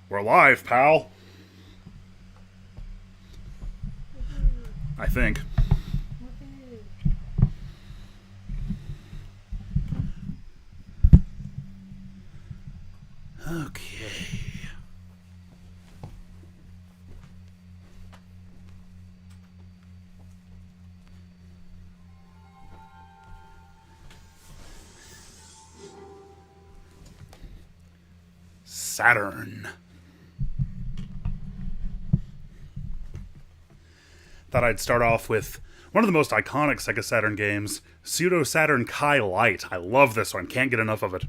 We're live, pal. I think. Okay. Saturn. Thought I'd start off with one of the most iconic Sega Saturn games, Pseudo Saturn Kai Light. I love this one, can't get enough of it.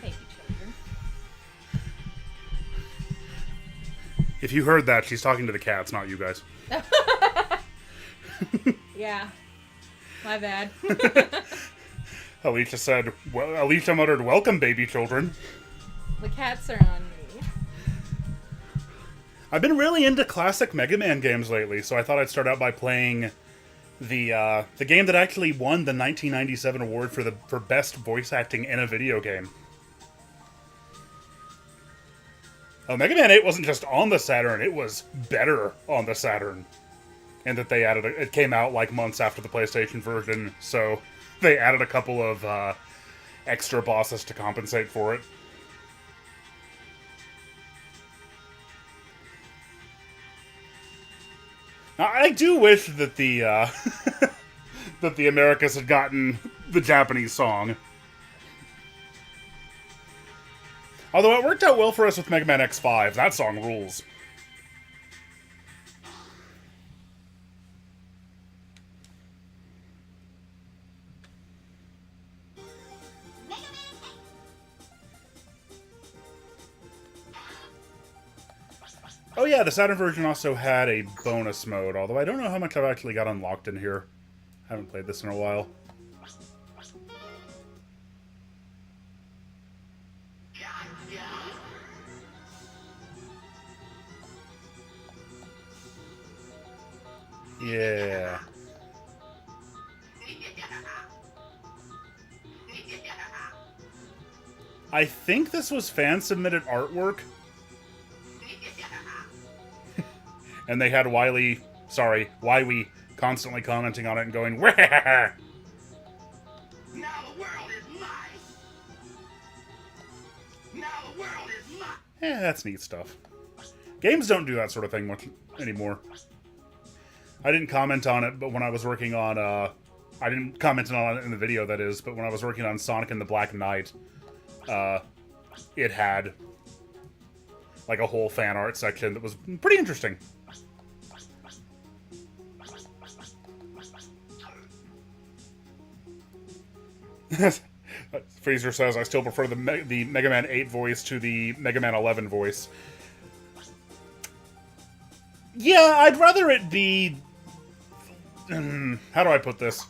Baby children. If you heard that, she's talking to the cats, not you guys. Yeah. My bad. Alicia said, well, Alicia muttered, welcome, baby children. The cats are on me. I've been really into classic Mega Man games lately, so I thought I'd start out by playing the game that actually won the 1997 award for best voice acting in a video game. Oh, Mega Man 8 wasn't just on the Saturn, it was better on the Saturn. And that they added, it came out like months after the PlayStation version, so they added a couple of extra bosses to compensate for it. Now, I do wish that the that the Americas had gotten the Japanese song. Although it worked out well for us with Mega Man X5. That song rules. Oh yeah, the Saturn version also had a bonus mode, although I don't know how much I've actually got unlocked in here. I haven't played this in a while. Yeah. I think this was fan-submitted artwork. And they had Wily constantly commenting on it and going, wah! Now the world is mine. Now the world is mine. That's neat stuff. Games don't do that sort of thing much anymore. I didn't comment on it, but when I was working on, I didn't comment on it in the video, that is, but when I was working on Sonic and the Black Knight, it had, like, a whole fan art section that was pretty interesting. Freezer says, I still prefer the Mega Man 8 voice to the Mega Man 11 voice. Yeah, I'd rather it be... how do I put this?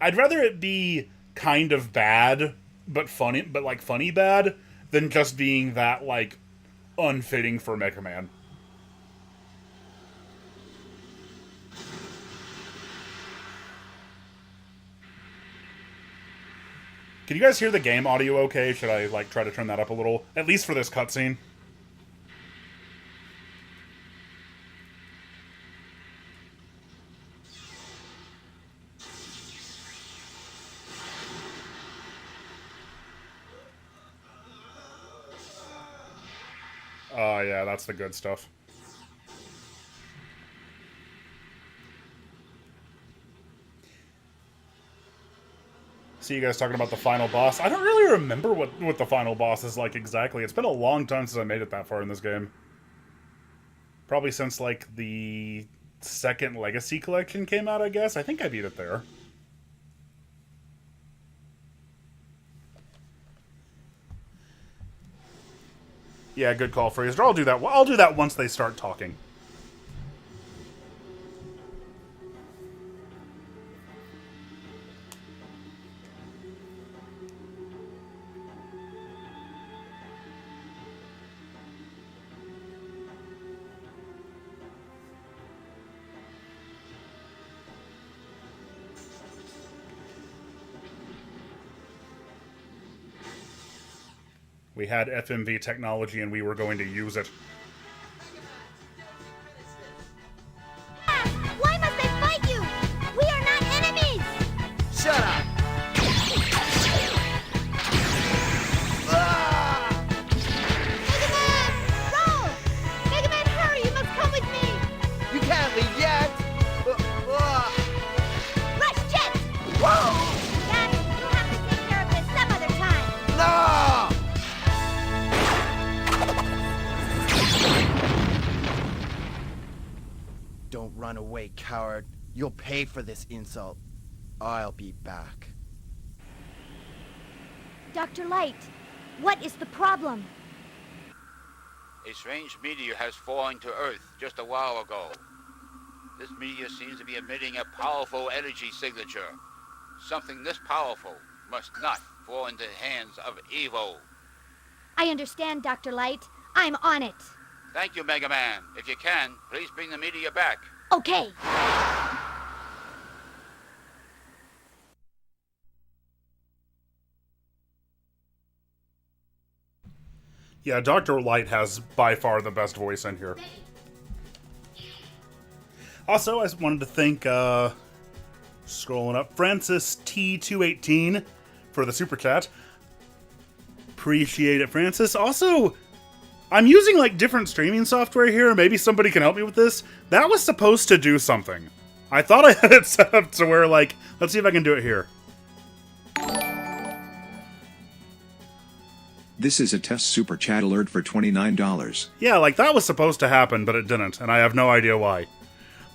I'd rather it be kind of bad, but funny, but like funny bad, than just being that, like, unfitting for Mega Man. Can you guys hear the game audio okay? Should I, like, try to turn that up a little? At least for this cutscene. Oh, yeah, that's the good stuff. See you guys talking about the final boss. I don't really remember what the final boss is like exactly. It's been a long time since I made it that far in this game. Probably since, like, the second Legacy Collection came out, I guess. I think I beat it there. Yeah, good call, Fraser. I'll do that. I'll do that once they start talking. We had FMV technology and we were going to use it. Why must I fight you? We are not enemies! Shut up! Mega Man! Roll! Mega Man, hurry! You must come with me! You can't leave yet! Rush jet! Whoa! Dad, you'll have to take care of this some other time. No! Don't run away, coward. You'll pay for this insult. I'll be back. Dr. Light, what is the problem? A strange meteor has fallen to Earth just a while ago. This meteor seems to be emitting a powerful energy signature. Something this powerful must not fall into the hands of evil. I understand, Dr. Light. I'm on it. Thank you, Mega Man. If you can, please bring the meteor back. Okay. Yeah, Dr. Light has by far the best voice in here. Also, I just wanted to thank, scrolling up, Francis T218 for the super chat. Appreciate it, Francis. Also, I'm using, like, different streaming software here. Maybe somebody can help me with this. That was supposed to do something. I thought I had it set up to where, like, let's see if I can do it here. This is a test super chat alert for $29. Yeah, like, that was supposed to happen, but it didn't, and I have no idea why.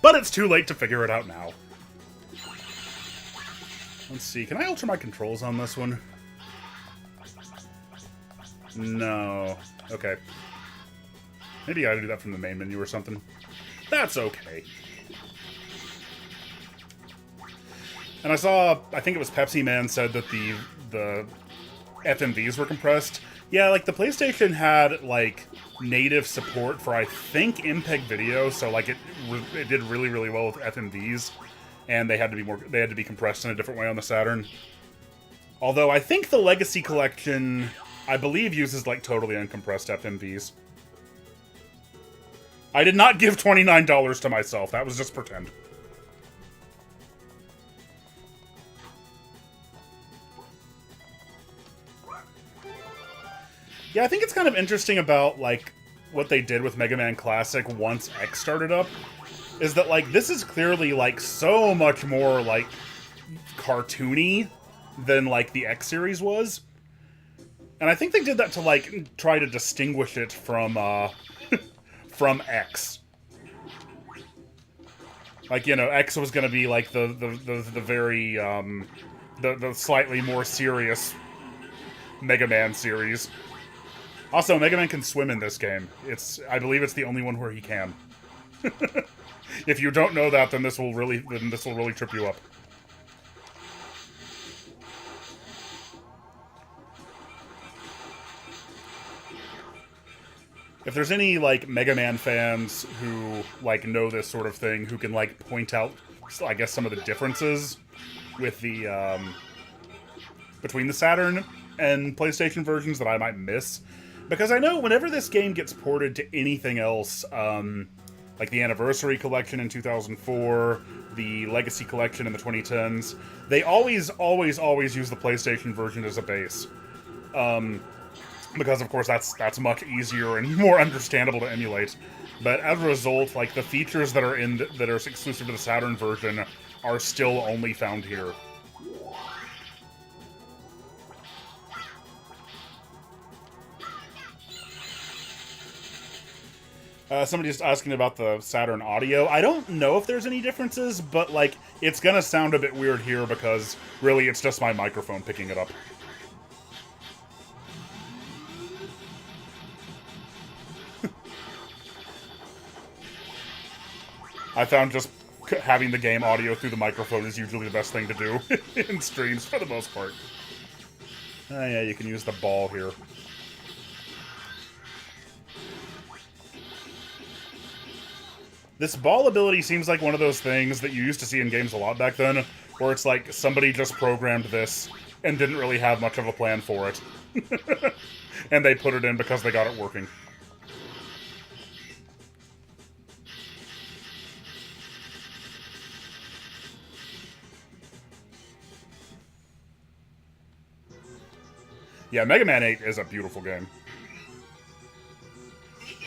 But it's too late to figure it out now. Let's see, can I alter my controls on this one? No. Okay. Maybe I gotta do that from the main menu or something. That's okay. And I saw, I think it was Pepsi Man said that the FMVs were compressed. Yeah, like, the PlayStation had, like, native support for, I think, MPEG video, so, like, it did really, really well with FMVs, and they had to be compressed in a different way on the Saturn. Although, I think the Legacy Collection, I believe, uses, like, totally uncompressed FMVs. I did not give $29 to myself, that was just pretend. Yeah, I think it's kind of interesting about, like, what they did with Mega Man Classic once X started up, is that, like, this is clearly, like, so much more, like, cartoony than, like, the X series was. And I think they did that to, like, try to distinguish it from, from X. Like, you know, X was gonna be, like, the very, the slightly more serious Mega Man series. Also, Mega Man can swim in this game. I believe it's the only one where he can. If you don't know that, then this will really trip you up. If there's any, like, Mega Man fans who, like, know this sort of thing, who can, like, point out, I guess, some of the differences with the, between the Saturn and PlayStation versions that I might miss. Because I know whenever this game gets ported to anything else, like the Anniversary Collection in 2004, the Legacy Collection in the 2010s, they always use the PlayStation version as a base. Because, of course, that's much easier and more understandable to emulate. But as a result, like, the features that are that are exclusive to the Saturn version are still only found here. Somebody's asking about the Saturn audio. I don't know if there's any differences, but, like, it's gonna sound a bit weird here because, really, it's just my microphone picking it up. I found just having the game audio through the microphone is usually the best thing to do in streams, for the most part. Oh yeah, you can use the ball here. This ball ability seems like one of those things that you used to see in games a lot back then, where it's like somebody just programmed this and didn't really have much of a plan for it. And they put it in because they got it working. Yeah, Mega Man 8 is a beautiful game. It's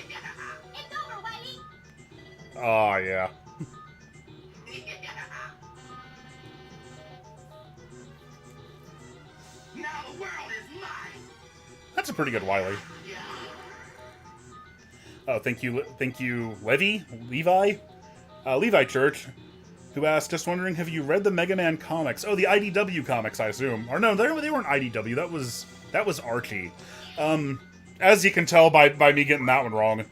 over, Wiley. Oh, yeah. Now the world is mine. That's a pretty good Wily. Oh, thank you, Levi Church, who asked, just wondering, have you read the Mega Man comics? Oh, the IDW comics, I assume. Or no, they weren't IDW, that was Archie. As you can tell by me getting that one wrong,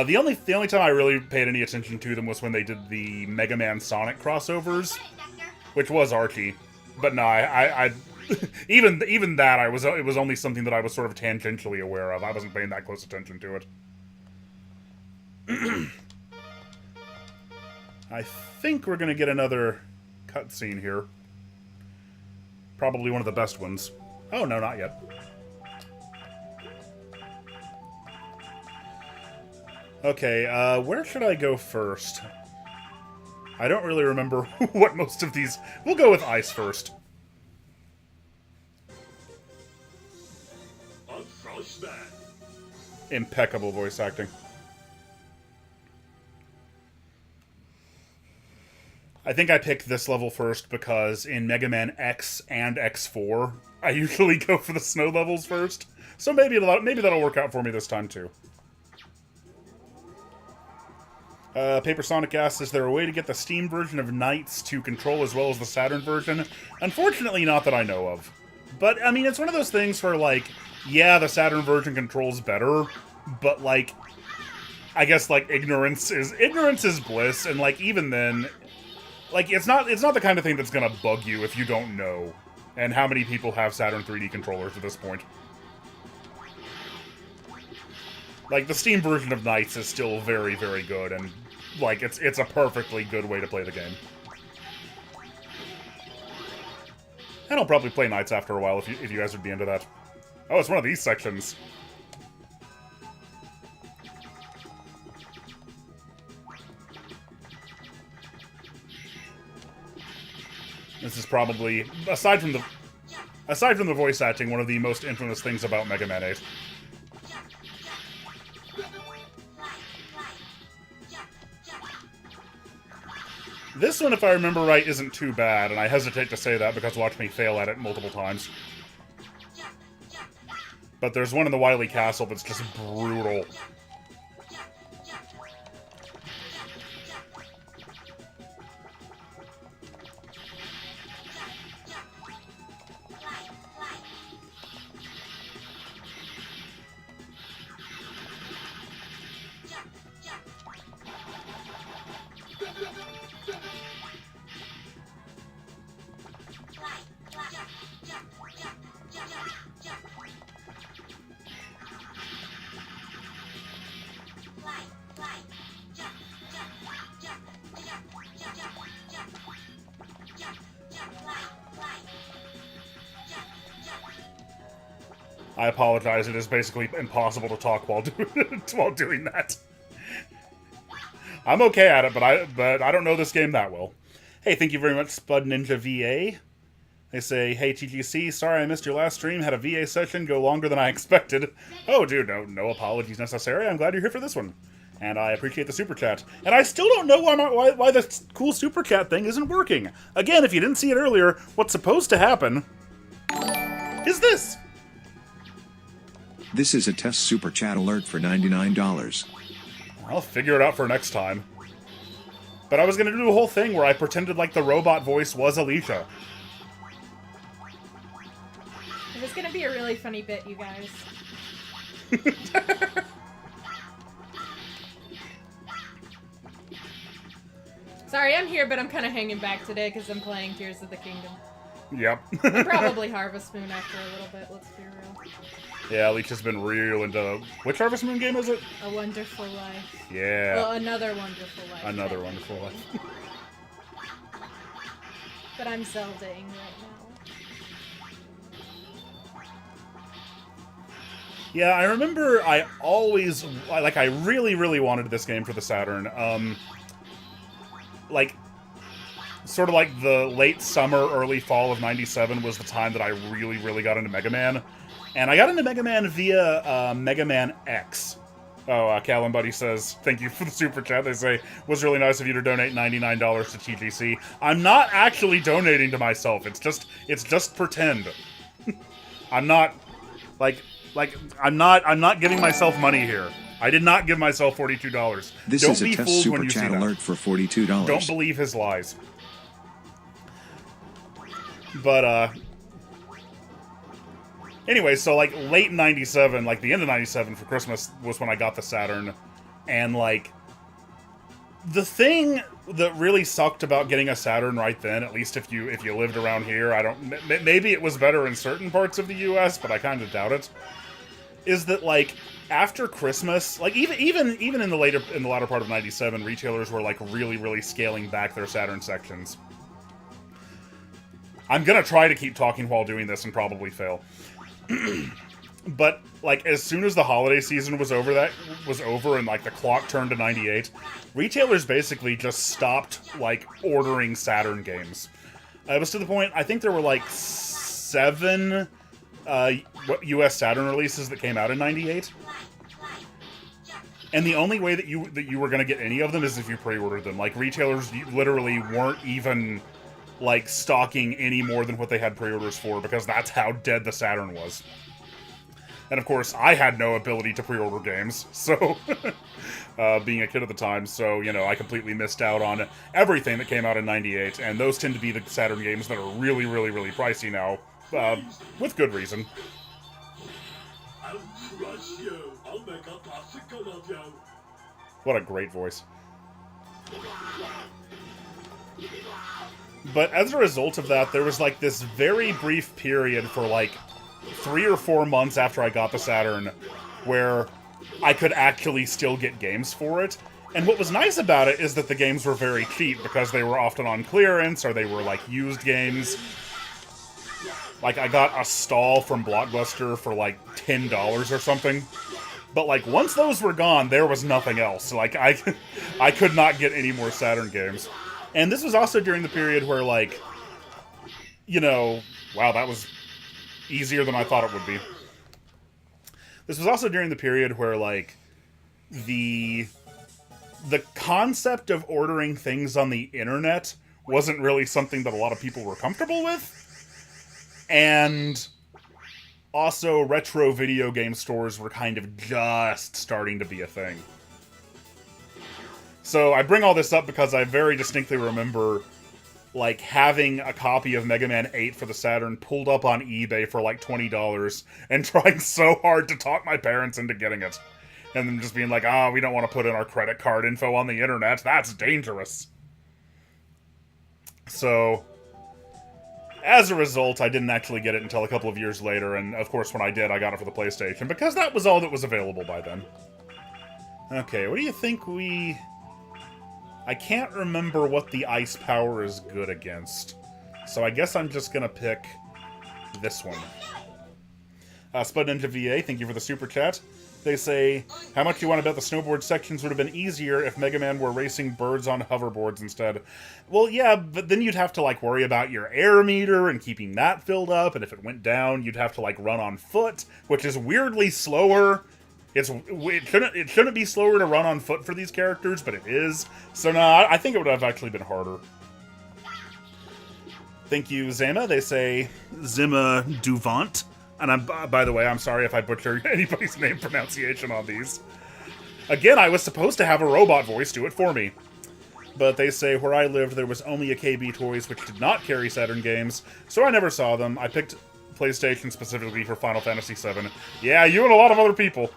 the only time I really paid any attention to them was when they did the Mega Man Sonic crossovers, which was Archie. But no, I even that it was only something that I was sort of tangentially aware of. I wasn't paying that close attention to it. I think we're gonna get another cutscene here. Probably one of the best ones. Oh no, not yet. Okay, where should I go first? I don't really remember what most of these... We'll go with Ice first. Impeccable voice acting. I think I picked this level first because in Mega Man X and X4, I usually go for the snow levels first. So maybe that'll work out for me this time too. Paper Sonic asks, is there a way to get the Steam version of Knights to control as well as the Saturn version? Unfortunately, not that I know of. But, I mean, it's one of those things where, like, yeah, the Saturn version controls better, but, like, I guess, like, ignorance is bliss, and, like, even then, like, it's not the kind of thing that's gonna bug you if you don't know. And how many people have Saturn 3D controllers at this point? Like, the Steam version of Knights is still very, very good, and, like, it's a perfectly good way to play the game. And I'll probably play Knights after a while if you guys would be into that. Oh, it's one of these sections. This is probably, aside from the voice acting, one of the most infamous things about Mega Man 8. This one, if I remember right, isn't too bad, and I hesitate to say that because watch me fail at it multiple times. But there's one in the Wily Castle that's just brutal. I apologize, it is basically impossible to talk while doing that. I'm okay at it, but I don't know this game that well. Hey, thank you very much, Spud Ninja VA. They say, hey TGC, sorry I missed your last stream, had a VA session go longer than I expected. Oh dude, no apologies necessary, I'm glad you're here for this one. And I appreciate the super chat. And I still don't know why the cool super chat thing isn't working. Again, if you didn't see it earlier, what's supposed to happen is this. This is a test super chat alert for $99. I'll figure it out for next time. But I was gonna do a whole thing where I pretended like the robot voice was Alicia. It was gonna be a really funny bit, you guys. Sorry, I'm here, but I'm kind of hanging back today because I'm playing Tears of the Kingdom. Yep. And probably Harvest Moon after a little bit, let's be real. Yeah, Alicia's been real into... Which Harvest Moon game is it? A Wonderful Life. Yeah. Well, Another Wonderful Life. Another Wonderful Life. But I'm Zelda-ing right now. Yeah, I remember I always... Like, I really, really wanted this game for the Saturn. Like... Sort of like the late summer, early fall of '97 was the time that I really, really got into Mega Man. And I got into Mega Man via Mega Man X. Oh, Callum Buddy says, thank you for the super chat. They say, was really nice of you to donate $99 to TGC. I'm not actually donating to myself. It's just pretend. I'm not, I'm not giving myself money here. I did not give myself $42. This Don't is a be test fooled super when you see chat that. alert for $42. Don't believe his lies. But, anyway, so, like, late 97, like, the end of 97 for Christmas was when I got the Saturn. And, like, the thing that really sucked about getting a Saturn right then, at least if you lived around here, maybe it was better in certain parts of the US, but I kind of doubt it, is that, like, after Christmas, like, even in the latter part of 97, retailers were, like, really, really scaling back their Saturn sections. I'm gonna try to keep talking while doing this and probably fail. But, like, as soon as the holiday season was over and, like, the clock turned to 98, retailers basically just stopped, like, ordering Saturn games. It was to the point, I think there were, like, 7 US Saturn releases that came out in 98. And the only way that you were gonna get any of them is if you pre-ordered them. Like, retailers literally weren't even... like, stocking any more than what they had pre-orders for, because that's how dead the Saturn was. And of course, I had no ability to pre-order games, so, being a kid at the time, so, you know, I completely missed out on everything that came out in 98, and those tend to be the Saturn games that are really, really, really pricey now, with good reason. I'll crush you. I'll make a popsicle of you. What a great voice. But as a result of that, there was, like, this very brief period for, like, 3 or 4 months after I got the Saturn where I could actually still get games for it. And what was nice about it is that the games were very cheap because they were often on clearance or they were, like, used games. Like, I got Astal from Blockbuster for, like, $10 or something. But, like, once those were gone, there was nothing else. Like, I could not get any more Saturn games. And this was also during the period where, like, you know, wow, that was easier than I thought it would be. This was also during the period where, like, the concept of ordering things on the internet wasn't really something that a lot of people were comfortable with. And also, retro video game stores were kind of just starting to be a thing. So I bring all this up because I very distinctly remember, like, having a copy of Mega Man 8 for the Saturn pulled up on eBay for, like, $20 and trying so hard to talk my parents into getting it. And them just being like, we don't want to put in our credit card info on the internet. That's dangerous. So, as a result, I didn't actually get it until a couple of years later, and of course when I did, I got it for the PlayStation, because that was all that was available by then. Okay, what do you think I can't remember what the ice power is good against. So I guess I'm just gonna pick this one. Spud Ninja VA, thank you for the super chat. They say, how much you want to bet the snowboard sections would have been easier if Mega Man were racing birds on hoverboards instead? Well, yeah, but then you'd have to, like, worry about your air meter and keeping that filled up, and if it went down, you'd have to, like, run on foot, which is weirdly slower. It shouldn't be slower to run on foot for these characters, but it is. So no, I think it would have actually been harder. Thank you, Zama. They say Zima Duvant. And by the way, I'm sorry if I butcher anybody's name pronunciation on these. Again, I was supposed to have a robot voice do it for me. But they say where I lived there was only a KB Toys which did not carry Saturn games, so I never saw them. I picked PlayStation specifically for Final Fantasy VII. Yeah, you and a lot of other people.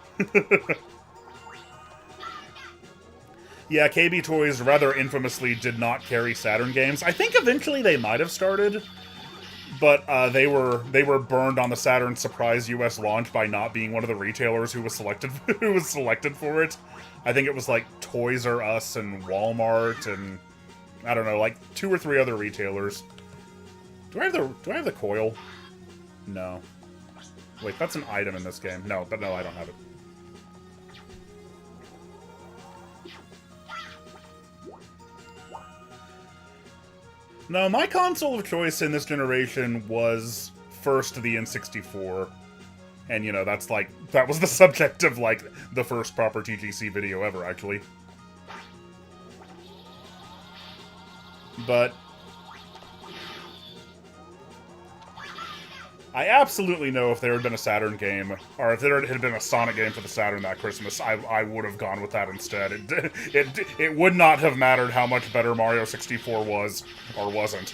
Yeah, KB Toys rather infamously did not carry Saturn games. I think eventually they might have started, but they were burned on the Saturn surprise US launch by not being one of the retailers who was selected for it. I think it was like Toys R Us and Walmart and I don't know, like 2 or 3 other retailers. Do I have the coil? No. Wait, that's an item in this game. No, but no, I don't have it. No, my console of choice in this generation was first the N64. And, you know, that was the subject of, like, the first proper TGC video ever, actually. But I absolutely know if there had been a Saturn game, or if there had been a Sonic game for the Saturn that Christmas, I would have gone with that instead. It would not have mattered how much better Mario 64 was, or wasn't.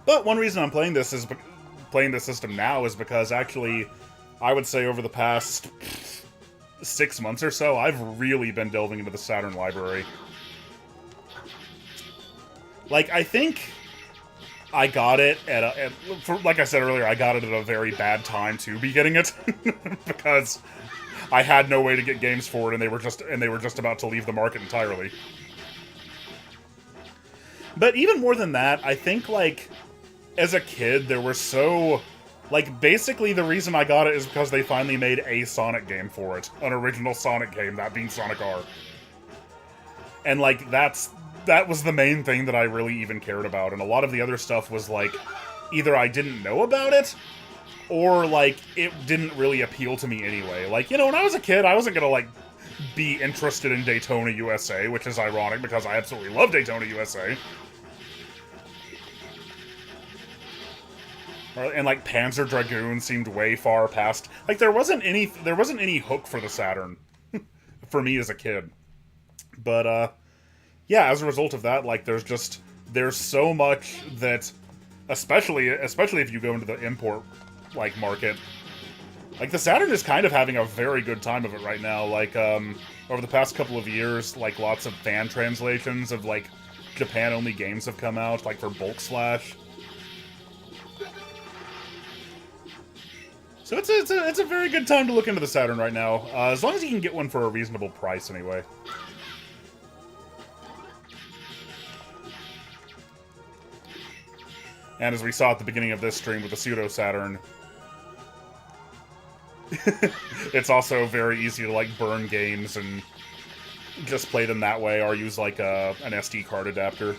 But one reason I'm playing this system now is because actually, I would say over the past 6 months or so, I've really been delving into the Saturn library. Like, I think I got it like I said earlier, I got it at a very bad time to be getting it, because I had no way to get games for it, and they were just about to leave the market entirely. But even more than that, I think, like, as a kid, there were so... Like, basically the reason I got it is because they finally made a Sonic game for it. An original Sonic game, that being Sonic R. And, like, that was the main thing that I really even cared about. And a lot of the other stuff was, like, either I didn't know about it, or, like, it didn't really appeal to me anyway. Like, you know, when I was a kid, I wasn't gonna, like, be interested in Daytona USA, which is ironic because I absolutely love Daytona USA. And, like, Panzer Dragoon seemed way far past... Like, there wasn't any hook for the Saturn for me as a kid. But, yeah, as a result of that, like, there's so much that, especially if you go into the import, like, market, like, the Saturn is kind of having a very good time of it right now. Like, over the past couple of years, like, lots of fan translations of, like, Japan-only games have come out, like, for Bulk Slash. So it's a very good time to look into the Saturn right now, as long as you can get one for a reasonable price, anyway. And as we saw at the beginning of this stream with the Pseudo Saturn, it's also very easy to, like, burn games and just play them that way, or use, like, an SD card adapter.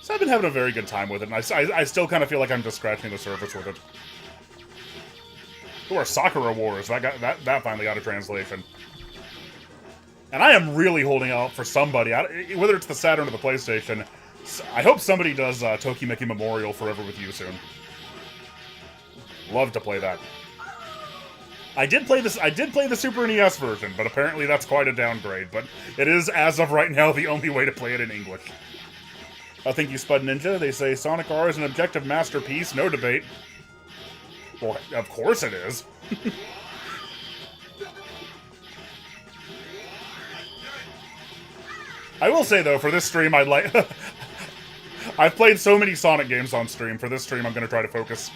So I've been having a very good time with it, and I still kind of feel like I'm just scratching the surface with it. Or Sakura Wars, that finally got a translation. And I am really holding out for somebody, whether it's the Saturn or the PlayStation. I hope somebody does Tokimeki Memorial Forever With You soon. Love to play that. I did play the Super NES version, but apparently that's quite a downgrade. But it is, as of right now, the only way to play it in English. Thank you, Spud Ninja. They say Sonic R is an objective masterpiece, no debate. Well, of course it is. I will say, though, for this stream, I'd like... I've played so many Sonic games on stream. For this stream, I'm going to try to focus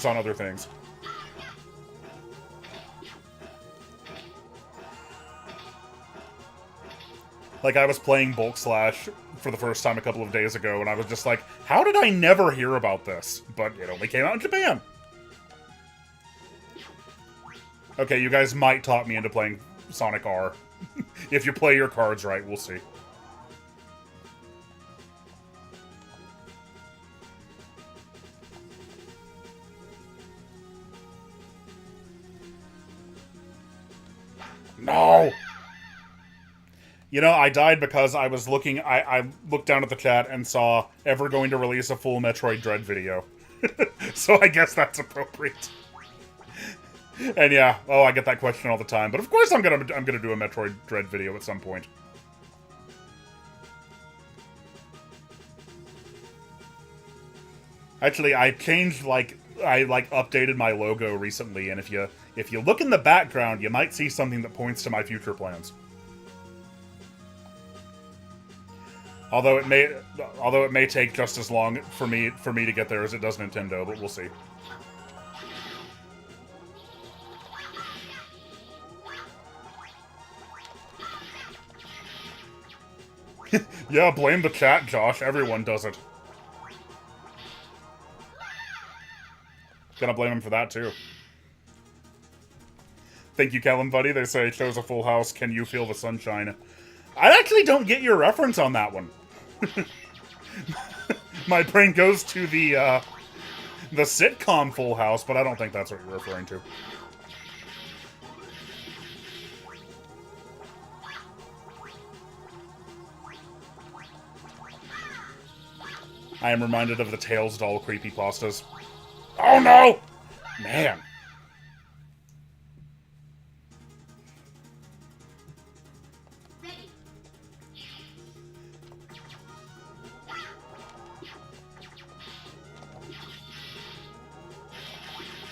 on other things. Like, I was playing Bulk Slash for the first time a couple of days ago, and I was just like, how did I never hear about this? But it only came out in Japan. Okay, you guys might talk me into playing Sonic R. If you play your cards right, we'll see. No! You know, I died because I was looking... I looked down at the chat and saw Ever going to release a full Metroid Dread video. So I guess that's appropriate. And yeah, oh, I get that question all the time. But of course I'm gonna do a Metroid Dread video at some point. Actually, I changed, like... I, updated my logo recently, and if you look in the background, you might see something that points to my future plans. Although it may take just as long for me to get there as it does Nintendo, but we'll see. Yeah, blame the chat, Josh. Everyone does it. Gonna blame him for that, too. Thank you, Callum Buddy. They say, chose a full house. Can you feel the sunshine? I actually don't get your reference on that one. My brain goes to the sitcom Full House, but I don't think that's what you're referring to. I am reminded of the Tails doll creepypastas. Oh no! Man.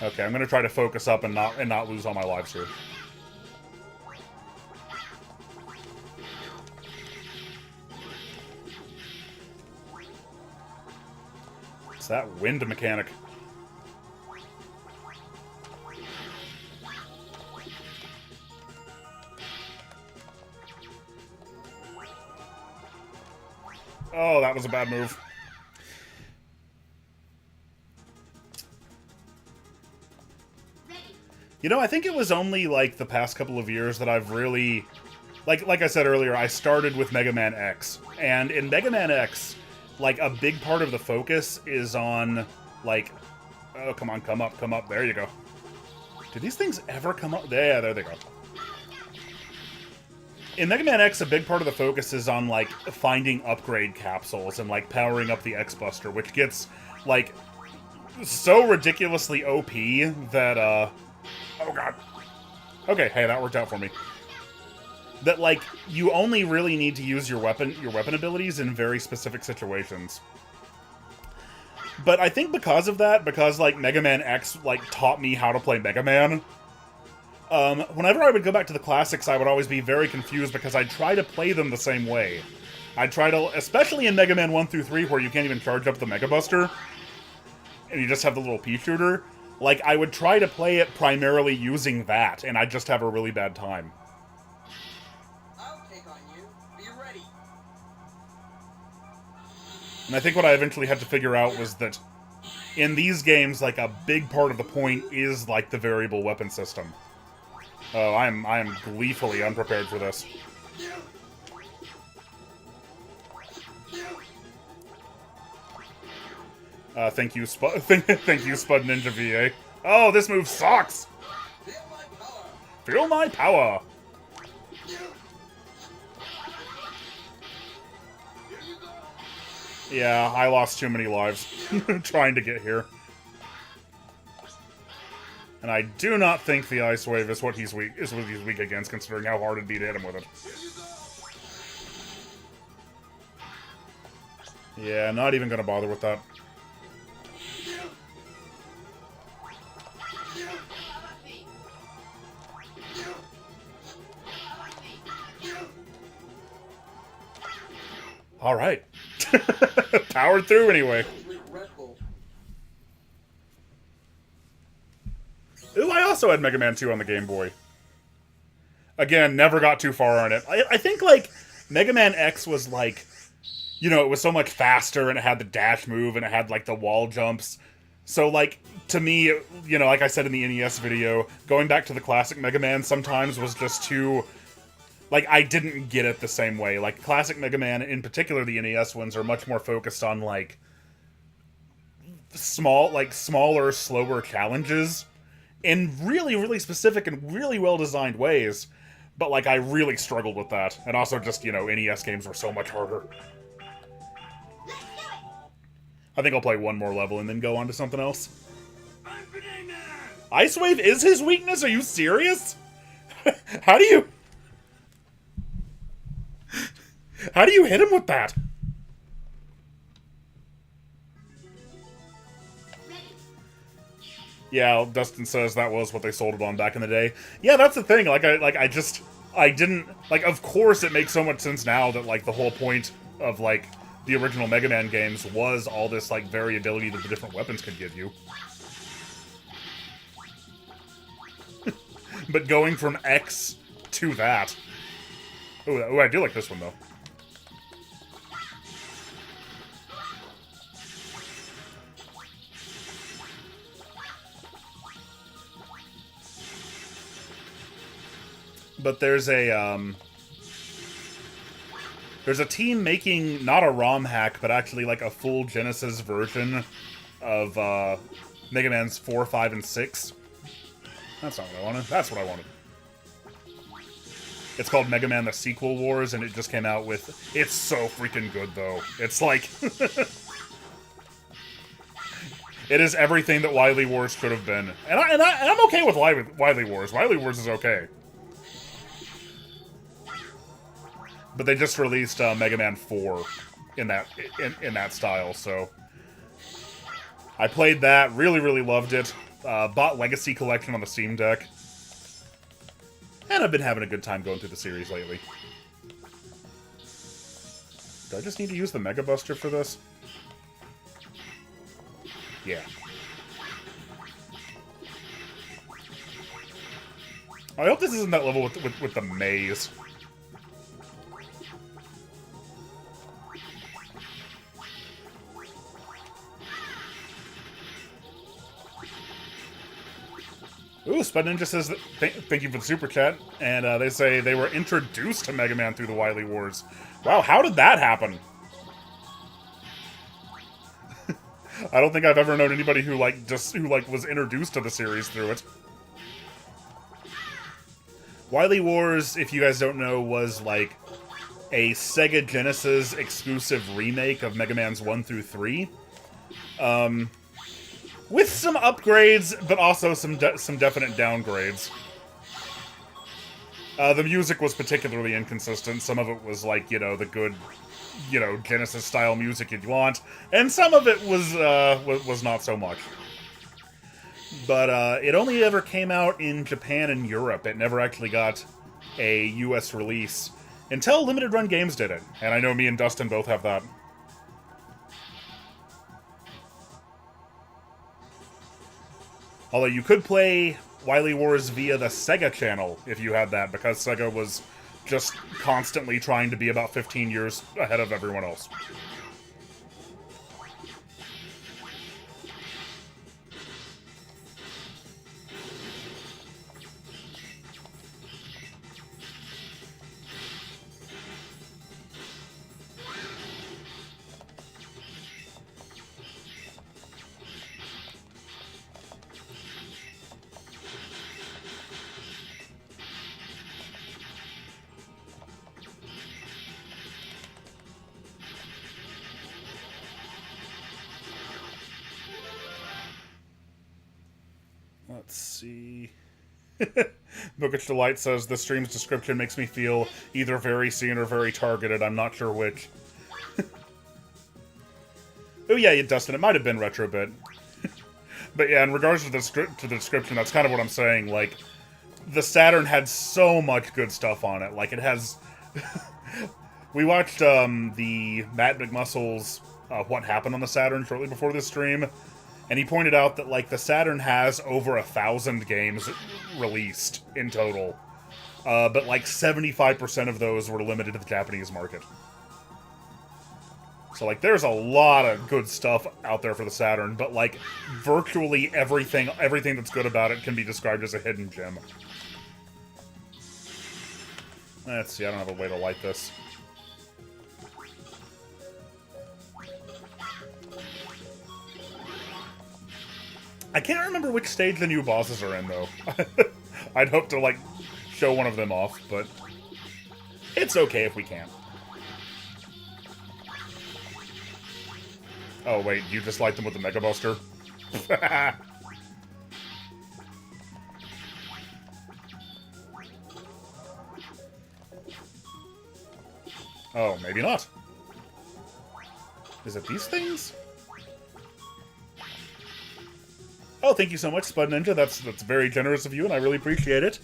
Okay, I'm gonna try to focus up and not lose all my lives here. It's that wind mechanic. Oh, that was a bad move. You know, I think it was only, like, the past couple of years that I've really... Like I said earlier, I started with Mega Man X. And in Mega Man X, like, a big part of the focus is on, like... Oh, come on, come up, come up. There you go. Do these things ever come up? Yeah, there they go. In Mega Man X, a big part of the focus is on, like, finding upgrade capsules and, like, powering up the X-Buster, which gets, like, so ridiculously OP that, oh god. Okay, hey, that worked out for me. That, like, you only really need to use your weapon abilities in very specific situations. But I think because of that, because, like, Mega Man X, like, taught me how to play Mega Man, whenever I would go back to the classics, I would always be very confused because I'd try to play them the same way. I'd try to, especially in Mega Man 1 through 3, where you can't even charge up the Mega Buster, and you just have the little pea shooter. Like, I would try to play it primarily using that, and I'd just have a really bad time. I'll take on you. Be ready. And I think what I eventually had to figure out was that in these games, like, a big part of the point is, like, the variable weapon system. Oh, I am gleefully unprepared for this. Thank you, thank you, Spud Ninja VA. Oh, this move sucks! Feel my power! Yeah, I lost too many lives trying to get here. And I do not think the Ice Wave is what he's weak against, considering how hard it'd be to hit him with it. Yeah, not even gonna bother with that. Alright. Powered through anyway. Ooh, I also had Mega Man 2 on the Game Boy. Again, never got too far on it. I think, like, Mega Man X was, like, you know, it was so much faster, and it had the dash move, and it had, like, the wall jumps. So, like, to me, you know, like I said in the NES video, going back to the classic Mega Man sometimes was just too... Like, I didn't get it the same way. Like, classic Mega Man, in particular the NES ones, are much more focused on, like, smaller, slower challenges in really, really specific and really well-designed ways. But, like, I really struggled with that. And also just, you know, NES games were so much harder. I think I'll play one more level and then go on to something else. Ice Wave is his weakness? Are you serious? How do you... How do you hit him with that? Yeah, Dustin says that was what they sold it on back in the day. Yeah, that's the thing. I didn't, like, of course it makes so much sense now that, like, the whole point of, like, the original Mega Man games was all this, like, variability that the different weapons could give you. But going from X to that... Ooh, I do like this one, though. But there's a team making not a ROM hack, but actually like a full Genesis version of Mega Man's 4, 5, and 6. That's not what I wanted. That's what I wanted. It's called Mega Man: The Sequel Wars, and it just came out with... It's so freaking good, though. It's like... It is everything that Wily Wars could have been. And I'm okay with Wily Wars. Wily Wars is okay. But they just released Mega Man 4 in that style, so... I played that, really, really loved it. Bought Legacy Collection on the Steam Deck. And I've been having a good time going through the series lately. Do I just need to use the Mega Buster for this? Yeah. I hope this isn't that level with the maze. Ooh, Spud Ninja says that, thank you for the super chat, and they say they were introduced to Mega Man through the Wily Wars. Wow, how did that happen? I don't think I've ever known anybody who was introduced to the series through it. Wily Wars, if you guys don't know, was like a Sega Genesis exclusive remake of Mega Man's 1 through 3. With some upgrades, but also some definite downgrades. The music was particularly inconsistent. Some of it was like, you know, the good, you know, Genesis-style music you'd want, and some of it was not so much. But it only ever came out in Japan and Europe. It never actually got a US release until Limited Run Games did it. And I know me and Dustin both have that. Although you could play Wily Wars via the Sega channel if you had that, because Sega was just constantly trying to be about 15 years ahead of everyone else. Let's see. Bookish Delight says, the stream's description makes me feel either very seen or very targeted. I'm not sure which. Oh yeah, Dustin, it might have been Retrobit. But yeah, in regards to the description, that's kind of what I'm saying. Like, the Saturn had so much good stuff on it. Like, it has... We watched the Matt McMuscle's What Happened on the Saturn shortly before this stream. And he pointed out that, like, the Saturn has over 1,000 games released in total. But, like, 75% of those were limited to the Japanese market. So, like, there's a lot of good stuff out there for the Saturn, but, like, virtually everything that's good about it can be described as a hidden gem. Let's see, I don't have a way to light this. I can't remember which stage the new bosses are in, though. I'd hope to, like, show one of them off, but it's okay if we can't. Oh, wait, you just light them with the Mega Buster? Oh, maybe not. Is it these things? Oh, thank you so much, Spud Ninja. That's very generous of you, and I really appreciate it.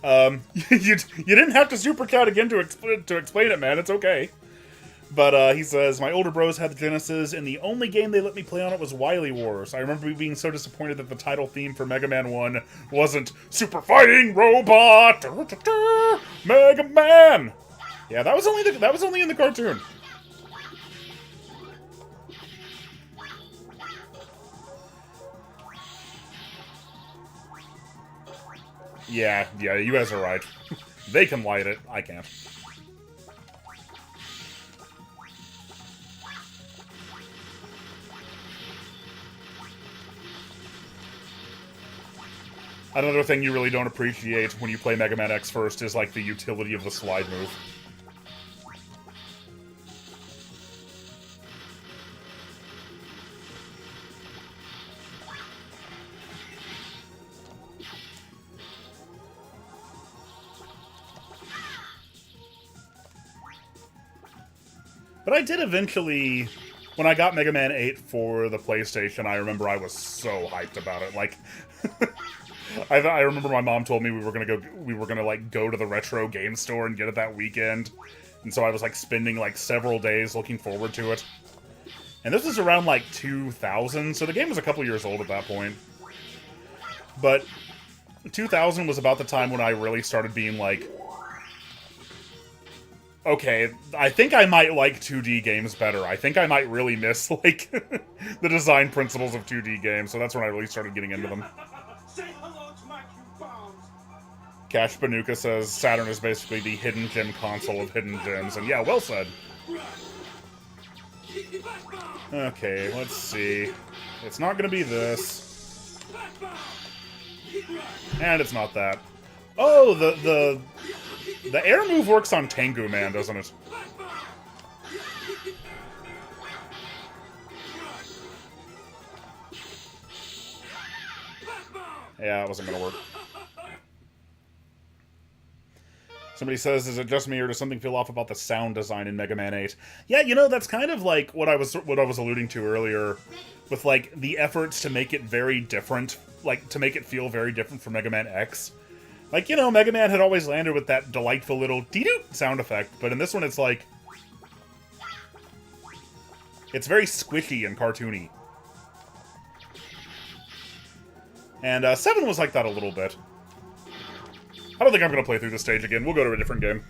You didn't have to super chat again to explain it, man. It's okay. But he says, my older bros had the Genesis, and the only game they let me play on it was Wily Wars. I remember being so disappointed that the title theme for Mega Man 1 wasn't Super Fighting Robot Mega Man. Yeah, that was only in the cartoon. Yeah, you guys are right. They can light it, I can't. Another thing you really don't appreciate when you play Mega Man X first is, like, the utility of the slide move. But I did eventually, when I got Mega Man 8 for the PlayStation, I remember I was so hyped about it. Like, I remember my mom told me we were gonna like go to the retro game store and get it that weekend, and so I was like spending like several days looking forward to it. And this was around like 2000, so the game was a couple years old at that point. But 2000 was about the time when I really started being like, okay, I think I might like 2D games better. I think I might really miss, like, the design principles of 2D games, so that's when I really started getting into them. Say hello to my cute bombs. Cash Banuka says Saturn is basically the hidden gem console of hidden gems, and yeah, well said. Okay, let's see. It's not gonna be this. And it's not that. Oh, the air move works on Tengu Man, doesn't it? Yeah, it wasn't gonna work. Somebody says, is it just me or does something feel off about the sound design in Mega Man 8? Yeah, you know, that's kind of like what I was alluding to earlier, with like the efforts to make it very different, like to make it feel very different from Mega Man X. Like, you know, Mega Man had always landed with that delightful little dee-doo sound effect, but in this one it's like, it's very squishy and cartoony. And 7 was like that a little bit. I don't think I'm going to play through this stage again. We'll go to a different game.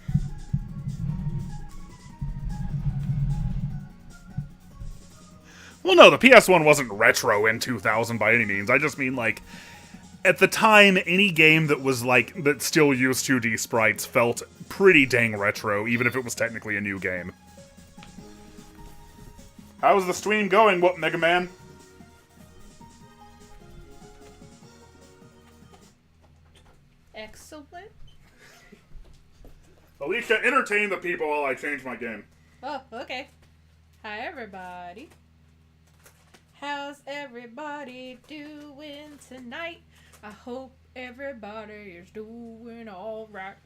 Well, no, the PS1 wasn't retro in 2000 by any means. I just mean, like, at the time, any game that was, like, that still used 2D sprites felt pretty dang retro, even if it was technically a new game. How's the stream going, what, Mega Man? Excellent. Alicia, entertain the people while I change my game. Oh, okay. Hi, everybody. How's everybody doing tonight? I hope everybody is doing alright.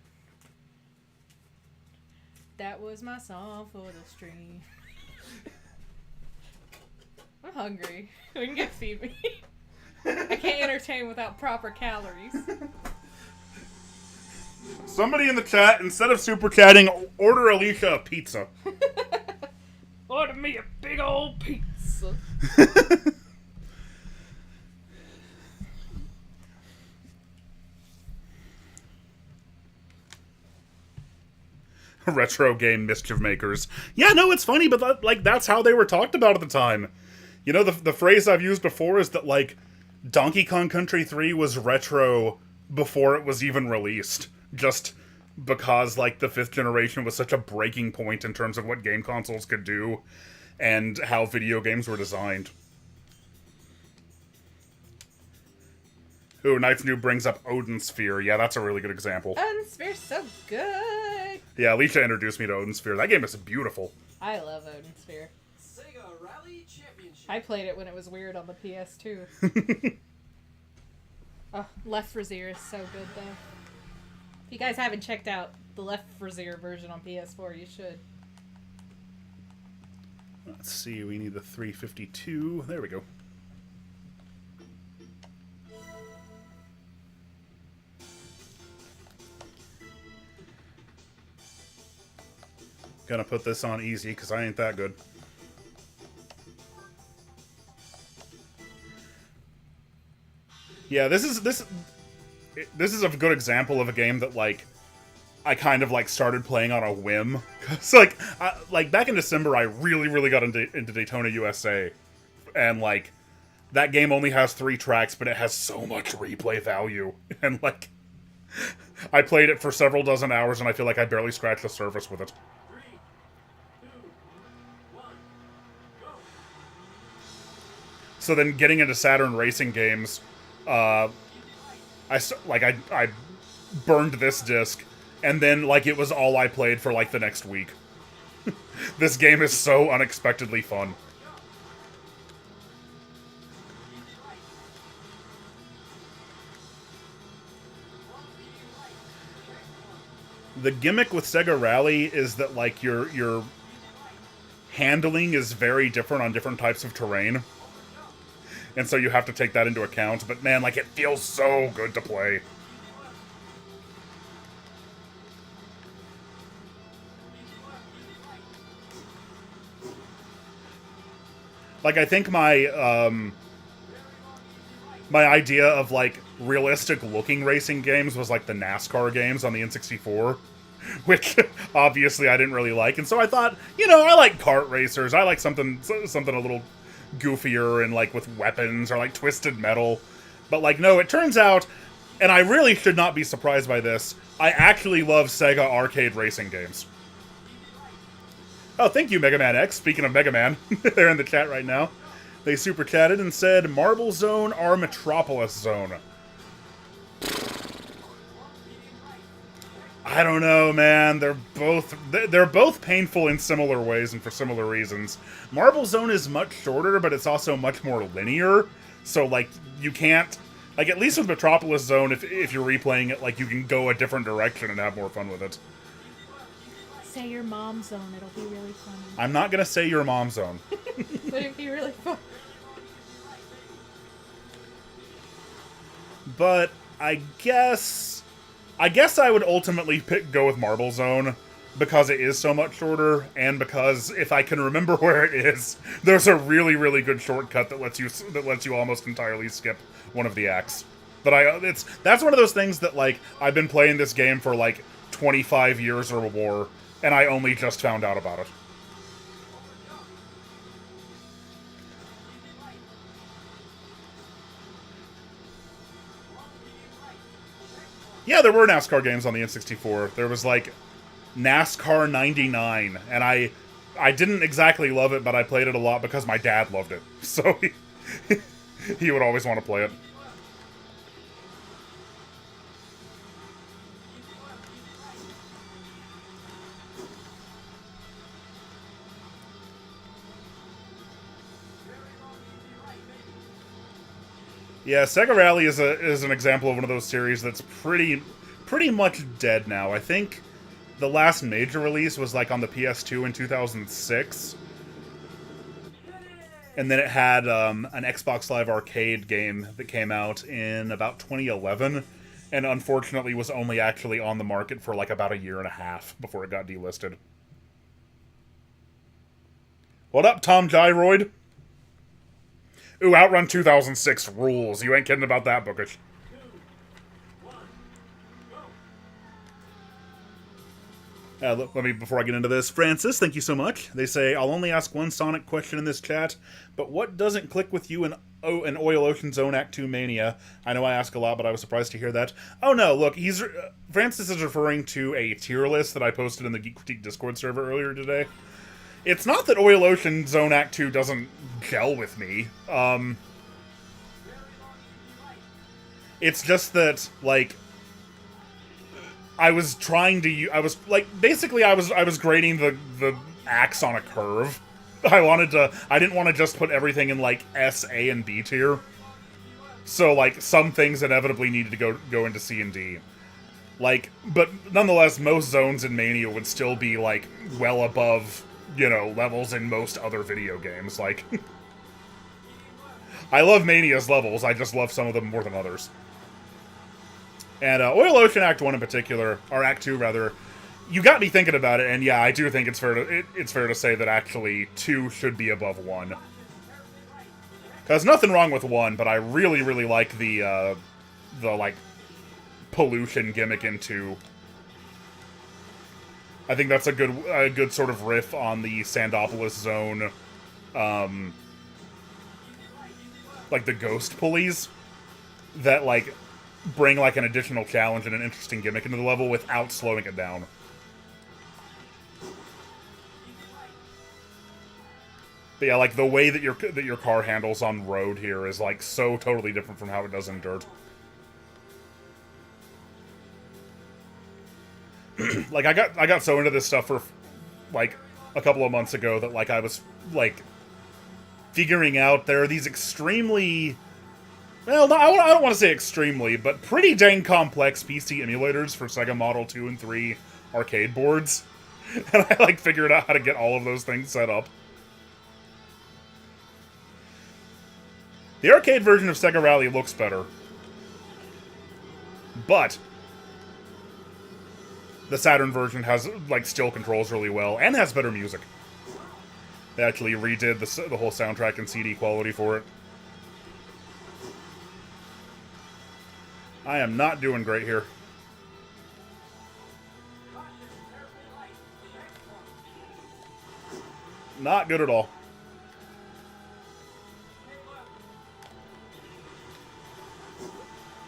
That was my song for the stream. I'm hungry. We can get feed me. I can't entertain without proper calories. Somebody in the chat, instead of super chatting, order Alicia a pizza. Order me a big old pizza. Retro game mischief makers. Yeah, no, it's funny, but like that's how they were talked about at the time. You know, the phrase I've used before is that, like, Donkey Kong Country 3 was retro before it was even released. Just because, like, the 5th generation was such a breaking point in terms of what game consoles could do and how video games were designed. Ooh, Knight's New brings up Odin Sphere. Yeah, that's a really good example. Odin Sphere's so good. Yeah, Alicia introduced me to Odin Sphere. That game is beautiful. I love Odin Sphere. Sega Rally Championship. I played it when it was weird on the PS2. Oh, Left Brazier is so good, though. If you guys haven't checked out the Left Brazier version on PS4, you should. Let's see, we need the 352. There we go. Gonna put this on easy, because I ain't that good. Yeah, this is a good example of a game that, like, I kind of, like, started playing on a whim. Cause, like, back in December, I really got into Daytona USA. And, like, that game only has 3 tracks, but it has so much replay value. And, like, I played it for several dozen hours, and I feel like I barely scratched the surface with it. 3, 2, 1, go. So then getting into Saturn racing games, I burned this disc, and then, like, it was all I played for, like, the next week. This game is so unexpectedly fun. The gimmick with Sega Rally is that, like, your handling is very different on different types of terrain. And so you have to take that into account. But man, like, it feels so good to play. Like, I think my my idea of, like, realistic-looking racing games was, like, the NASCAR games on the N64. Which, obviously, I didn't really like. And so I thought, you know, I like kart racers. I like something a little goofier and, like, with weapons or, like, Twisted Metal. But, like, no, it turns out, and I really should not be surprised by this, I actually love Sega arcade racing games. Oh, thank you, Mega Man X. Speaking of Mega Man, they're in the chat right now. They super chatted and said, Marble Zone or Metropolis Zone? I don't know, man. They're both painful in similar ways and for similar reasons. Marble Zone is much shorter, but it's also much more linear. So, like, you can't... Like, at least with Metropolis Zone, if you're replaying it, like, you can go a different direction and have more fun with it. Say your mom zone. It'll be really funny. I'm not gonna say your mom zone. But it'd be really fun. But I guess I would ultimately go with Marble Zone because it is so much shorter, and because if I can remember where it is, there's a really good shortcut that lets you almost entirely skip one of the acts. But that's one of those things that, like, I've been playing this game for like 25 years or more, and I only just found out about it. Yeah, there were NASCAR games on the N64. There was, like, NASCAR 99, and I didn't exactly love it, but I played it a lot because my dad loved it. So he would always want to play it. Yeah, Sega Rally is an example of one of those series that's pretty much dead now. I think the last major release was, like, on the PS2 in 2006. And then it had an Xbox Live Arcade game that came out in about 2011, and unfortunately was only actually on the market for, like, about a year and a half before it got delisted. What up, Tom Gyroid? Ooh, Outrun 2006 rules. You ain't kidding about that, Bookish. 2, 1, go. Let me, before I get into this, Francis, thank you so much. They say, I'll only ask one Sonic question in this chat, but what doesn't click with you in Oil Ocean Zone Act 2 Mania? I know I ask a lot, but I was surprised to hear that. Oh no, look, Francis is referring to a tier list that I posted in the Geek Critique Discord server earlier today. It's not that Oil Ocean Zone Act 2 doesn't gel with me. It's just that, like, I was trying to... I was, like, basically I was grading the axe on a curve. I didn't want to just put everything in, like, S, A, and B tier. So, like, some things inevitably needed to go into C and D. Like, but nonetheless, most zones in Mania would still be, like, well above, you know, levels in most other video games. Like, I love Mania's levels, I just love some of them more than others. And Oil Ocean Act 1 in particular, or Act 2 rather, you got me thinking about it, and yeah, I do think it's fair to say that actually 2 should be above 1. Because nothing wrong with 1, but I really, really like the like, pollution gimmick in 2. I think that's a good sort of riff on the Sandopolis zone, like the ghost pulleys, that, like, bring, like, an additional challenge and an interesting gimmick into the level without slowing it down. But yeah, like, the way that your car handles on road here is, like, so totally different from how it does in dirt. Like, I got so into this stuff for, like, a couple of months ago that, like, I was, like, figuring out there are these extremely... Well, I don't want to say extremely, but pretty dang complex PC emulators for Sega Model 2 and 3 arcade boards. And I, like, figured out how to get all of those things set up. The arcade version of Sega Rally looks better. But the Saturn version has, like, still controls really well, and has better music. They actually redid the whole soundtrack and CD quality for it. I am not doing great here. Not good at all.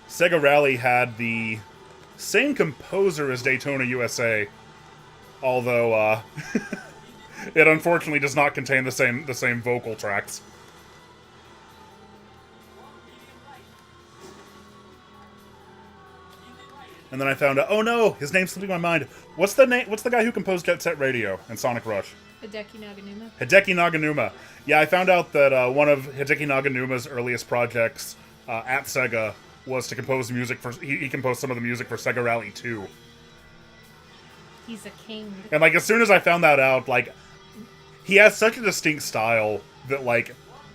Sega Rally had the same composer as Daytona USA, although it unfortunately does not contain the same vocal tracks. And then I found out, oh no, his name's slipping my mind. What's the guy who composed Jet Set Radio and Sonic Rush? Hideki Naganuma. Hideki Naganuma. Yeah, I found out that one of Hideki Naganuma's earliest projects at Sega was to compose music for... He composed some of the music for Sega Rally 2. He's a king. And, like, as soon as I found that out, like, he has such a distinct style that, like,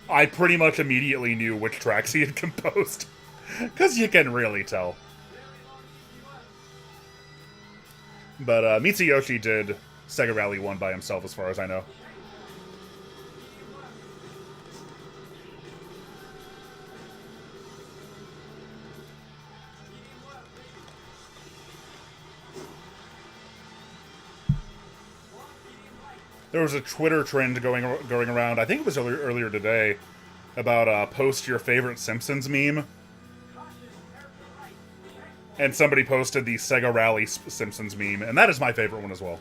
I pretty much immediately knew which tracks he had composed. Because you can really tell. But Mitsuyoshi did Sega Rally 1 by himself, as far as I know. There was a Twitter trend going around, I think it was earlier today, about post your favorite Simpsons meme. And somebody posted the Sega Rally Simpsons meme, and that is my favorite one as well.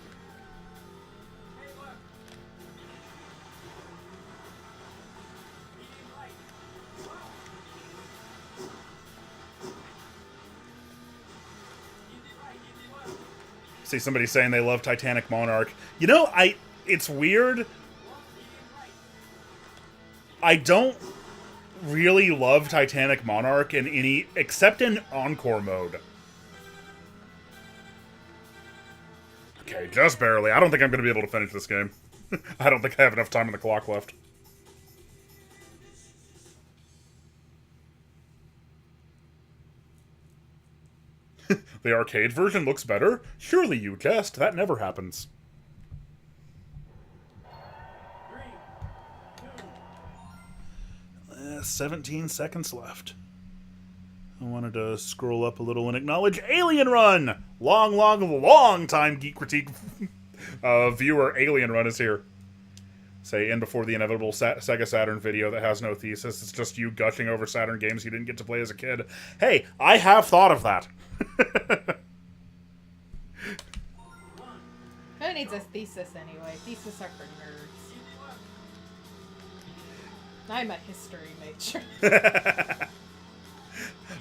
See somebody saying they love Titanic Monarch. You know, it's weird. I don't really love Titanic Monarch in any... except in Encore mode. Okay, just barely. I don't think I'm going to be able to finish this game. I don't think I have enough time on the clock left. The arcade version looks better? Surely you jest. That never happens. 17 seconds left. I wanted to scroll up a little and acknowledge Alien Run! Long time Geek Critique viewer Alien Run is here. Say, in before the inevitable Sega Saturn video that has no thesis. It's just you gushing over Saturn games you didn't get to play as a kid. Hey, I have thought of that. Who needs a thesis anyway? Theses are for nerds. I'm a history major.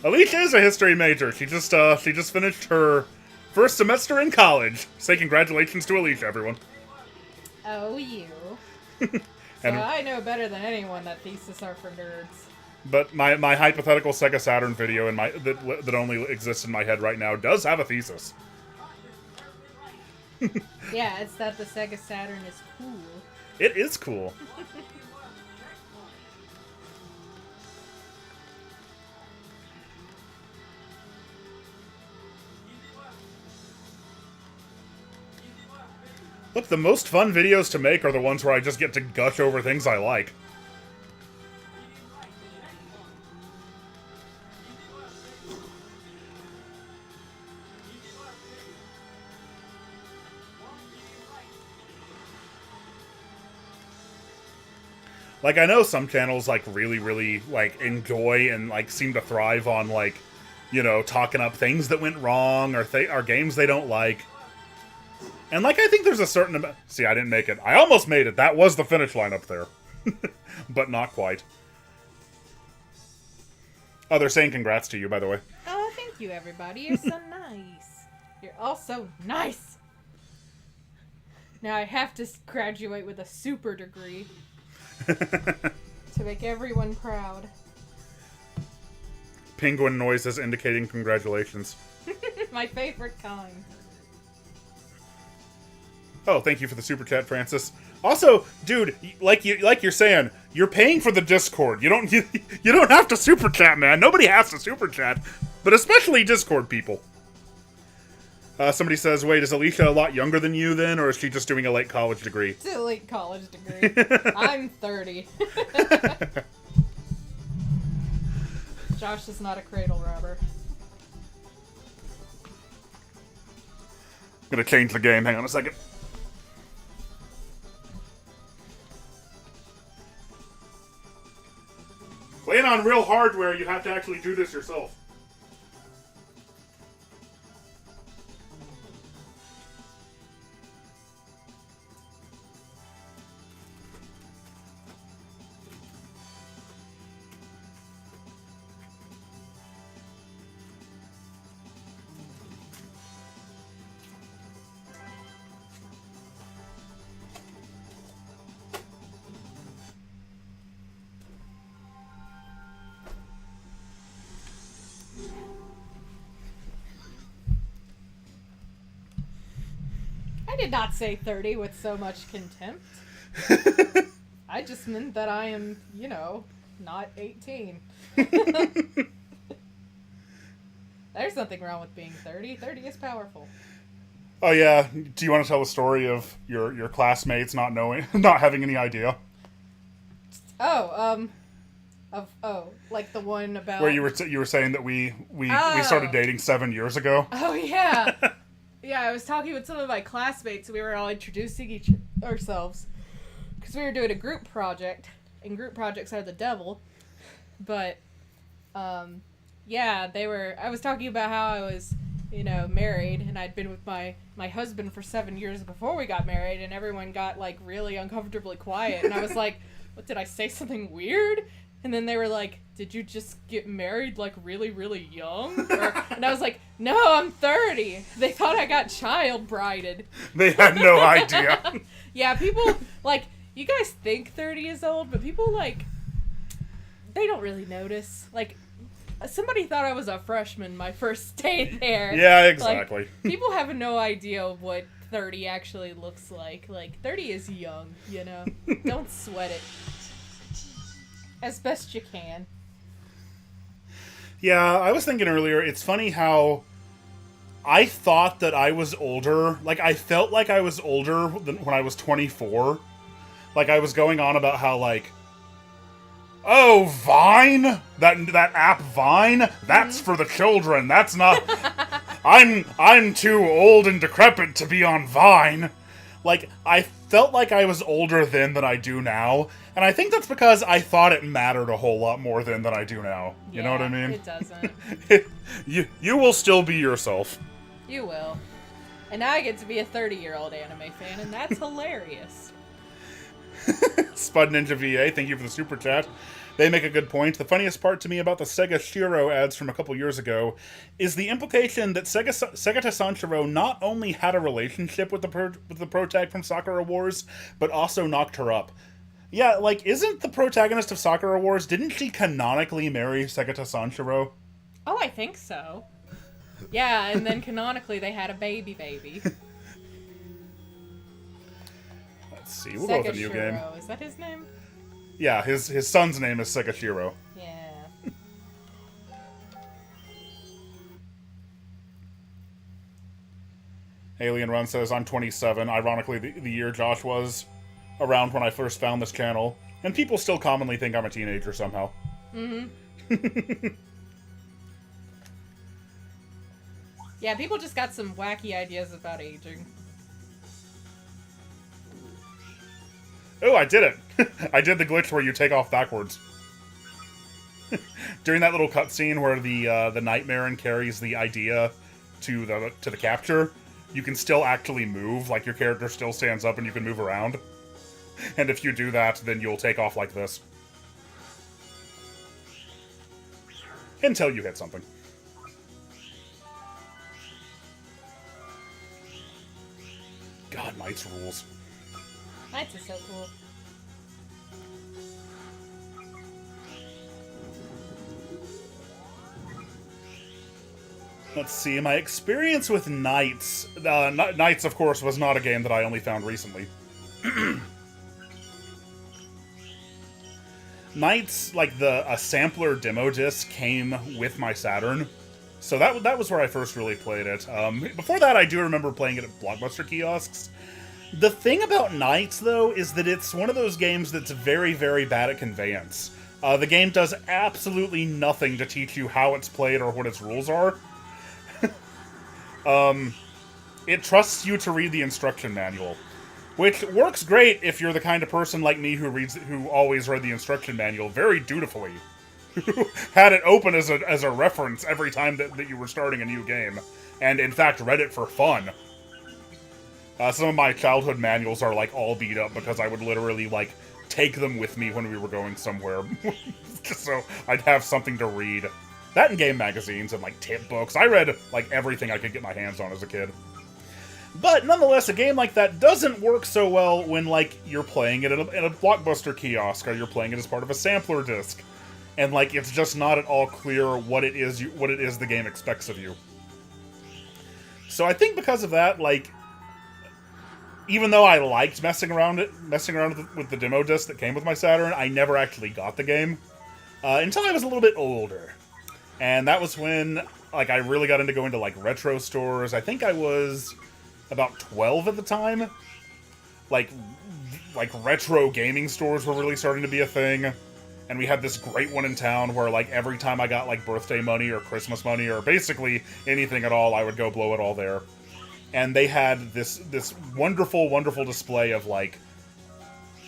Alicia is a history major. She just finished her first semester in college. Say congratulations to Alicia, everyone. Oh, you. So And- I know better than anyone that theses are for nerds. But my hypothetical Sega Saturn video that only exists in my head right now does have a thesis. Yeah, it's that the Sega Saturn is cool. It is cool. Look, the most fun videos to make are the ones where I just get to gush over things I like. Like, I know some channels, like, really, like, enjoy and, like, seem to thrive on, like, you know, talking up things that went wrong or games they don't like. And, like, I think there's a certain amount... See, I didn't make it. I almost made it. That was the finish line up there. But not quite. Oh, they're saying congrats to you, by the way. Oh, thank you, everybody. You're so nice. You're all so nice. Now I have to graduate with a super degree. To make everyone proud. Penguin noises indicating congratulations. My favorite kind. Oh, thank you for the super chat, Francis. Also, dude, like you're saying, you're paying for the Discord. You don't have to super chat, man. Nobody has to super chat, but especially Discord people. Somebody says, "Wait, is Alicia a lot younger than you then, or is she just doing a late college degree?" It's a late college degree. I'm 30. Josh is not a cradle robber. I'm gonna change the game. Hang on a second. Playing on real hardware, you have to actually do this yourself. I did not say 30 with so much contempt. I just meant that I am, you know, not 18. There's nothing wrong with being 30. 30 is powerful. Oh yeah, do you want to tell the story of your classmates not having any idea? Like the one about Where you were saying that we started dating 7 years ago. Oh yeah. Yeah, I was talking with some of my classmates. We were all introducing ourselves because we were doing a group project, and group projects are the devil. But, yeah, I was talking about how I was, you know, married, and I'd been with my husband for 7 years before we got married, and everyone got, like, really uncomfortably quiet. And I was like, what, did I say something weird? And then they were like, did you just get married, like, really, really young? And I was like, no, I'm 30. They thought I got child brided. They had no idea. Yeah, people, like, you guys think 30 is old, but people, like, they don't really notice. Like, somebody thought I was a freshman my first day there. Yeah, exactly. Like, people have no idea what 30 actually looks like. Like, 30 is young, you know? Don't sweat it. As best you can. Yeah, I was thinking earlier, it's funny how I thought that I was older. Like, I felt like I was older than when I was 24. Like, I was going on about how, like, oh, Vine? That app Vine? That's for the children. That's not... I'm too old and decrepit to be on Vine. Like, I felt like I was older then than I do now. And I think that's because I thought it mattered a whole lot more then than I do now. You know what I mean? It doesn't. You will still be yourself. You will. And now I get to be a 30-year-old anime fan, and that's hilarious. Spud Ninja VA, thank you for the super chat. They make a good point. The funniest part to me about the Sega Shiro ads from a couple years ago is the implication that Segata Sanshiro not only had a relationship with the protag from Sakura Wars, but also knocked her up. Yeah, like, isn't the protagonist of Sakura Wars, didn't she canonically marry Segata Sanshiro? Oh, I think so. Yeah, and then canonically they had a baby. Let's see, we'll go with a new game. Shiro. Is that his name? Yeah, his son's name is Sega Shiro. Yeah. Alien Run says, I'm 27, ironically the year Josh was around when I first found this channel, and people still commonly think I'm a teenager somehow. Mm-hmm. Yeah, people just got some wacky ideas about aging. Oh, I did it! I did the glitch where you take off backwards. During that little cutscene where the Nightmare carries the idea to the capture, you can still actually move, like your character still stands up and you can move around. And if you do that, then you'll take off like this. Until you hit something. God, Knights rules. Knights is so cool. Let's see, my experience with Knights... Knights, of course, was not a game that I only found recently. Knights, like a sampler demo disc came with my Saturn. So that was where I first really played it. Before that, I do remember playing it at Blockbuster kiosks. The thing about Knights, though, is that it's one of those games that's very, very bad at conveyance. The game does absolutely nothing to teach you how it's played or what its rules are. It trusts you to read the instruction manual. Which works great if you're the kind of person like me who always read the instruction manual very dutifully. Had it open as a reference every time that you were starting a new game. And in fact read it for fun. Some of my childhood manuals are like all beat up because I would literally like take them with me when we were going somewhere. Just so I'd have something to read. That and game magazines and like tip books. I read like everything I could get my hands on as a kid. But nonetheless, a game like that doesn't work so well when like you're playing it in a Blockbuster kiosk or you're playing it as part of a sampler disc. And like it's just not at all clear what it is the game expects of you. So I think because of that, like, even though I liked messing around with the demo disc that came with my Saturn, I never actually got the game until I was a little bit older, and that was when like I really got into going to like retro stores. I think I was about 12 at the time. Like retro gaming stores were really starting to be a thing. And we had this great one in town where, like, every time I got, like, birthday money or Christmas money or basically anything at all, I would go blow it all there. And they had this wonderful, wonderful display of, like,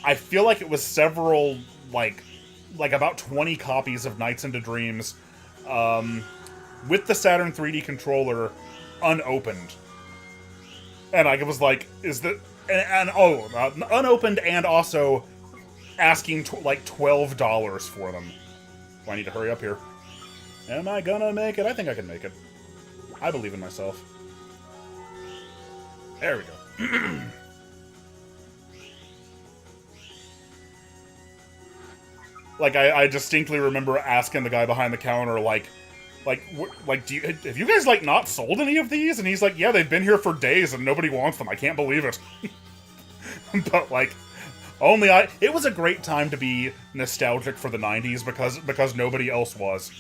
I feel like it was several, like about 20 copies of Nights into Dreams with the Saturn 3D controller unopened. And I was like, is that... unopened and also... asking like $12 for them. Do I need to hurry up here? Am I gonna make it? I think I can make it. I believe in myself. There we go. Like I distinctly remember asking the guy behind the counter, have you guys like not sold any of these? And he's like, yeah, they've been here for days and nobody wants them. I can't believe it. But like. It was a great time to be nostalgic for the 90s because nobody else was.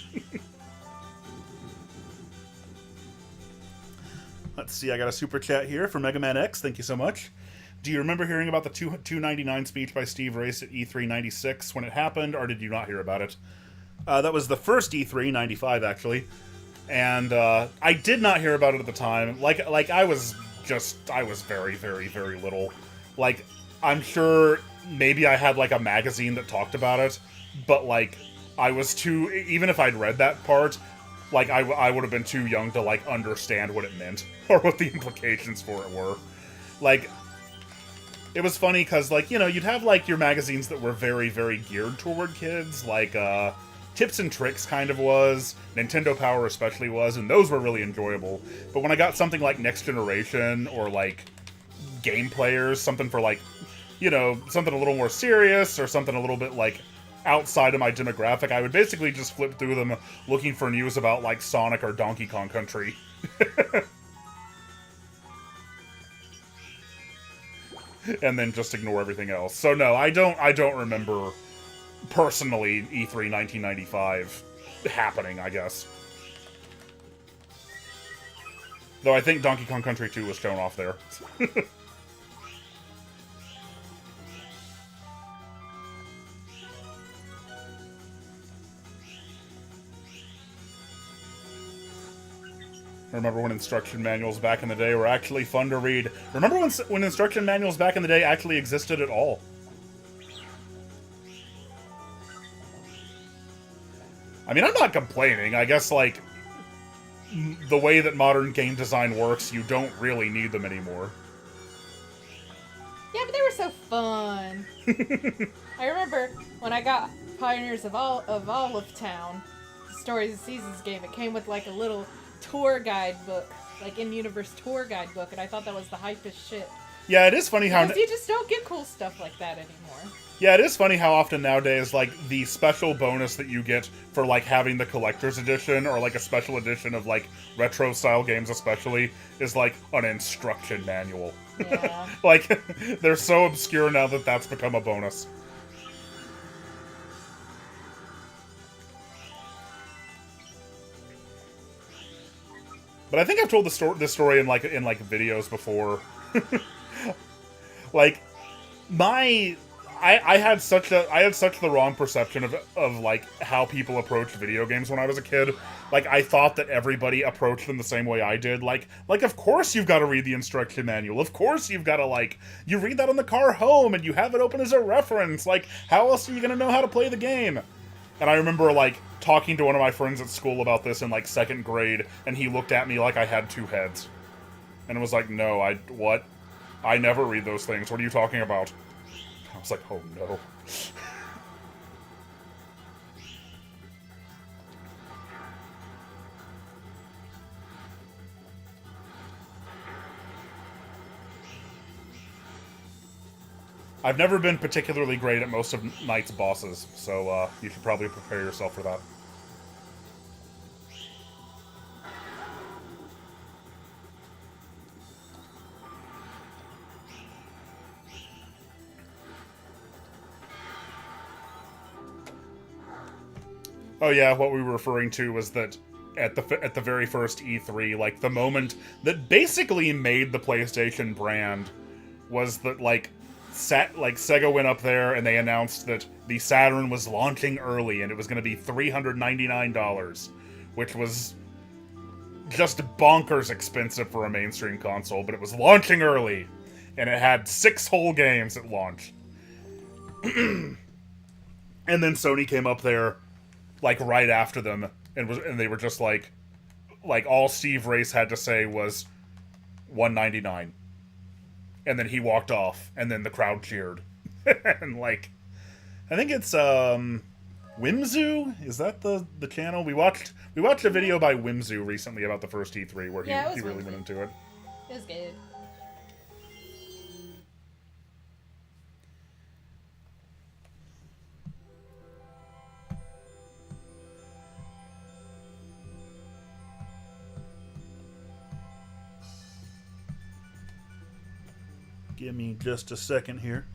Let's see, I got a super chat here from Mega Man X. Thank you so much. Do you remember hearing about the 299 speech by Steve Race at E3 96 when it happened, or did you not hear about it? That was the first E3, 95 actually, and I did not hear about it at the time. Like I was very, very, very little. Like, I'm sure maybe I had, like, a magazine that talked about it, but, like, I was too... Even if I'd read that part, like, I would have been too young to, like, understand what it meant, or what the implications for it were. Like, it was funny because, like, you know, you'd have, like, your magazines that were very, very geared toward kids, like, Tips and Tricks kind of was, Nintendo Power especially was, and those were really enjoyable. But when I got something like Next Generation, or, like, Game Players, something for, like, you know, something a little more serious, or something a little bit, like, outside of my demographic, I would basically just flip through them looking for news about, like, Sonic or Donkey Kong Country. And then just ignore everything else. So no, I don't remember personally E3 1995 happening, I guess. Though I think Donkey Kong Country 2 was shown off there. Remember when instruction manuals back in the day were actually fun to read? Remember when instruction manuals back in the day actually existed at all? I mean, I'm not complaining. I guess, like, the way that modern game design works, you don't really need them anymore. Yeah, but they were so fun. I remember when I got Pioneers of Olive Town, the Stories and Seasons game, it came with, like, a little tour guide book, like in-universe tour guide book, and I thought that was the hypest shit. Yeah, it is funny how... Because you just don't get cool stuff like that anymore. Yeah, it is funny how often nowadays, like, the special bonus that you get for, like, having the collector's edition, or, like, a special edition of, like, retro-style games especially, is, like, an instruction manual. Yeah. Like, they're so obscure now that that's become a bonus. But I think I've told this story in videos before. Like, I had such the wrong perception of like how people approached video games when I was a kid. Like, I thought that everybody approached them the same way I did. Like of course you've got to read the instruction manual. Of course you've got to, like, you read that on the car home and you have it open as a reference. Like, how else are you gonna know how to play the game? And I remember, like, talking to one of my friends at school about this in, like, 2nd grade, and he looked at me like I had 2 heads. And was like, no, what? I never read those things. What are you talking about? I was like, oh no. I've never been particularly great at most of Knight's bosses, so you should probably prepare yourself for that. Oh yeah, what we were referring to was that at the very first E3, like, the moment that basically made the PlayStation brand was that, like, Sega went up there and they announced that the Saturn was launching early and it was going to be $399, which was just bonkers expensive for a mainstream console, but it was launching early, and it had 6 whole games at launch. And then Sony came up there, like, right after them, and they were just like all Steve Race had to say was $199. And then he walked off, and then the crowd cheered. And, like, I think it's Whimzu? Is that the channel? We watched a video by Whimzu recently about the first E3 where he really went into it. It was good. Give me just a second here.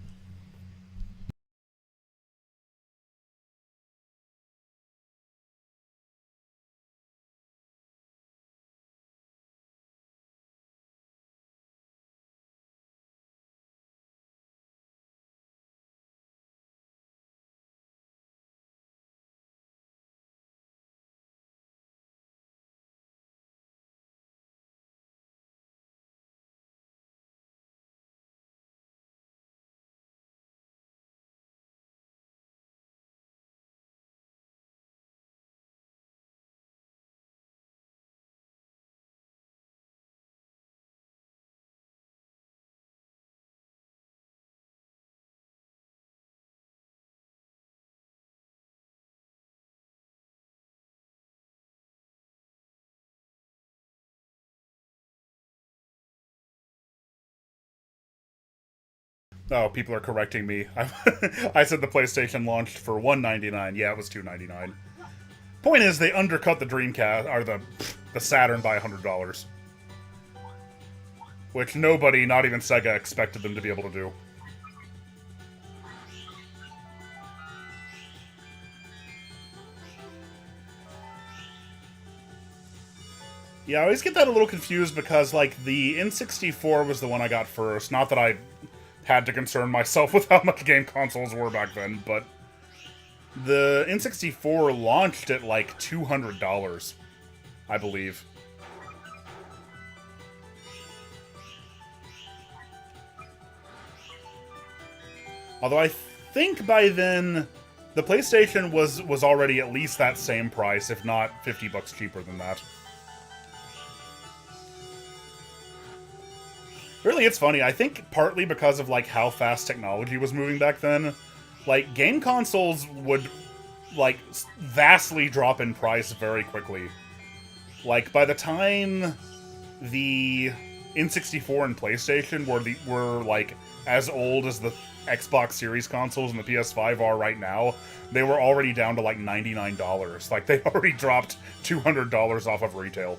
Oh, people are correcting me. I said the PlayStation launched for $199. Yeah, it was $299. Point is, they undercut the Dreamcast, or the Saturn by $100. Which nobody, not even Sega, expected them to be able to do. Yeah, I always get that a little confused because, like, the N64 was the one I got first. Not that I had to concern myself with how much game consoles were back then, but the N64 launched at, like, $200, I believe. Although I think by then, the PlayStation was already at least that same price, if not $50 cheaper than that. Really, it's funny. I think partly because of, like, how fast technology was moving back then, like, game consoles would, like, vastly drop in price very quickly. Like, by the time the N64 and PlayStation were like, as old as the Xbox Series consoles and the PS5 are right now, they were already down to, like, $99. Like, they already dropped $200 off of retail.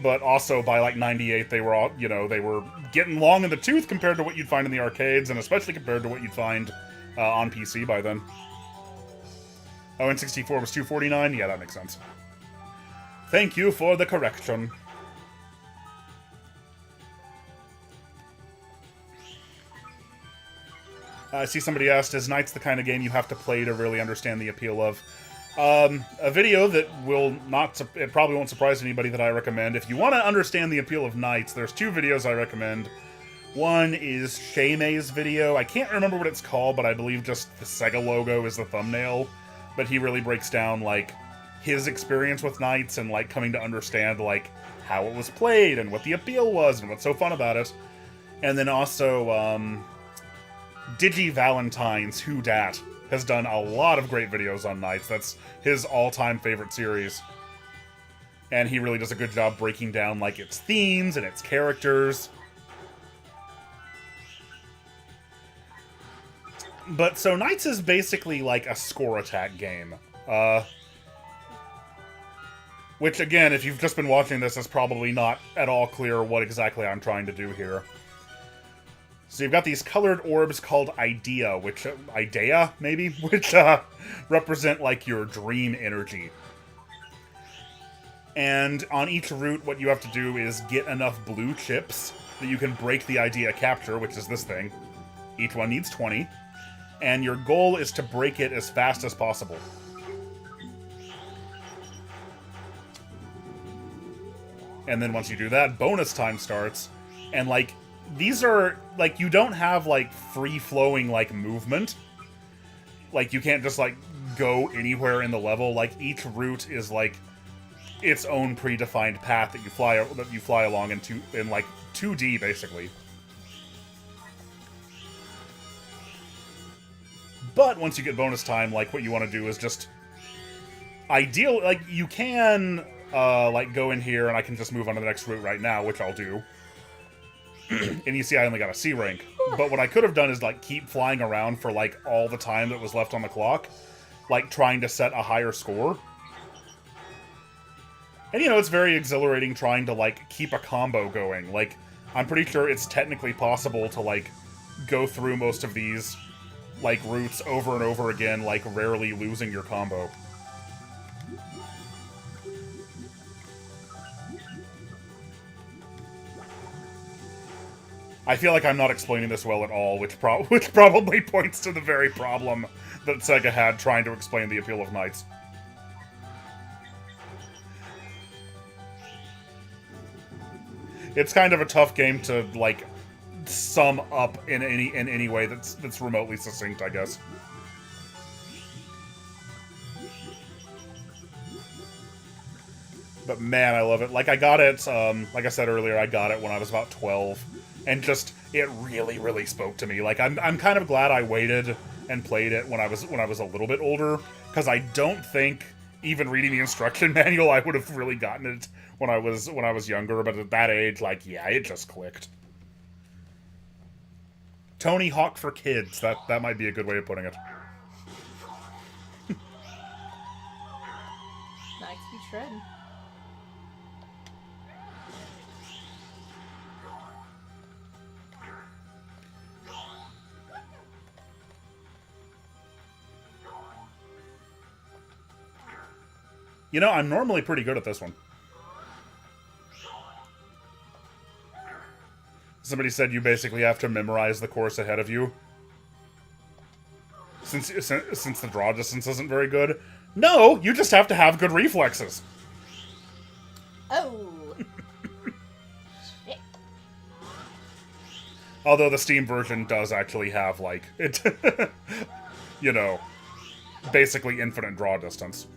But also, by, like, 98, they were all, you know, they were getting long in the tooth compared to what you'd find in the arcades, and especially compared to what you'd find on PC by then. Oh, N64 was $249? Yeah, that makes sense. Thank you for the correction. I see somebody asked, is Knights the kind of game you have to play to really understand the appeal of? A video that will not, it probably won't surprise anybody that I recommend. If you want to understand the appeal of Knights, there's two videos I recommend. One is Shaymay's video. I can't remember what it's called, but I believe just the Sega logo is the thumbnail. But he really breaks down, like, his experience with Knights and, like, coming to understand, like, how it was played and what the appeal was and what's so fun about it. And then also, Digi Valentine's Who Dat has done a lot of great videos on Knights. That's his all-time favorite series. And he really does a good job breaking down, like, its themes and its characters. But, so Knights is basically, like, a score attack game. Which, again, if you've just been watching this, is probably not at all clear what exactly I'm trying to do here. So you've got these colored orbs called Idea, maybe? Which, represent, like, your dream energy. And on each route, what you have to do is get enough blue chips that you can break the Idea capture, which is this thing. Each one needs 20. And your goal is to break it as fast as possible. And then once you do that, bonus time starts. And, like, these are, like, you don't have, like, free-flowing, like, movement. Like, you can't just, like, go anywhere in the level. Like, each route is, like, its own predefined path that you fly along in like, 2D, basically. But once you get bonus time, like, what you want to do is just... like, you can, like, go in here, and I can just move on to the next route right now, which I'll do. And you see I only got a C rank. But what I could have done is, like, keep flying around for, like, all the time that was left on the clock. Like, trying to set a higher score. And, you know, it's very exhilarating trying to, like, keep a combo going. Like, I'm pretty sure it's technically possible to, like, go through most of these, like, routes over and over again, like, rarely losing your combo. I feel like I'm not explaining this well at all, which probably points to the very problem that Sega had trying to explain the appeal of Knights. It's kind of a tough game to, like, sum up in any way that's remotely succinct, I guess. But man, I love it. Like, I got it, like I said earlier, I got it when I was about 12. And just, it really, really spoke to me. Like, I'm kind of glad I waited and played it when I was a little bit older, because I don't think even reading the instruction manual, I would have really gotten it when I was younger. But at that age, like, yeah, it just clicked. Tony Hawk for kids. That might be a good way of putting it. Knights be shredding. You know, I'm normally pretty good at this one. Somebody said you basically have to memorize the course ahead of you. Since the draw distance isn't very good. No, you just have to have good reflexes. Oh. Shit. Although the Steam version does actually have, like, it, you know, basically infinite draw distance.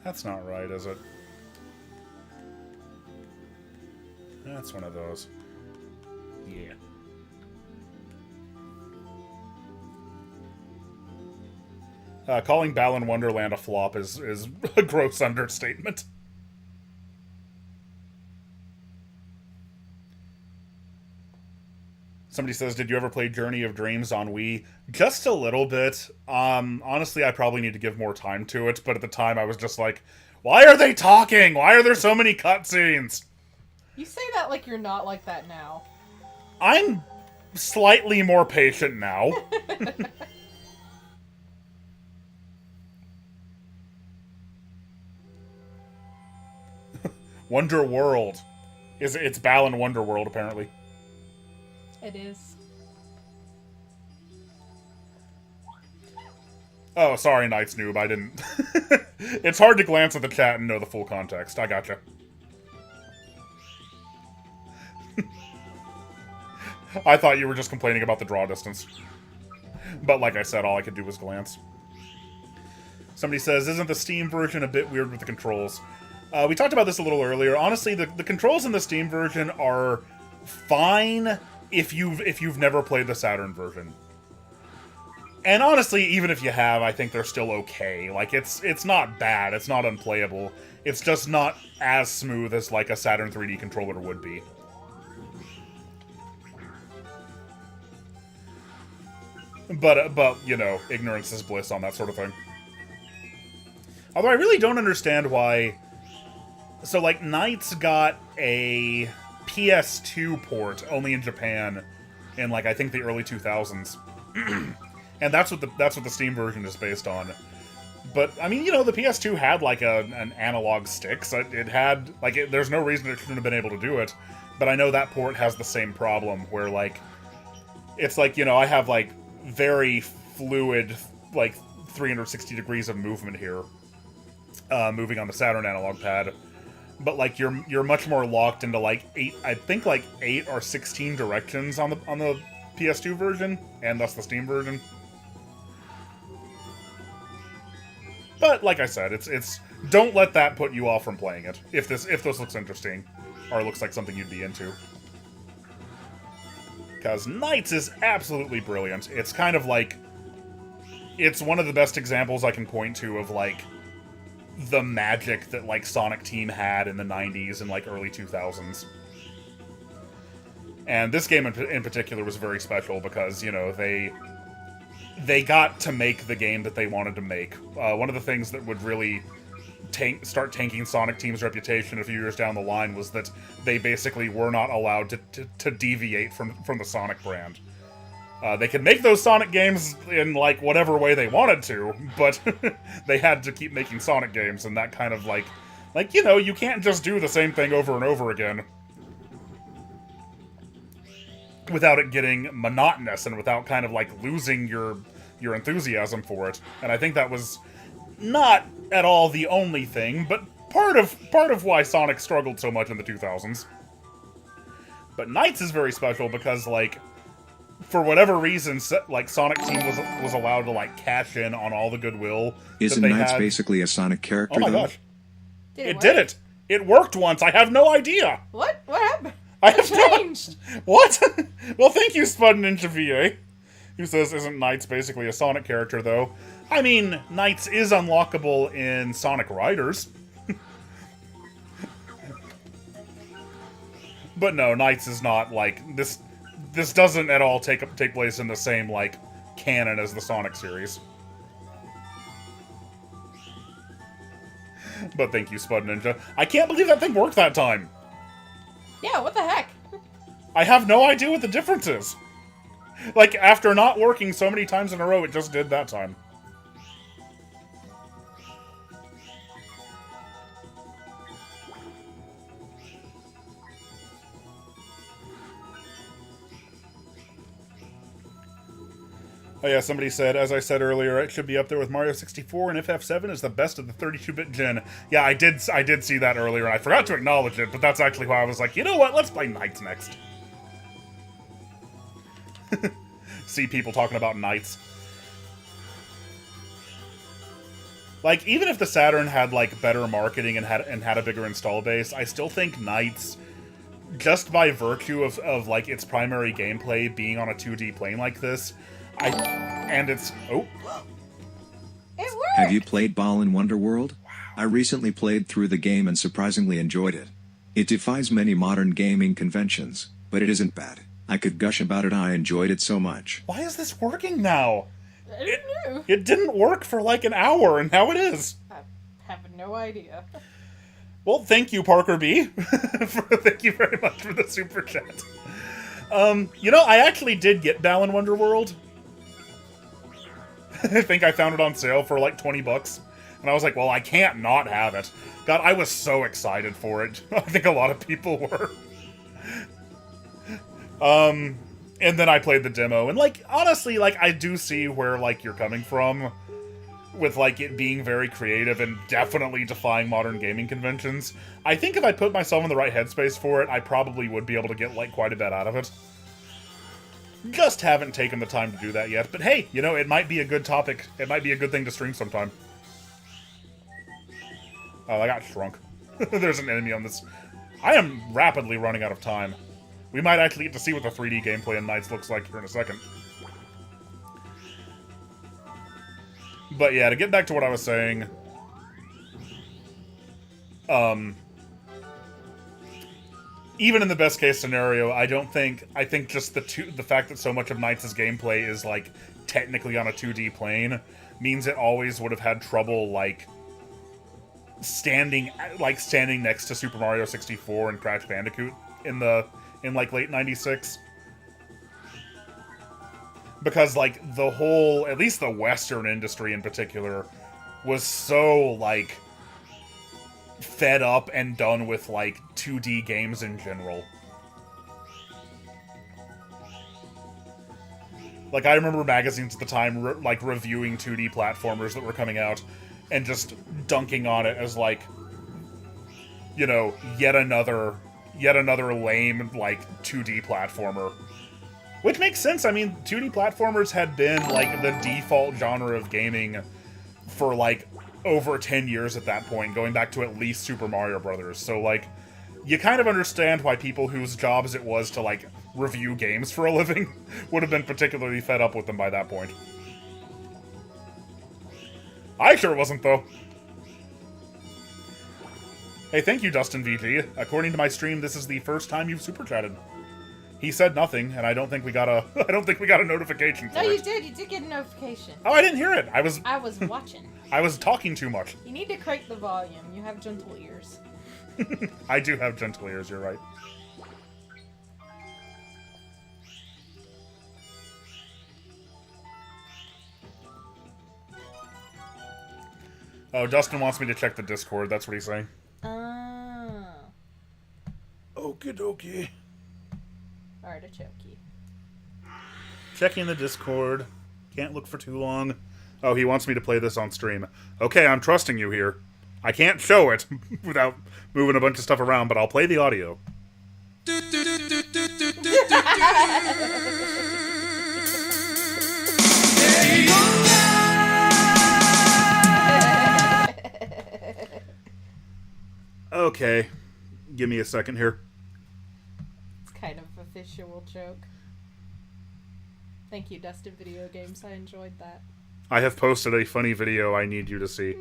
That's not right, is it? That's one of those. Yeah. Calling Balan Wonderland a flop is a gross understatement. Somebody says, did you ever play Journey of Dreams on Wii? Just a little bit. Honestly, I probably need to give more time to it, but at the time I was just like, why are they talking? Why are there so many cutscenes? You say that like you're not like that now. I'm slightly more patient now. Wonder World. It's Balan Wonder World, apparently. It is. Oh, sorry, Knights Noob, I didn't... It's hard to glance at the chat and know the full context. I gotcha. I thought you were just complaining about the draw distance. But like I said, all I could do was glance. Somebody says, isn't the Steam version a bit weird with the controls? We talked about this a little earlier. Honestly, the controls in the Steam version are fine if you've never played the Saturn version. And honestly, even if you have, I think they're still okay. Like, it's not bad, it's not unplayable. It's just not as smooth as, like, a Saturn 3D controller would be. But, you know, ignorance is bliss on that sort of thing. Although I really don't understand why... So, like, Knights got a PS2 port only in Japan in, like, I think the early 2000s. And that's what the Steam version is based on. But, I mean, you know, the PS2 had, like, an analog stick, so it had... Like, there's no reason it shouldn't have been able to do it. But I know that port has the same problem, where, like... It's like, you know, I have, like, very fluid, like, 360 degrees of movement here. Moving on the Saturn analog pad. But, like, you're much more locked into, like, 8 or 16 directions on the PS2 version, and thus the Steam version. But, like I said, it's don't let that put you off from playing it, if this looks interesting, or looks like something you'd be into. Because Knights is absolutely brilliant. It's kind of like... It's one of the best examples I can point to of, like, the magic that, like, Sonic Team had in the 90s and, like, early 2000s. And this game in particular was very special because, you know, they got to make the game that they wanted to make. One of the things that would really start tanking Sonic Team's reputation a few years down the line was that they basically were not allowed to deviate from the Sonic brand. They could make those Sonic games in, like, whatever way they wanted to, but they had to keep making Sonic games, and that kind of, like, you know, you can't just do the same thing over and over again without it getting monotonous and without kind of, like, losing your enthusiasm for it. And I think that was not at all the only thing, but part of why Sonic struggled so much in the 2000s. But Knights is very special because, like, for whatever reason, like, Sonic Team was allowed to, like, cash in on all the goodwill Isn't that they Knights had. basically a Sonic character, Oh my though? gosh. Did It work? did it! It worked once! I have no idea! What? What happened? I have not. Changed. What? Well, thank you, Spud Ninja VA. Who says, isn't Knights basically a Sonic character, though? I mean, Knights is unlockable in Sonic Riders. But no, Knights is not, like, this doesn't at all take place in the same, like, canon as the Sonic series. But thank you, Spud Ninja. I can't believe that thing worked that time! Yeah, what the heck? I have no idea what the difference is. Like, after not working so many times in a row, it just did that time. Oh yeah, somebody said, as I said earlier, it should be up there with Mario 64, and if F7 is the best of the 32-bit gen. Yeah, I did see that earlier, and I forgot to acknowledge it, but that's actually why I was like, you know what, let's play Knights next. See people talking about Knights. Like, even if the Saturn had, like, better marketing and had a bigger install base, I still think Knights, just by virtue of like, its primary gameplay being on a 2D plane like this, it's... Oh. It worked! Have you played Ball in Wonderworld? Wow. I recently played through the game and surprisingly enjoyed it. It defies many modern gaming conventions, but it isn't bad. I could gush about it, I enjoyed it so much. Why is this working now? I don't know. It didn't work for like an hour, and now it is. I have no idea. Well, thank you, Parker B. Thank you very much for the super chat. You know, I actually did get Ball in Wonderworld. I think I found it on sale for like 20 bucks. And I was like, well, I can't not have it. God, I was so excited for it. I think a lot of people were. And then I played the demo. And, like, honestly, like, I do see where, like, you're coming from. With, like, it being very creative and definitely defying modern gaming conventions. I think if I put myself in the right headspace for it, I probably would be able to get, like, quite a bit out of it. Just haven't taken the time to do that yet. But hey, you know, it might be a good topic. It might be a good thing to stream sometime. Oh, I got shrunk. There's an enemy on this. I am rapidly running out of time. We might actually get to see what the 3D gameplay in Knights looks like here in a second. But yeah, to get back to what I was saying... even in the best case scenario, I think just the fact that so much of Knights' gameplay is, like, technically on a 2D plane means it always would have had trouble, like, standing next to Super Mario 64 and Crash Bandicoot in like, late 96. Because, like, the whole, at least the Western industry in particular, was so, like, fed up and done with, like, 2D games in general. Like, I remember magazines at the time, reviewing 2D platformers that were coming out, and just dunking on it as, like, you know, yet another lame, like, 2D platformer. Which makes sense. I mean, 2D platformers had been, like, the default genre of gaming for, like, over 10 years at that point, going back to at least Super Mario Brothers. So, like, you kind of understand why people whose jobs it was to, like, review games for a living would have been particularly fed up with them by that point. I sure wasn't, though. Hey, thank you, Dustin VG. According to my stream, this is the first time you've super chatted. He said nothing, and I don't think we got a notification for No, it. you did. You did get a notification. Oh, I didn't hear it. I was watching. I was talking too much. You need to crank the volume. You have gentle ears. I do have gentle ears, you're right. Oh, Dustin wants me to check the Discord, that's what he's saying. Oh. Okie dokie. Artichoke. Checking the Discord. Can't look for too long. Oh, he wants me to play this on stream. Okay, I'm trusting you here. I can't show it without moving a bunch of stuff around, but I'll play the audio. Okay. Give me a second here. kind of a visual joke. Thank you, Dustin Video Games. I enjoyed that. I have posted a funny video I need you to see.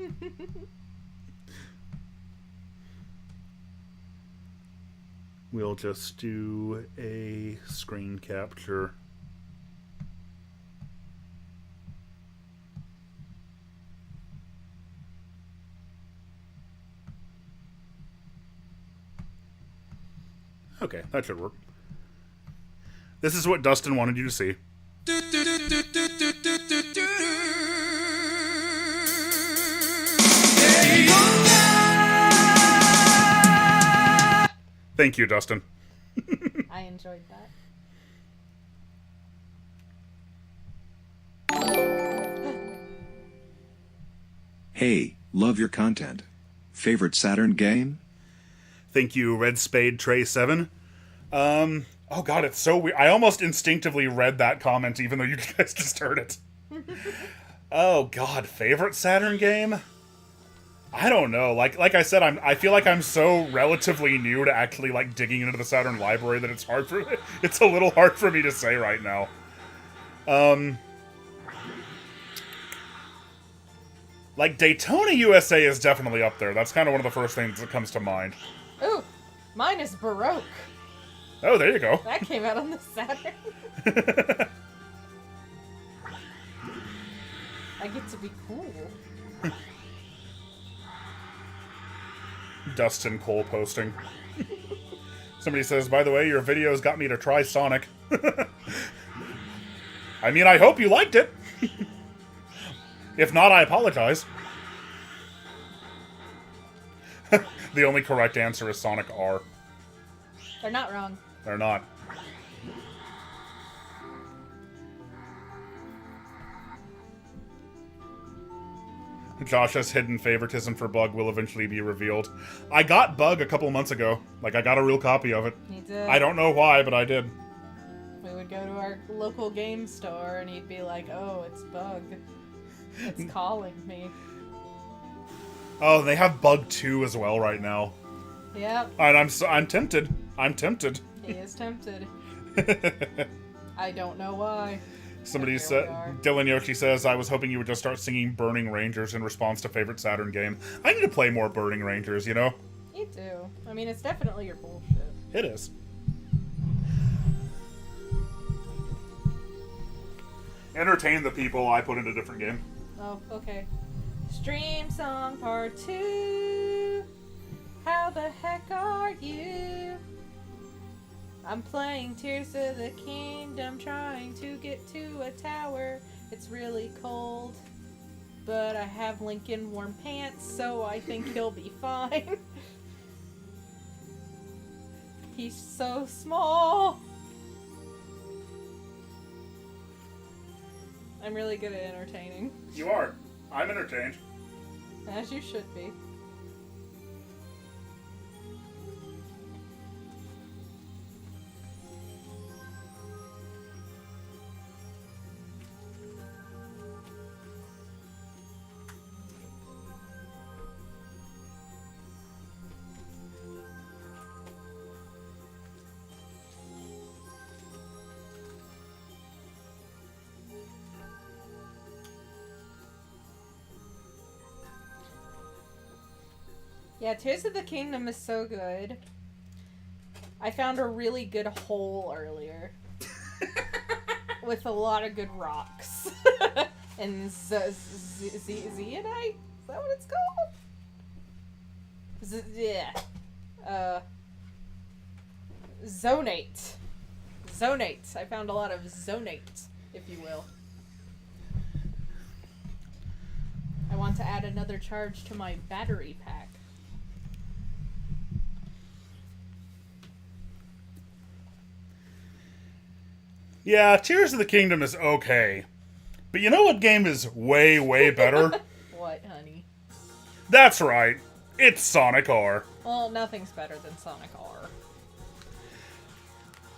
We'll just do a screen capture. Okay, that should work. This is what Dustin wanted you to see. Thank you, Dustin. I enjoyed that. Hey, love your content. Favorite Saturn game? Thank you, Red Spade Tray 7. Oh god, it's so weird. I almost instinctively read that comment even though you guys just heard it. Oh god, favorite Saturn game? I don't know. Like I said, I feel like I'm so relatively new to actually like digging into the Saturn library that it's a little hard for me to say right now. Like Daytona USA is definitely up there. That's kind of one of the first things that comes to mind. Ooh, mine is Baroque. Oh, there you go. That came out on the Saturn. I get to be cool. Dustin Cole posting. Somebody says, by the way, your videos got me to try Sonic. I mean, I hope you liked it. If not, I apologize. The only correct answer is Sonic R. They're not wrong. They're not. Josh's hidden favoritism for Bug will eventually be revealed. I got Bug a couple months ago. Like, I got a real copy of it. He did. I don't know why, but I did. We would go to our local game store and he'd be like, oh, it's Bug. It's calling me. Oh, they have Bug 2 as well right now. Yep. And I'm tempted. I'm tempted. He is tempted. I don't know why. Somebody said, Dylan Yoshi says, I was hoping you would just start singing Burning Rangers in response to favorite Saturn game. I need to play more Burning Rangers, you know? You do. I mean, it's definitely your bullshit. It is. Entertain the people, I put in a different game. Oh, okay. Stream song part 2. How the heck are you? I'm playing Tears of the Kingdom, trying to get to a tower. It's really cold, but I have Lincoln warm pants, so I think he'll be fine. He's so small. I'm really good at entertaining. You are. I'm entertained. As you should be. Yeah, Tears of the Kingdom is so good. I found a really good hole earlier. With a lot of good rocks. And zeonite? Is that what it's called? Yeah. Zonate. Zonate. I found a lot of zonate, if you will. I want to add another charge to my battery pack. Yeah, Tears of the Kingdom is okay. But you know what game is way, way better? What, honey? That's right. It's Sonic R. Well, nothing's better than Sonic R.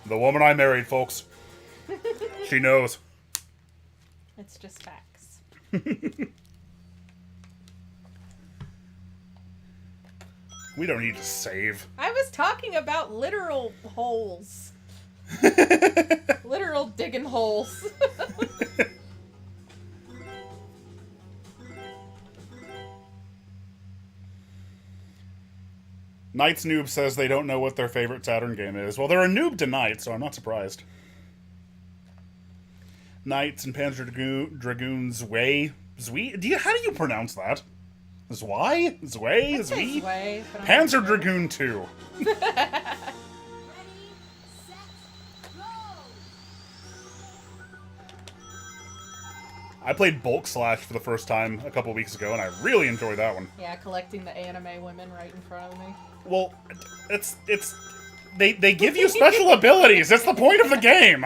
The woman I married, folks. She knows. It's just facts. We don't need to save. I was talking about literal holes. Literal digging holes. Knight's Noob says they don't know what their favorite Saturn game is. Well, they're a noob tonight, so I'm not surprised. Knights and Panzer Dragoons Zwei. How do you pronounce that? Zwei? Zwei? Zwie? Way, but I'm Panzer not sure. Dragoon 2. I played Bulk Slash for the first time a couple weeks ago, and I really enjoyed that one. Yeah, collecting the anime women right in front of me. Well, they give you special abilities. That's the point of the game.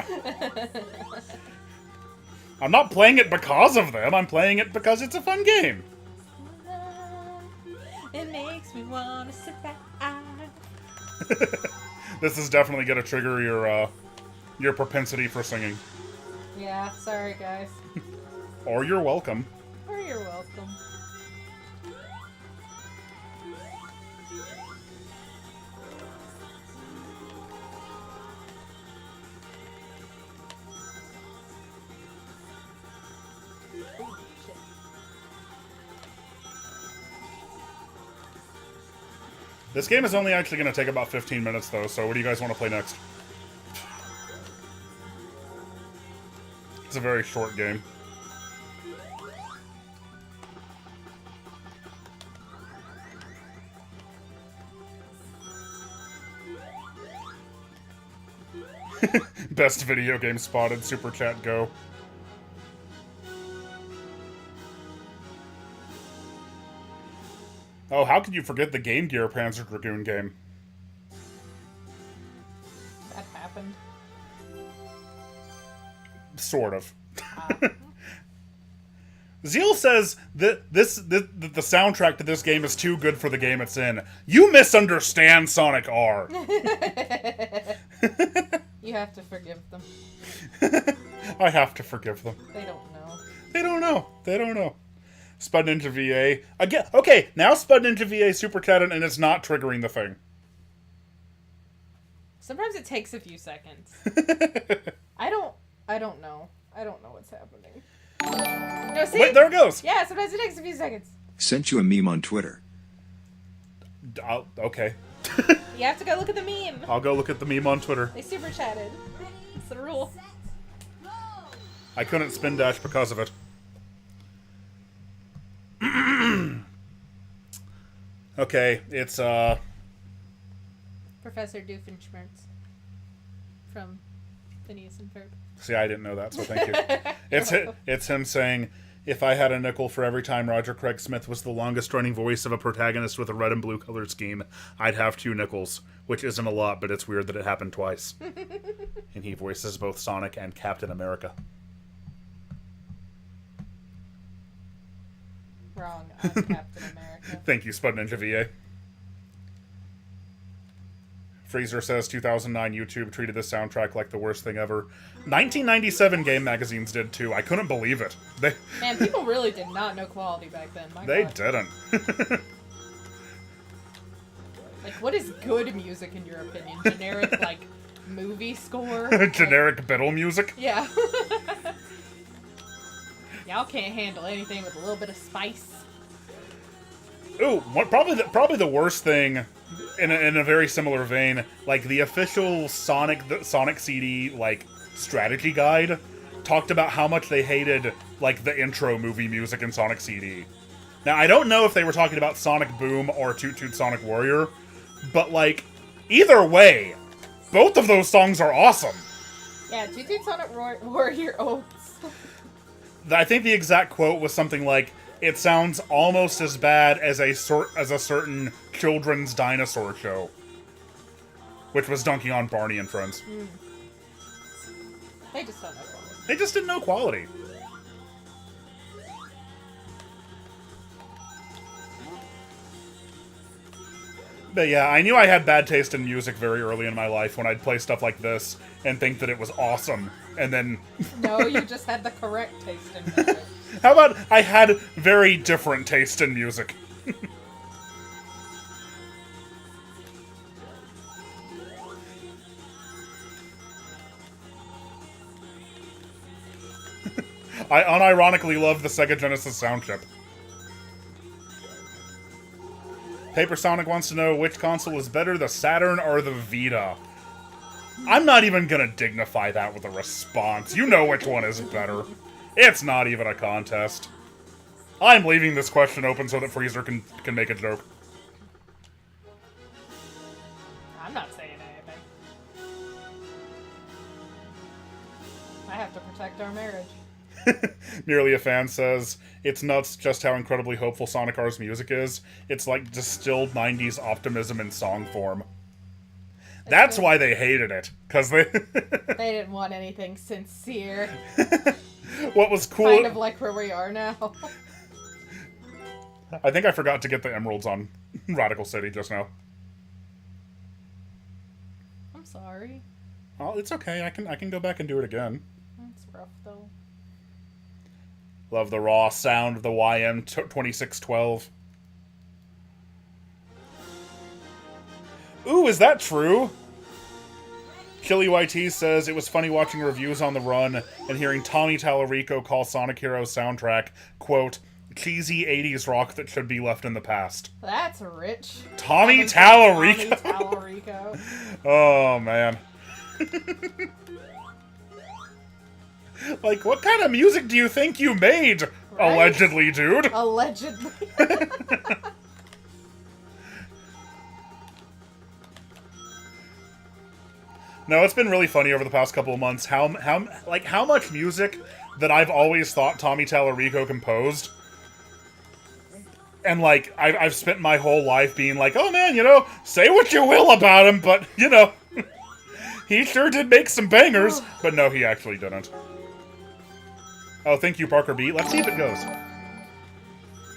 I'm not playing it because of them. I'm playing it because it's a fun game. It makes me wanna survive. This is definitely gonna trigger your propensity for singing. Yeah, sorry guys. Or you're welcome. Or you're welcome. Oh, shit. This game is only actually going to take about 15 minutes, though, so what do you guys want to play next? It's a very short game. Best video game spotted, Super Chat, go. Oh, how could you forget the Game Gear Panzer Dragoon game? That happened. Sort of. Zeal says that the soundtrack to this game is too good for the game it's in. You misunderstand Sonic R. You have to forgive them. I have to forgive them. They don't know. They don't know. They don't know. Spud Ninja VA. Again, okay, now Spud Ninja VA Super Chatted and it's not triggering the thing. Sometimes it takes a few seconds. I don't know. I don't know what's happening. No, see? Wait, there it goes. Yeah, sometimes it takes a few seconds. Sent you a meme on Twitter. Okay. You have to go look at the meme. I'll go look at the meme on Twitter. They super chatted. It's the rule. I couldn't spin dash because of it. Okay, it's Professor Doofenshmirtz from Phineas and Ferb. See, I didn't know that, so thank you. It's him saying, if I had a nickel for every time Roger Craig Smith was the longest running voice of a protagonist with a red and blue color scheme, I'd have 2 nickels, which isn't a lot, but it's weird that it happened twice. And he voices both Sonic and Captain America. Wrong. I'm Captain America. Thank you, Spud Ninja VA. Freezer says 2009 YouTube treated this soundtrack like the worst thing ever. 1997 game magazines did too. I couldn't believe it. Man, people really did not know quality back then. My They God. didn't. Like, what is good music in your opinion? Generic, like, movie score? Generic Biddle music. Yeah. Y'all can't handle anything with a little bit of spice. Ooh, probably the worst thing, in a very similar vein, like the official Sonic CD like strategy guide talked about how much they hated like the intro movie music in Sonic CD. Now I don't know if they were talking about Sonic Boom or Toot Toot Sonic Warrior, but like either way, both of those songs are awesome. Yeah, Toot Toot Sonic Warrior Oats. I think the exact quote was something like, "It sounds almost as bad as a certain children's dinosaur show," which was dunking on Barney and Friends. They just don't know quality. They just didn't know quality. But yeah, I knew I had bad taste in music very early in my life when I'd play stuff like this and think that it was awesome, and then... No, you just had the correct taste in music. How about I had very different taste in music? I unironically love the Sega Genesis sound chip. Paper Sonic wants to know which console is better, the Saturn or the Vita. I'm not even gonna dignify that with a response. You know which one is better. It's not even a contest. I'm leaving this question open so that Freezer can make a joke. I'm not saying anything. I have to protect our marriage. Merely a fan says, it's nuts just how incredibly hopeful Sonic R's music is. It's like distilled 90s optimism in song form. That's why they hated it. Because they... They didn't want anything sincere. What was cool... Kind of like where we are now. I think I forgot to get the emeralds on Radical City just now. I'm sorry. Oh, it's okay. I can go back and do it again. That's rough, though. Love the raw sound of the YM2612. Ooh, is that true? Chili YT says, it was funny watching reviews on the run and hearing Tommy Tallarico call Sonic Heroes soundtrack, quote, cheesy 80s rock that should be left in the past. That's rich. Tommy Tallarico. Tommy Tallarico. Oh, man. Like, what kind of music do you think you made? Right? Allegedly, dude. Allegedly. No, it's been really funny over the past couple of months how much music that I've always thought Tommy Tallarico composed. And, like, I've spent my whole life being like, oh, man, you know, say what you will about him, but, you know, he sure did make some bangers. But no, he actually didn't. Oh, thank you, Parker B. Let's see if it goes.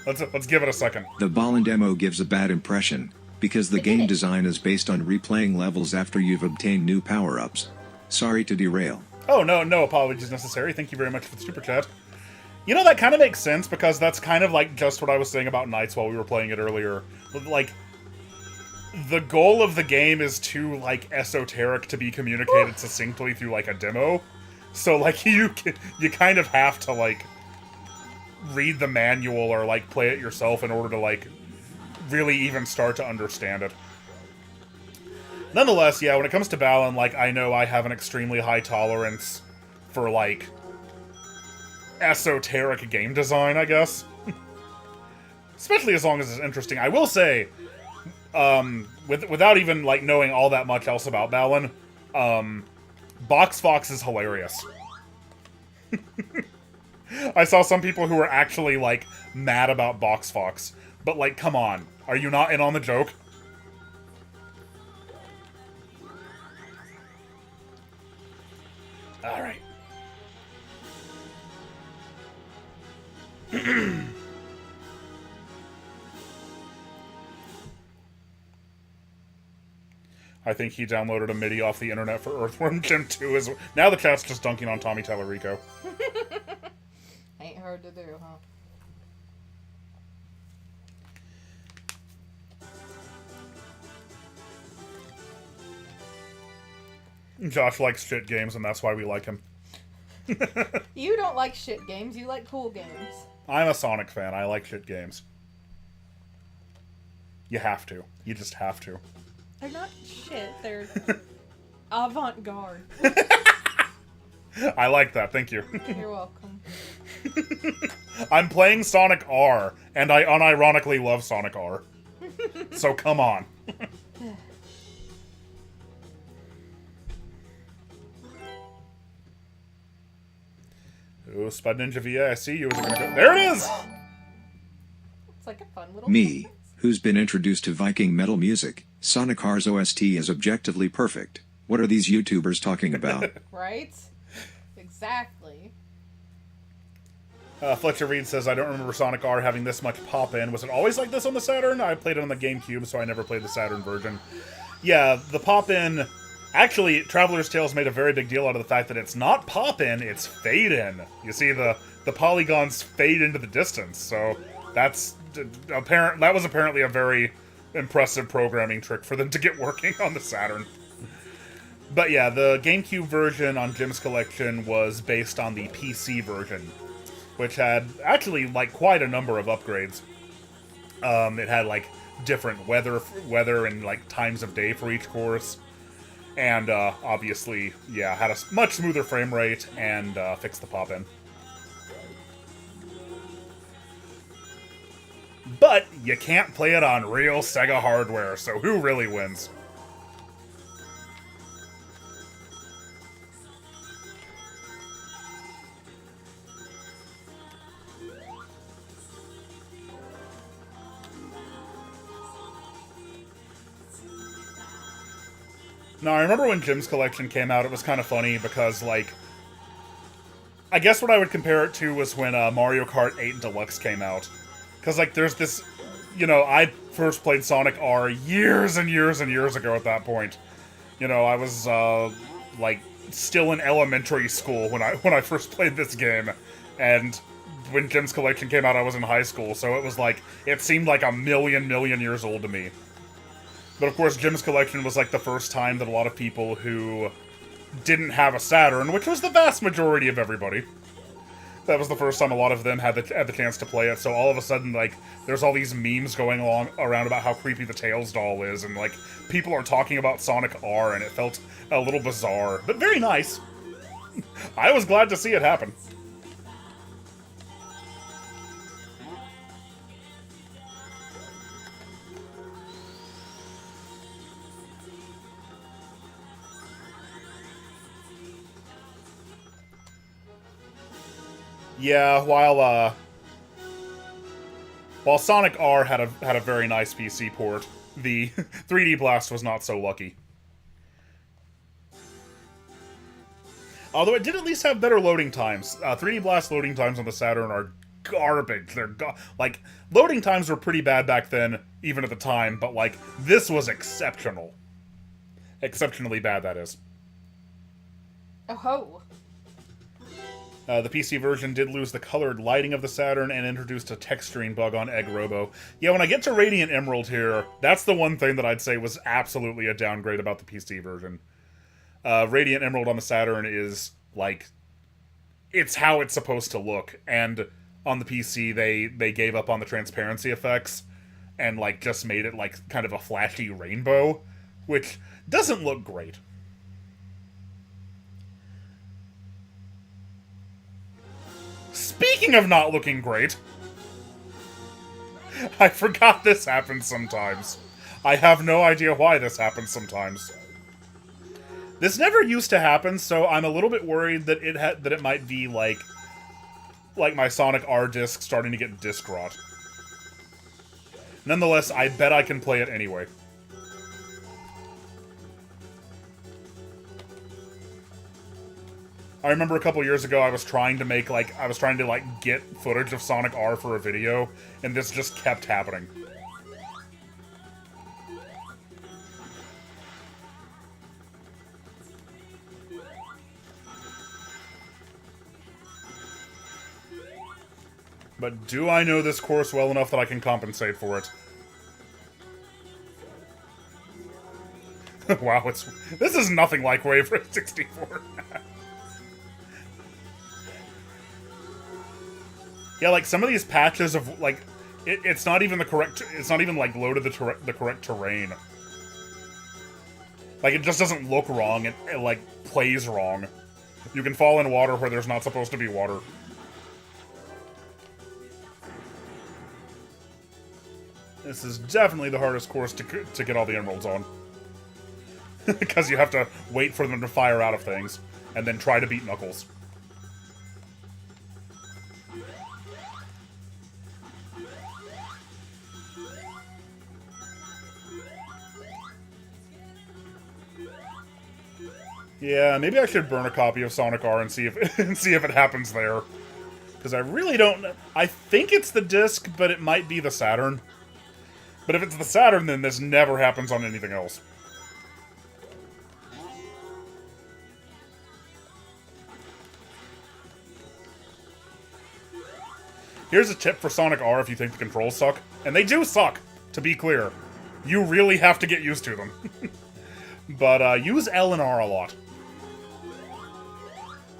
Let's give it a second. The Ballin demo gives a bad impression, because the game design is based on replaying levels after you've obtained new power-ups. Sorry to derail. Oh, no apologies necessary. Thank you very much for the super chat. You know, that kind of makes sense, because that's kind of like just what I was saying about Knights while we were playing it earlier. Like, the goal of the game is too, like, esoteric to be communicated succinctly through, like, a demo. So, like, you kind of have to, like, read the manual or, like, play it yourself in order to, like, really even start to understand it. Nonetheless, yeah, when it comes to Balan, like, I know I have an extremely high tolerance for, like, esoteric game design, I guess. Especially as long as it's interesting. I will say, without even, like, knowing all that much else about Balan, Box Fox is hilarious. I saw some people who were actually, like, mad about Box Fox. But, like, come on. Are you not in on the joke? Alright. I think he downloaded a MIDI off the internet for Earthworm Jim 2 as well. Now the chat's just dunking on Tommy Tallarico. Ain't hard to do, huh? Josh likes shit games, and that's why we like him. You don't like shit games, you like cool games. I'm a Sonic fan. I like shit games. You have to. You just have to. They're not shit, they're avant-garde. I like that, thank you. You're welcome. I'm playing Sonic R, and I unironically love Sonic R. So come on. Ooh, Spud Ninja VA, I see you. Is it gonna go? There it is! It's like a fun little Me, sentence. who's been introduced to Viking metal music, Sonic R's OST is objectively perfect. What are these YouTubers talking about? Right? Exactly. Fletcher Reed says, I don't remember Sonic R having this much pop-in. Was it always like this on the Saturn? I played it on the GameCube, so I never played the Saturn version. Yeah, the pop-in... Actually, Traveler's Tales made a very big deal out of the fact that it's not pop-in, it's fade-in. You see, the polygons fade into the distance, so that's apparent. That was apparently a very impressive programming trick for them to get working on the Saturn. But yeah, the GameCube version on Jim's collection was based on the PC version. which had actually like quite a number of upgrades. It had like different weather and like times of day for each course, and obviously, yeah, had a much smoother frame rate and fixed the pop-in. But you can't play it on real Sega hardware, so who really wins? Now, I remember when Jim's Collection came out, it was kind of funny because, like, I guess what I would compare it to was when Mario Kart 8 Deluxe came out. Because, like, there's this, you know, I first played Sonic R years and years and years ago at that point. You know, I was, like, still in elementary school when I first played this game. And when Jim's Collection came out, I was in high school, so it was like, it seemed like a million years old to me. But of course, Jim's Collection was like the first time that a lot of people who didn't have a Saturn, which was the vast majority of everybody, that was the first time a lot of them had the chance to play it. So all of a sudden, like, there's all these memes going around about how creepy the Tails doll is, and like people are talking about Sonic R, and it felt a little bizarre, but very nice. I was glad to see it happen. Yeah, while Sonic R had a very nice PC port, the 3D Blast was not so lucky. Although it did at least have better loading times. 3D Blast loading times on the Saturn are garbage. They're like, loading times were pretty bad back then, even at the time, but like, this was exceptional. Exceptionally bad, that is. Oh ho! The PC version did lose the colored lighting of the Saturn and introduced a texturing bug on Egg Robo. Yeah, when I get to Radiant Emerald here, that's the one thing that I'd say was absolutely a downgrade about the PC version. Radiant Emerald on the Saturn is, like, it's how it's supposed to look, and on the PC they gave up on the transparency effects and, like, just made it, like, kind of a flashy rainbow, which doesn't look great. Speaking of not looking great, I forgot this happens sometimes. I have no idea why this happens sometimes. This never used to happen, so I'm a little bit worried that it might be like my Sonic R disc starting to get disc rot. Nonetheless, I bet I can play it anyway. I remember a couple years ago I was trying to get footage of Sonic R for a video, and this just kept happening. But do I know this course well enough that I can compensate for it? Wow, this is nothing like Wave Race 64. Yeah, like, some of these patches of, like, it's not even like loaded the correct terrain. Like, it just doesn't look wrong, it like plays wrong. You can fall in water where there's not supposed to be water. This is definitely the hardest course to get all the emeralds on. Because you have to wait for them to fire out of things, and then try to beat Knuckles. Yeah, maybe I should burn a copy of Sonic R and see if it happens there. Because I really don't know. I think it's the disc, but it might be the Saturn. But if it's the Saturn, then this never happens on anything else. Here's a tip for Sonic R if you think the controls suck. And they do suck, to be clear. You really have to get used to them. But use L and R a lot.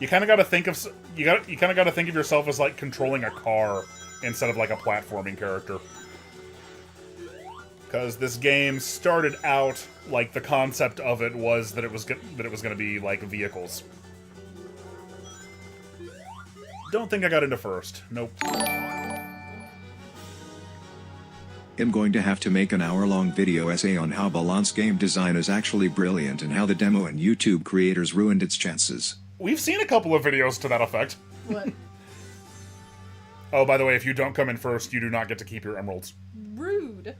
You kind of got to think of you kind of got to think of yourself as like controlling a car instead of like a platforming character. Because this game started out like the concept of it was that it was going to be like vehicles. Don't think I got into first. Nope. I'm going to have to make an hour-long video essay on how Balance game design is actually brilliant and how the demo and YouTube creators ruined its chances. We've seen a couple of videos to that effect. What? Oh, by the way, if you don't come in first, you do not get to keep your emeralds. Rude.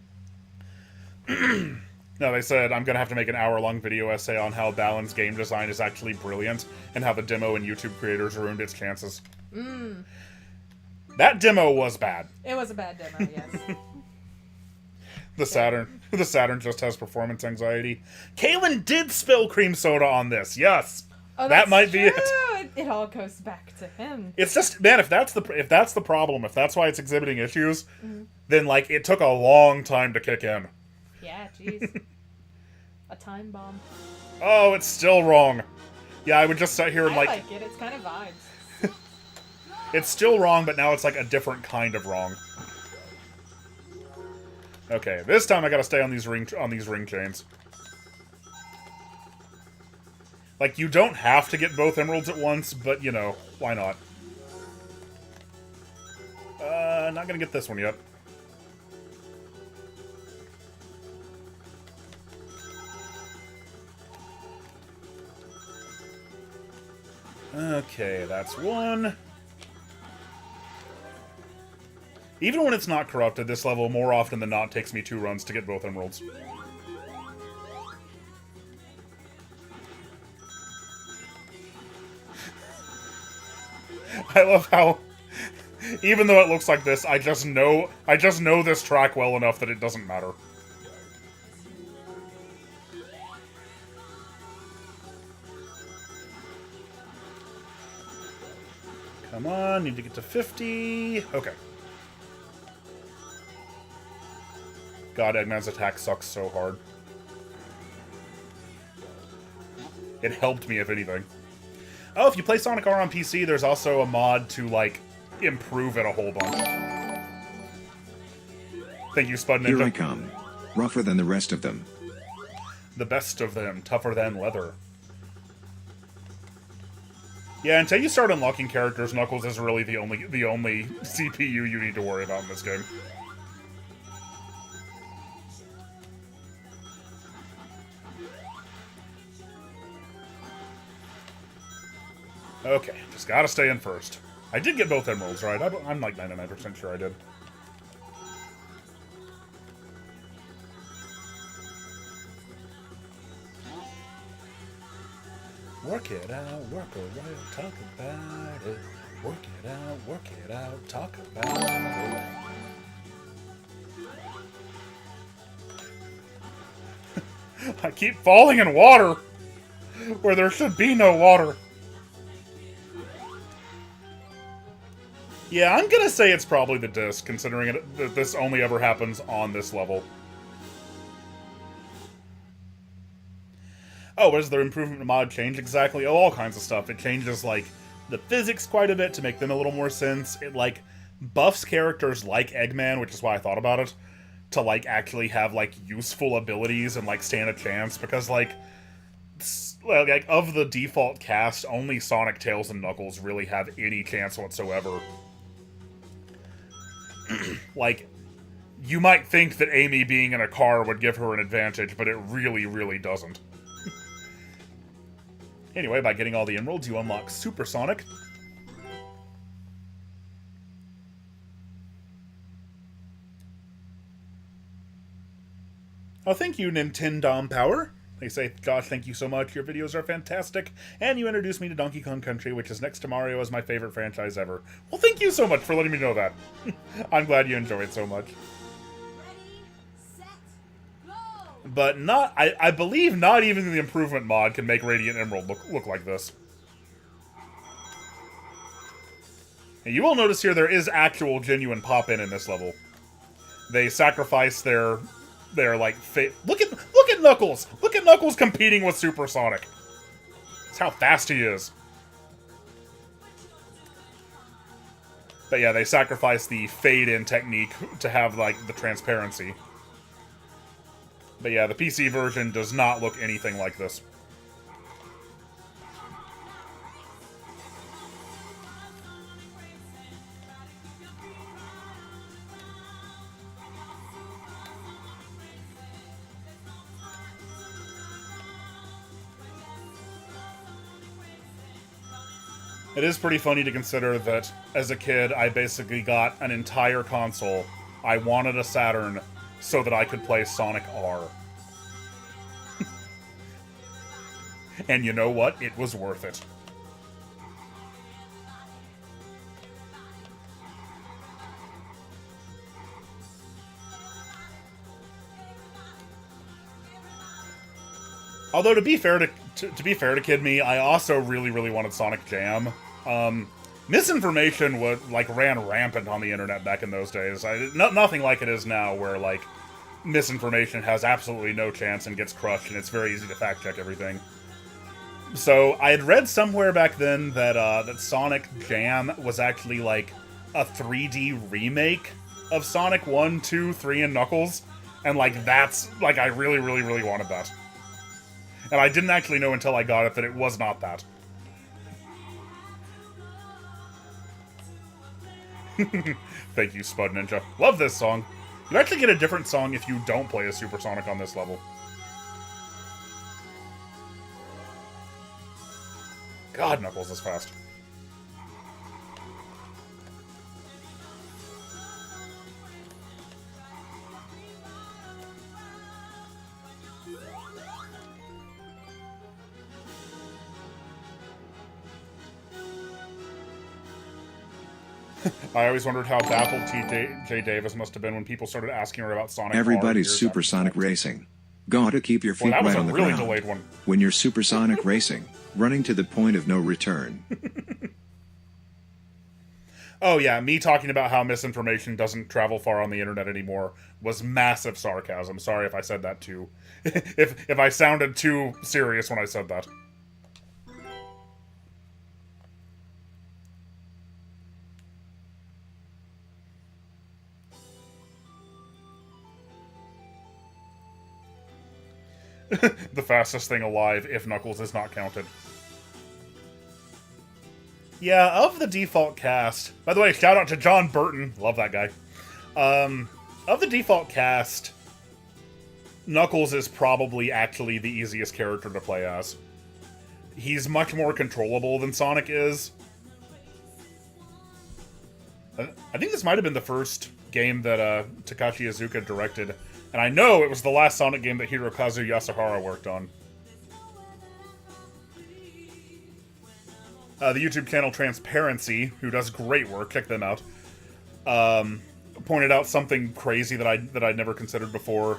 No, they said, I'm going to have to make an hour-long video essay on how balanced game design is actually brilliant and how the demo and YouTube creators ruined its chances. That demo was bad. It was a bad demo, yes. The Saturn just has performance anxiety. Kaylin did spill cream soda on this, yes! Oh, that might true. be it. It all goes back to him. It's just, man, if that's the problem, if that's why it's exhibiting issues, then, like, it took a long time to kick in. Yeah, jeez. A time bomb. Oh, it's still wrong. Yeah, I would just sit here and, I like it. It's kind of vibes. It's still wrong, but now it's, like, a different kind of wrong. Okay, this time I gotta stay on these ring chains. Like, you don't have to get both emeralds at once, but, you know, why not? Not gonna get this one yet. Okay, that's one. Even when it's not corrupted, this level more often than not takes me 2 runs to get both emeralds. I love how, even though it looks like this, I just know this track well enough that it doesn't matter. Come on, need to get to 50. Okay. God, Eggman's attack sucks so hard. It helped me, if anything. Oh, if you play Sonic R on PC, there's also a mod to, like, improve it a whole bunch. Thank you, Spud Ninja. Here I come. Rougher than the rest of them. The best of them, tougher than leather. Yeah, until you start unlocking characters, Knuckles is really the only CPU you need to worry about in this game. Okay, just gotta stay in first. I did get both emeralds, right? I'm like 99% sure I did. Work it out, work around, talk about it. Work it out, talk about it. I keep falling in water where there should be no water. Yeah, I'm gonna say it's probably the disc, considering that this only ever happens on this level. Oh, what does the improvement mod change exactly? Oh, all kinds of stuff. It changes, like, the physics quite a bit to make them a little more sense. It, like, buffs characters like Eggman, which is why I thought about it, to, like, actually have, like, useful abilities and, like, stand a chance, because, like, of the default cast, only Sonic, Tails, and Knuckles really have any chance whatsoever. Like, you might think that Amy being in a car would give her an advantage, but it really, really doesn't. Anyway, by getting all the emeralds, you unlock Super Sonic. Oh, thank you, Nintendo Power. They say, gosh, thank you so much. Your videos are fantastic. And you introduced me to Donkey Kong Country, which is next to Mario as my favorite franchise ever. Well, thank you so much for letting me know that. I'm glad you enjoy it so much. But not, I believe not even the improvement mod can make Radiant Emerald look like this. And you will notice here there is actual genuine pop-in in this level. They sacrifice their like look at Knuckles! Look at Knuckles competing with Super Sonic. That's how fast he is. But yeah, they sacrificed the fade-in technique to have, like, the transparency. But yeah, the PC version does not look anything like this. It is pretty funny to consider that, as a kid, I basically got an entire console. I wanted a Saturn so that I could play Sonic R. And you know what? It was worth it. Although, to be fair to Kid Me, I also really wanted Sonic Jam. Misinformation ran rampant on the internet back in those days. Nothing like it is now, where like misinformation has absolutely no chance and gets crushed, and it's very easy to fact check everything. So I had read somewhere back then that that Sonic Jam was actually like a 3D remake of Sonic 1, 2, 3, and Knuckles, and like that's like I really wanted that. And I didn't actually know until I got it that it was not that. Thank you, Spud Ninja. Love this song. You actually get a different song if you don't play a Supersonic on this level. God, Knuckles is fast. I always wondered how baffled T.J. Davis must have been when people started asking her about Sonic. Everybody's supersonic racing. Gotta keep your feet right on the ground. Delayed one. When you're supersonic racing, running to the point of no return. Oh yeah, me talking about how misinformation doesn't travel far on the internet anymore was massive sarcasm. Sorry if I said that too. if I sounded too serious when I said that. The fastest thing alive, if Knuckles is not counted. Yeah, of the default cast... By the way, shout out to John Burton. Love that guy. Of the default cast, Knuckles is probably actually the easiest character to play as. He's much more controllable than Sonic is. I think this might have been the first game that Takashi Iizuka directed. And I know it was the last Sonic game that Hirokazu Yasuhara worked on. The YouTube channel Transparency, who does great work, check them out, pointed out something crazy that I'd never considered before.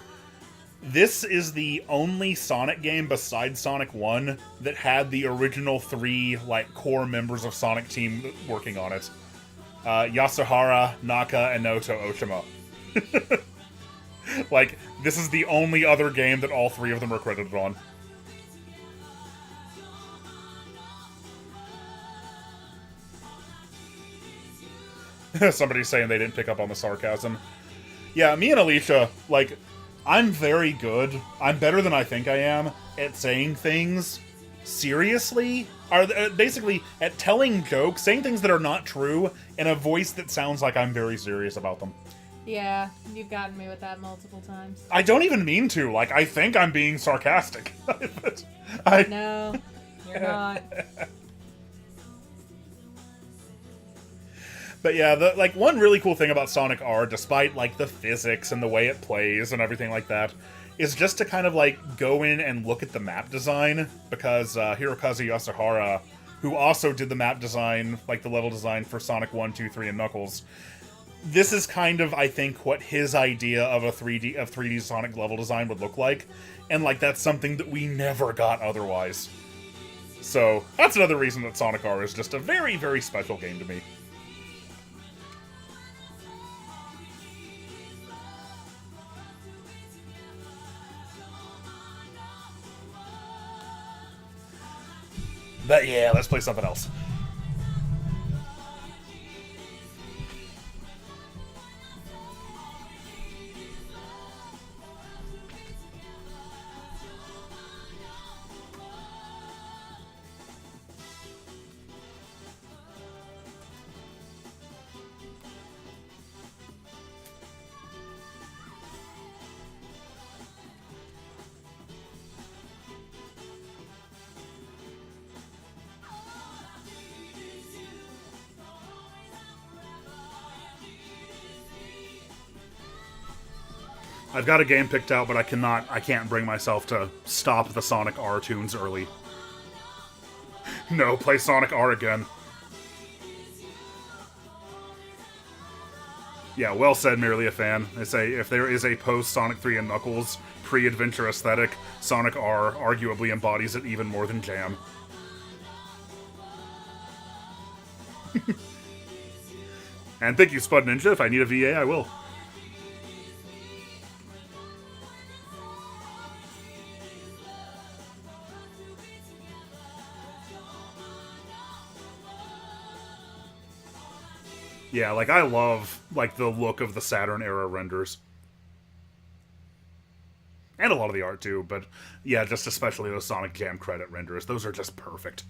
This is the only Sonic game besides Sonic 1 that had the original 3 like core members of Sonic Team working on it. Yasuhara, Naka, and Naoto Oshima. Like, this is the only other game that all 3 of them are credited on. Somebody's saying they didn't pick up on the sarcasm. Yeah, me and Alicia, like, I'm very good. I'm better than I think I am at saying things seriously. Basically, at telling jokes, saying things that are not true, in a voice that sounds like I'm very serious about them. Yeah, you've gotten me with that multiple times. I don't even mean to. Like, I think I'm being sarcastic. No, you're not. But yeah, one really cool thing about Sonic R, despite, like, the physics and the way it plays and everything like that, is just to kind of, like, go in and look at the map design, because Hirokazu Yasuhara, who also did the map design, like, the level design for Sonic 1, 2, 3, and Knuckles, this is kind of, I think, what his idea of a 3D Sonic level design would look like, and, like, that's something that we never got otherwise. So, that's another reason that Sonic R is just a very, very special game to me. But yeah, let's play something else. I've got a game picked out, but I can't bring myself to stop the Sonic R tunes early. No, play Sonic R again. Yeah, well said, merely a fan. They say if there is a post-Sonic 3 and Knuckles pre-adventure aesthetic, Sonic R arguably embodies it even more than Jam. And thank you, Spud Ninja. If I need a VA, I will. Yeah, like, I love, like, the look of the Saturn era renders. And a lot of the art, too, but, yeah, just especially those Sonic Jam credit renders. Those are just perfect.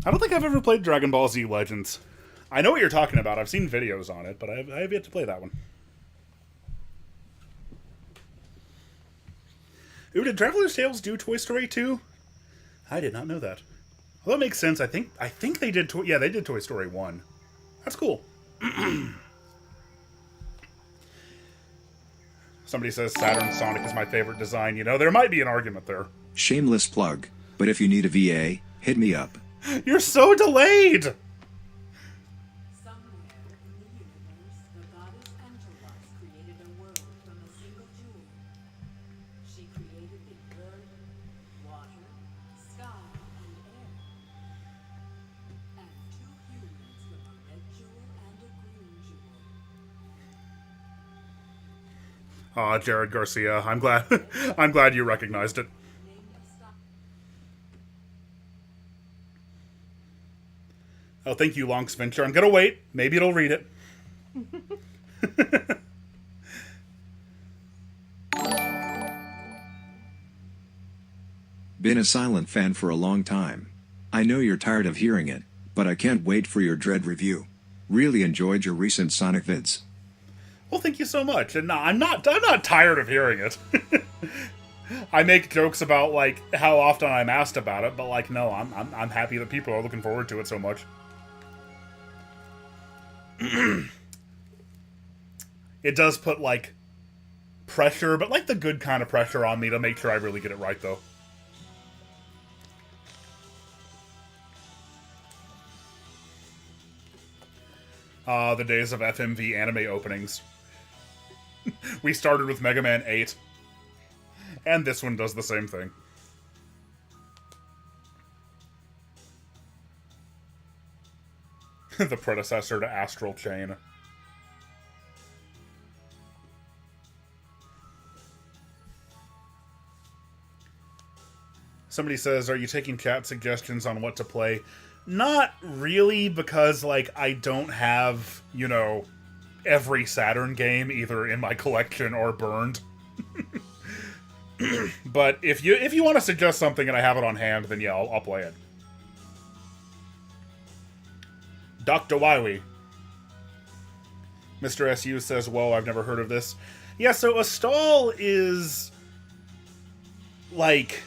I don't think I've ever played Dragon Ball Z Legends. I know what you're talking about. I've seen videos on it, but I have yet to play that one. Ooh, did Traveler's Tales do Toy Story 2? I did not know that. Well, that makes sense. I think they did. Yeah, they did Toy Story 1. That's cool. Somebody says Saturn Sonic is my favorite design. You know, there might be an argument there. Shameless plug, but if you need a VA, hit me up. You're so delayed! Somewhere in the universe, the goddess Angelos created a world from a single jewel. She created the earth, water, sky, and air. And 2 humans from a red jewel and a green jewel. Aw, Jared Garcia. I'm glad I'm glad you recognized it. Oh, thank you, Lonks Venture. I'm gonna wait. Maybe it'll read it. Been a silent fan for a long time. I know you're tired of hearing it, but I can't wait for your Dread review. Really enjoyed your recent Sonic vids. Well, thank you so much. And no, I'm not tired of hearing it. I make jokes about, like, how often I'm asked about it, but, like, no, I'm happy that people are looking forward to it so much. It does put, like, pressure, but, like, the good kind of pressure on me to make sure I really get it right, though. The days of FMV anime openings. We started with Mega Man 8. And this one does the same thing. The predecessor to Astral Chain. Somebody says, are you taking chat suggestions on what to play? Not really, because, like, I don't have, you know, every Saturn game either in my collection or burned. But if you want to suggest something and I have it on hand, then yeah, I'll play it. Dr. Wiley. Mr. SU says, whoa, I've never heard of this. Yeah, so Astal is, like,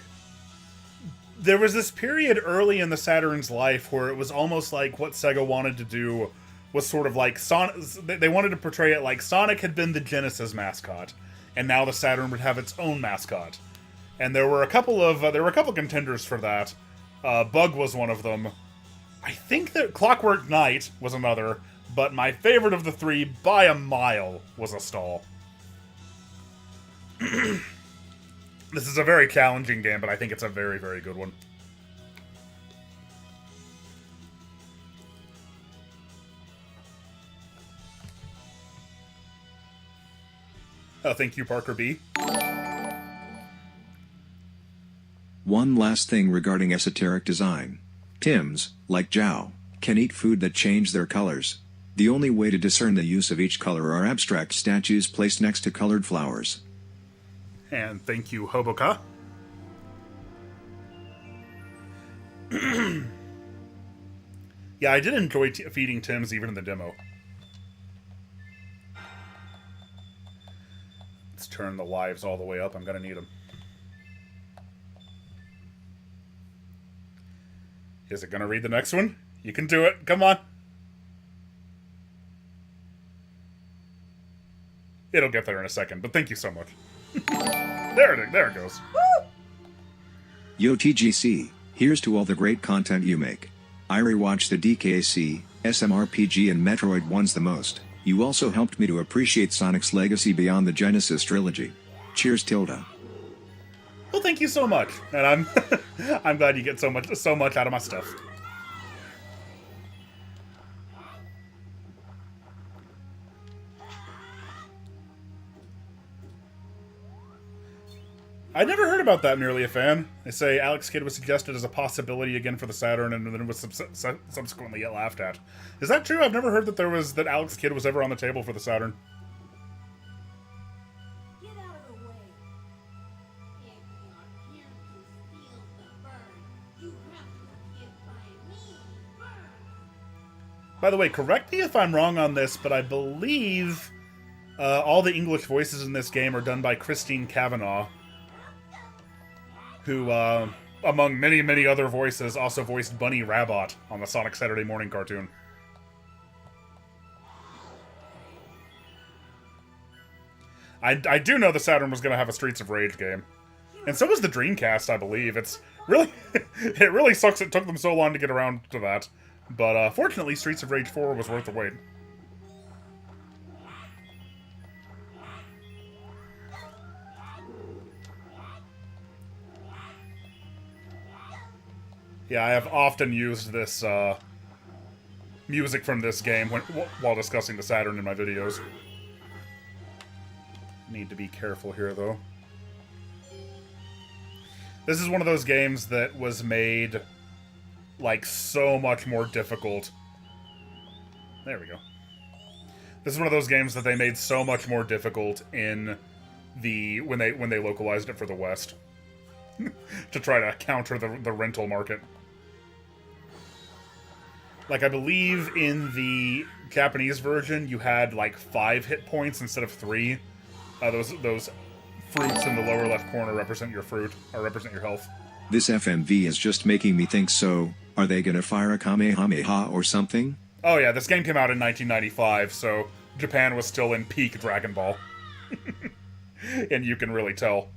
there was this period early in the Saturn's life where it was almost like what Sega wanted to do was sort of like Sonic. They wanted to portray it like Sonic had been the Genesis mascot, and now the Saturn would have its own mascot. And there were a couple of contenders for that. Bug was one of them. I think that Clockwork Knight was another, but my favorite of the three, by a mile, was Astal. This is a very challenging game, but I think it's a very, very good one. Oh, thank you, Parker B. One last thing regarding esoteric design. Tims, like Zhao, can eat food that change their colors. The only way to discern the use of each color are abstract statues placed next to colored flowers. And thank you, Hoboka. Yeah, I did enjoy feeding Tims even in the demo. Let's turn the lives all the way up. I'm gonna need them. Is it gonna read the next one? You can do it. Come on. It'll get there in a second, but thank you so much. There it goes. Yo TGC, here's to all the great content you make. I rewatched the DKC, SMRPG and Metroid ones the most. You also helped me to appreciate Sonic's legacy beyond the Genesis trilogy. Cheers, Tilda. Well, thank you so much, and I'm I'm glad you get so much out of my stuff. I never heard about that. Merely a fan. They say Alex Kidd was suggested as a possibility again for the Saturn, and then was subsequently laughed at. Is that true? I've never heard that Alex Kidd was ever on the table for the Saturn. Get out of the way. If you're here to steal the bird, you have to get by me first. By the way, correct me if I'm wrong on this, but I believe all the English voices in this game are done by Christine Cavanaugh, who, among many, many other voices, also voiced Bunny Rabbit on the Sonic Saturday Morning cartoon. I do know the Saturn was going to have a Streets of Rage game. And so was the Dreamcast, I believe. It's really... it really sucks it took them so long to get around to that. But, fortunately, Streets of Rage 4 was worth the wait. Yeah, I have often used this, music from this game while discussing the Saturn in my videos. Need to be careful here, though. This is one of those games that was made, like, so much more difficult. There we go. This is one of those games that they made so much more difficult in the... when they localized it for the West. To try to counter the rental market. Like, I believe in the Japanese version, you had, like, 5 hit points instead of 3. Those fruits in the lower left corner represent your fruit, or represent your health. This FMV is just making me think so. Are they gonna fire a Kamehameha or something? Oh yeah, this game came out in 1995, so Japan was still in peak Dragon Ball. And you can really tell.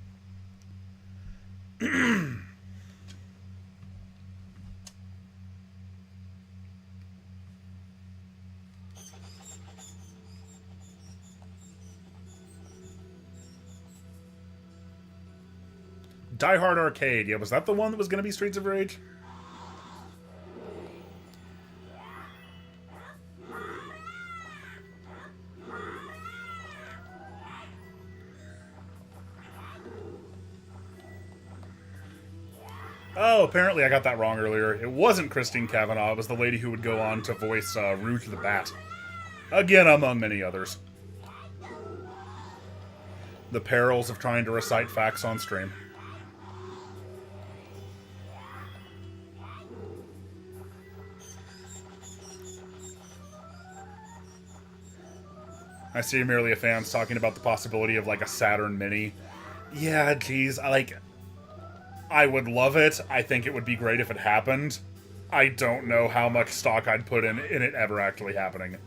Die Hard Arcade. Yeah, was that the one that was going to be Streets of Rage? Oh, apparently I got that wrong earlier. It wasn't Christine Cavanaugh. It was the lady who would go on to voice Rouge the Bat. Again, among many others. The perils of trying to recite facts on stream. I see merely a fans talking about the possibility of, like, a Saturn Mini. Yeah, geez, I would love it. I think it would be great if it happened. I don't know how much stock I'd put in it ever actually happening.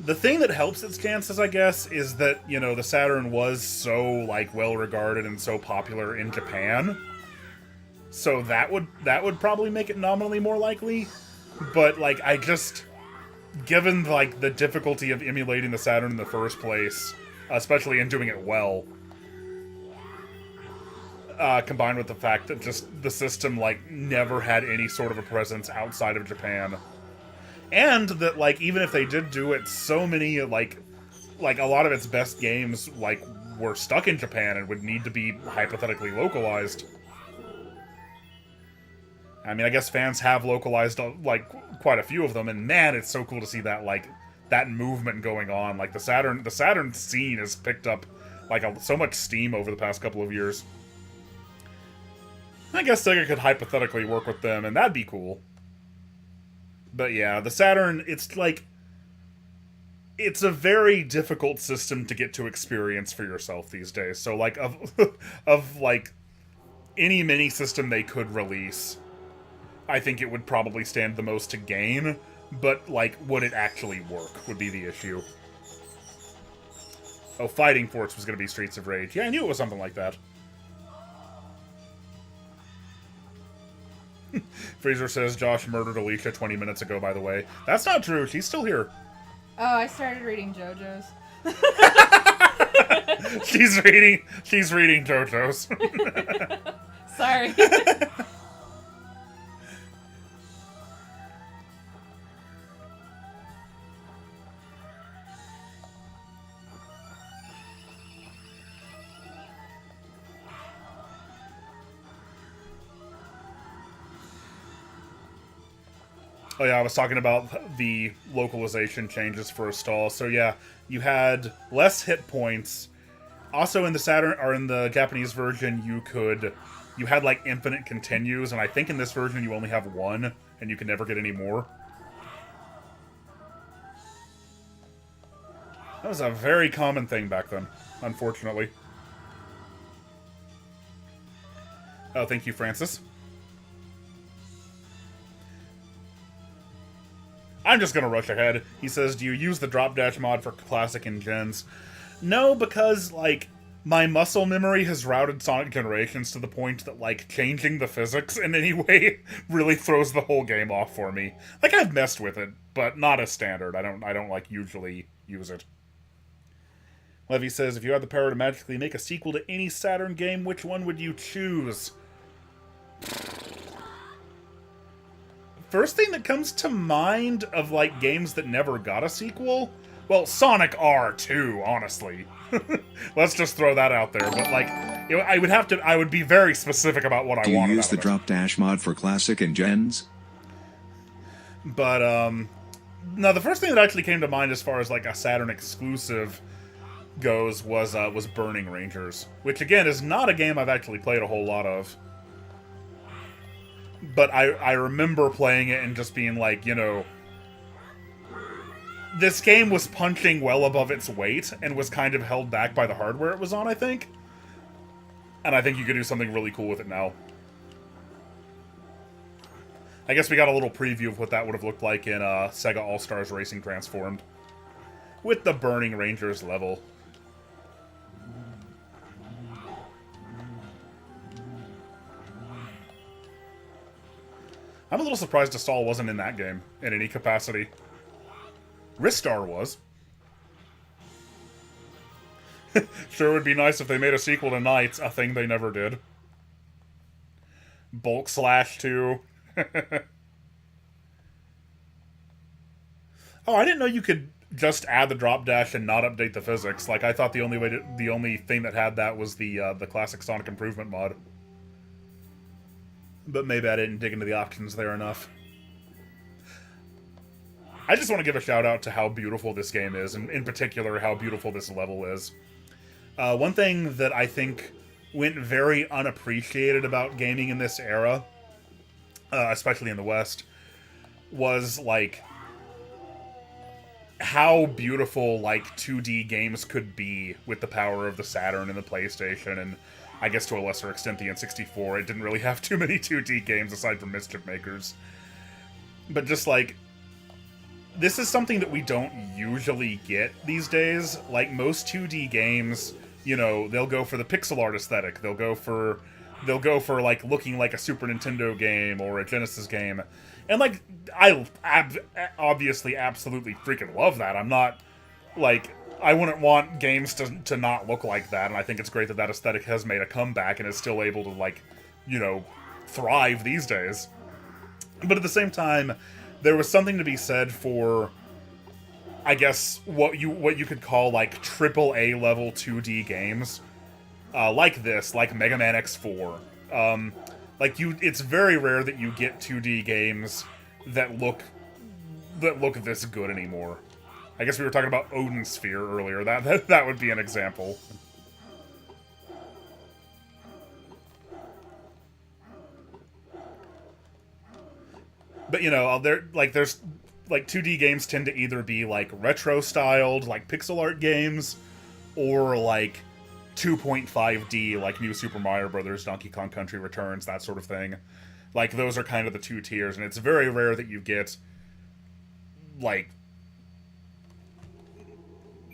The thing that helps its chances, I guess, is that, you know, the Saturn was so, like, well-regarded and so popular in Japan. So that would probably make it nominally more likely. But, like, I just... Given, like, the difficulty of emulating the Saturn in the first place, especially in doing it well, combined with the fact that just the system, like, never had any sort of a presence outside of Japan. And that, like, even if they did do it, so many, like a lot of its best games, like, were stuck in Japan and would need to be hypothetically localized. I mean, I guess fans have localized, like, quite a few of them, and man, it's so cool to see that, like, that movement going on. Like, the Saturn scene has picked up, like, so much steam over the past couple of years. I guess Sega could hypothetically work with them, and that'd be cool. But yeah, the Saturn, it's like... It's a very difficult system to get to experience for yourself these days. So, like, of like, any mini system they could release, I think it would probably stand the most to gain, but, like, would it actually work would be the issue. Oh, Fighting Force was going to be Streets of Rage. Yeah, I knew it was something like that. Freezer says Josh murdered Alicia 20 minutes ago, by the way. That's not true. She's still here. Oh, I started reading JoJo's. She's reading JoJo's. Sorry. Oh yeah, I was talking about the localization changes for Astal. So yeah, you had less hit points. Also in the Saturn, or in the Japanese version, you had like infinite continues, and I think in this version you only have one, and you can never get any more. That was a very common thing back then, unfortunately. Oh, thank you, Francis. I'm just gonna rush ahead. He says, do you use the drop dash mod for Classic and Gens? No, because, like, my muscle memory has routed Sonic Generations to the point that, like, changing the physics in any way really throws the whole game off for me. Like, I've messed with it, but not as standard. I don't like, usually use it. Levy says, if you had the power to magically make a sequel to any Saturn game, which one would you choose? First thing that comes to mind of, like, games that never got a sequel? Well, Sonic R2, honestly. Let's just throw that out there. But, like, I would be very specific about what I wanted. Do you use the drop dash mod for Classic and Gens? But, no, the first thing that actually came to mind as far as, like, a Saturn exclusive goes was Burning Rangers. Which, again, is not a game I've actually played a whole lot of. But I remember playing it and just being like, you know, this game was punching well above its weight and was kind of held back by the hardware it was on, I think. And I think you could do something really cool with it now. I guess we got a little preview of what that would have looked like in Sega All-Stars Racing Transformed. With the Burning Rangers level. I'm a little surprised Astal wasn't in that game, in any capacity. Ristar was. Sure would be nice if they made a sequel to Knights, a thing they never did. Bulk Slash 2. Oh, I didn't know you could just add the drop dash and not update the physics. Like, I thought the only thing that had that was the classic Sonic Improvement mod. But maybe I didn't dig into the options there enough. I just want to give a shout out to how beautiful this game is, and in particular, how beautiful this level is. One thing that I think went very unappreciated about gaming in this era, especially in the West, was, like, how beautiful, like, 2D games could be with the power of the Saturn and the PlayStation, and I guess to a lesser extent the N64. It didn't really have too many 2D games aside from Mischief Makers. But just, like, this is something that we don't usually get these days. Like, most 2D games, you know, they'll go for the pixel art aesthetic. They'll go for, like, looking like a Super Nintendo game or a Genesis game. And, like, I obviously absolutely freaking love that. I'm not, like, I wouldn't want games to not look like that, and I think it's great that that aesthetic has made a comeback and is still able to, like, you know, thrive these days. But at the same time, there was something to be said for, I guess, what you could call, like, AAA level 2D games. Like this, like Mega Man X4. It's very rare that you get 2D games that look this good anymore. I guess we were talking about Odin Sphere earlier. That would be an example. But there's like 2D games tend to either be like retro styled, like pixel art games, or like 2.5D, like New Super Mario Brothers, Donkey Kong Country Returns, that sort of thing. Like, those are kind of the two tiers, and it's very rare that you get, like,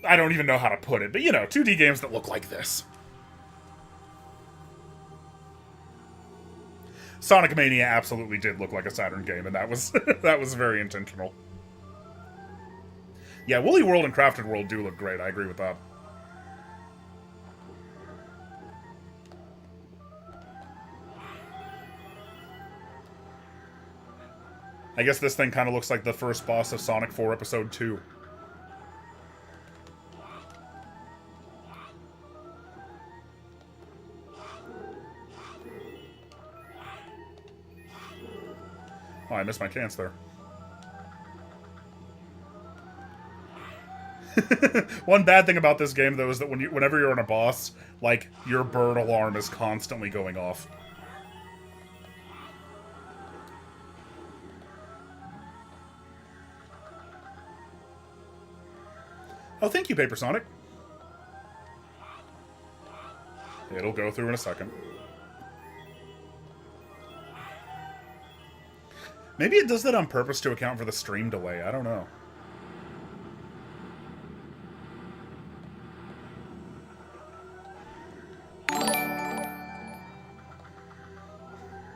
I don't even know how to put it, but 2D games that look like this. Sonic Mania absolutely did look like a Saturn game, and that was that was very intentional. Yeah, Woolly World and Crafted World do look great, I agree with that. I guess this thing kind of looks like the first boss of Sonic 4 Episode 2. Oh, I missed my chance there. One bad thing about this game, though, is that whenever you're on a boss, like, your bird alarm is constantly going off. Oh, thank you, Paper Sonic. It'll go through in a second. Maybe it does that on purpose to account for the stream delay. I don't know.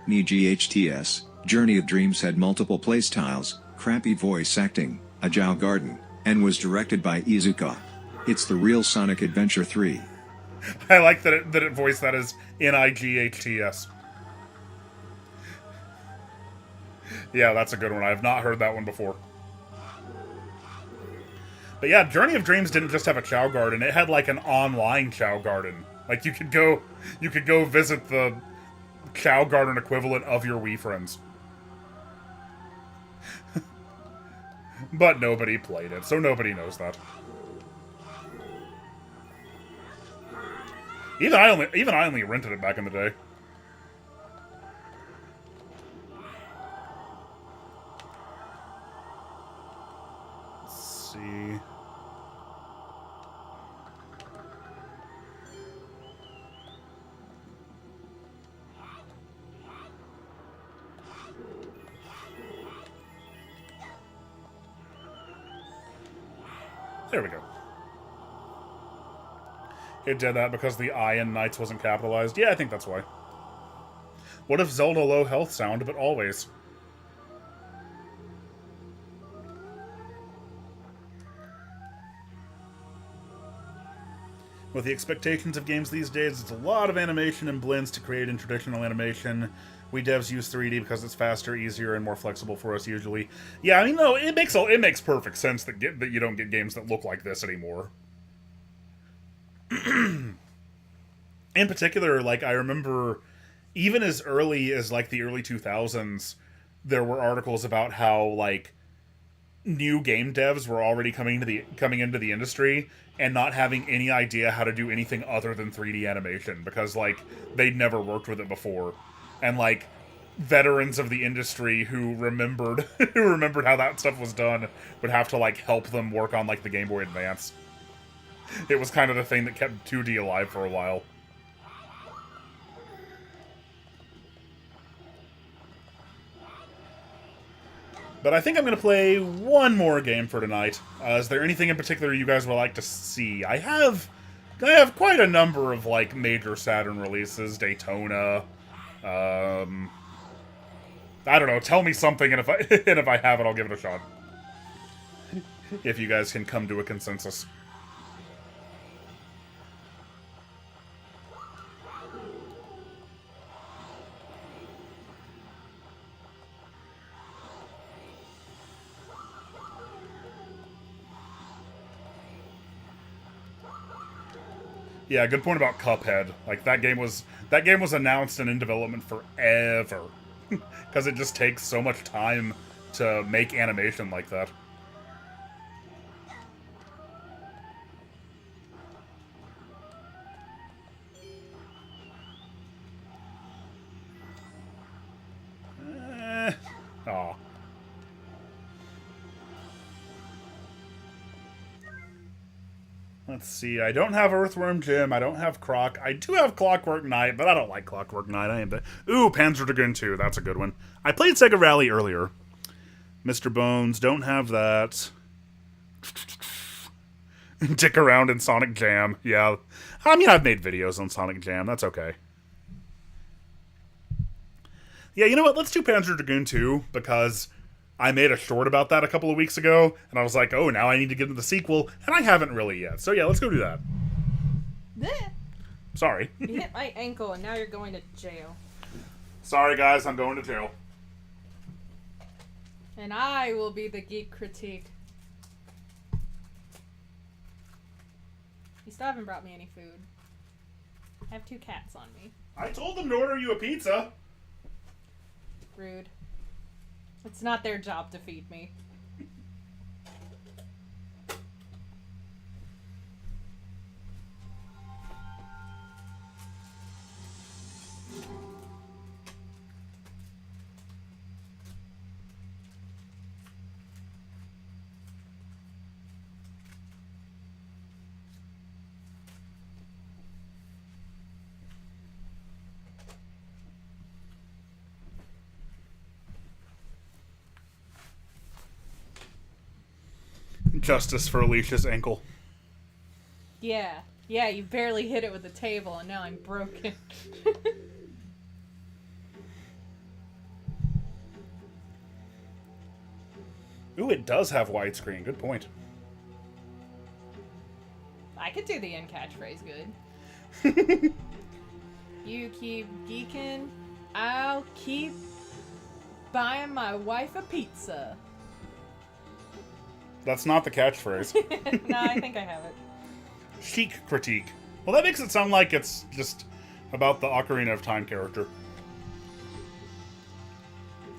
GHTS, Journey of Dreams had multiple playstyles, crappy voice acting, a Jow Garden, and was directed by Iizuka. It's the real Sonic Adventure 3. I like that it voiced that as NIGHTS. Yeah, that's a good one. I have not heard that one before. But yeah, Journey of Dreams didn't just have a Chow Garden, it had like an online Chow Garden. Like you could go visit the Chow Garden equivalent of your Wii friends. But nobody played it, so nobody knows that. Even I only rented it back in the day. Let's see. There we go. It did that because the I in Knights wasn't capitalized. Yeah, I think that's why. What if Zelda low health sound, but always? With the expectations of games these days, it's a lot of animation and blends to create in traditional animation. We devs use 3D because it's faster, easier, and more flexible for us usually. Yeah, I mean, no, it makes perfect sense that you don't get games that look like this anymore. In particular, like, I remember, even as early as, like, the early 2000s, there were articles about how, like, new game devs were already coming into the industry and not having any idea how to do anything other than 3D animation because, like, they'd never worked with it before. And, like, veterans of the industry who remembered how that stuff was done would have to, like, help them work on, like, the Game Boy Advance. It was kind of the thing that kept 2D alive for a while. But I think I'm going to play one more game for tonight. Is there anything in particular you guys would like to see? I have quite a number of, like, major Saturn releases. Daytona. I don't know. Tell me something, and if I have it, I'll give it a shot. If you guys can come to a consensus. Yeah, good point about Cuphead. Like, that game was announced and in development forever. Because it just takes so much time to make animation like that. Aw. Let's see. I don't have Earthworm Jim. I don't have Croc. I do have Clockwork Knight, but I don't like Clockwork Knight. Ooh, Panzer Dragoon 2. That's a good one. I played Sega Rally earlier. Mr. Bones. Don't have that. Dick around in Sonic Jam. Yeah. I mean, I've made videos on Sonic Jam. That's okay. Yeah, you know what? Let's do Panzer Dragoon 2, because I made a short about that a couple of weeks ago, and I was like, oh, now I need to get into the sequel, and I haven't really yet. So yeah, let's go do that. Bleh. Sorry. You hit my ankle, and now you're going to jail. Sorry, guys, I'm going to jail. And I will be the geek critique. You still haven't brought me any food. I have 2 cats on me. I told them to order you a pizza. Rude. It's not their job to feed me. Justice for Alicia's ankle. Yeah. Yeah, you barely hit it with the table, and now I'm broken. Ooh, it does have widescreen. Good point. I could do the end catchphrase good. You keep geeking, I'll keep buying my wife a pizza. That's not the catchphrase. No, I think I have it. Chic critique. Well, that makes it sound like it's just about the Ocarina of Time character.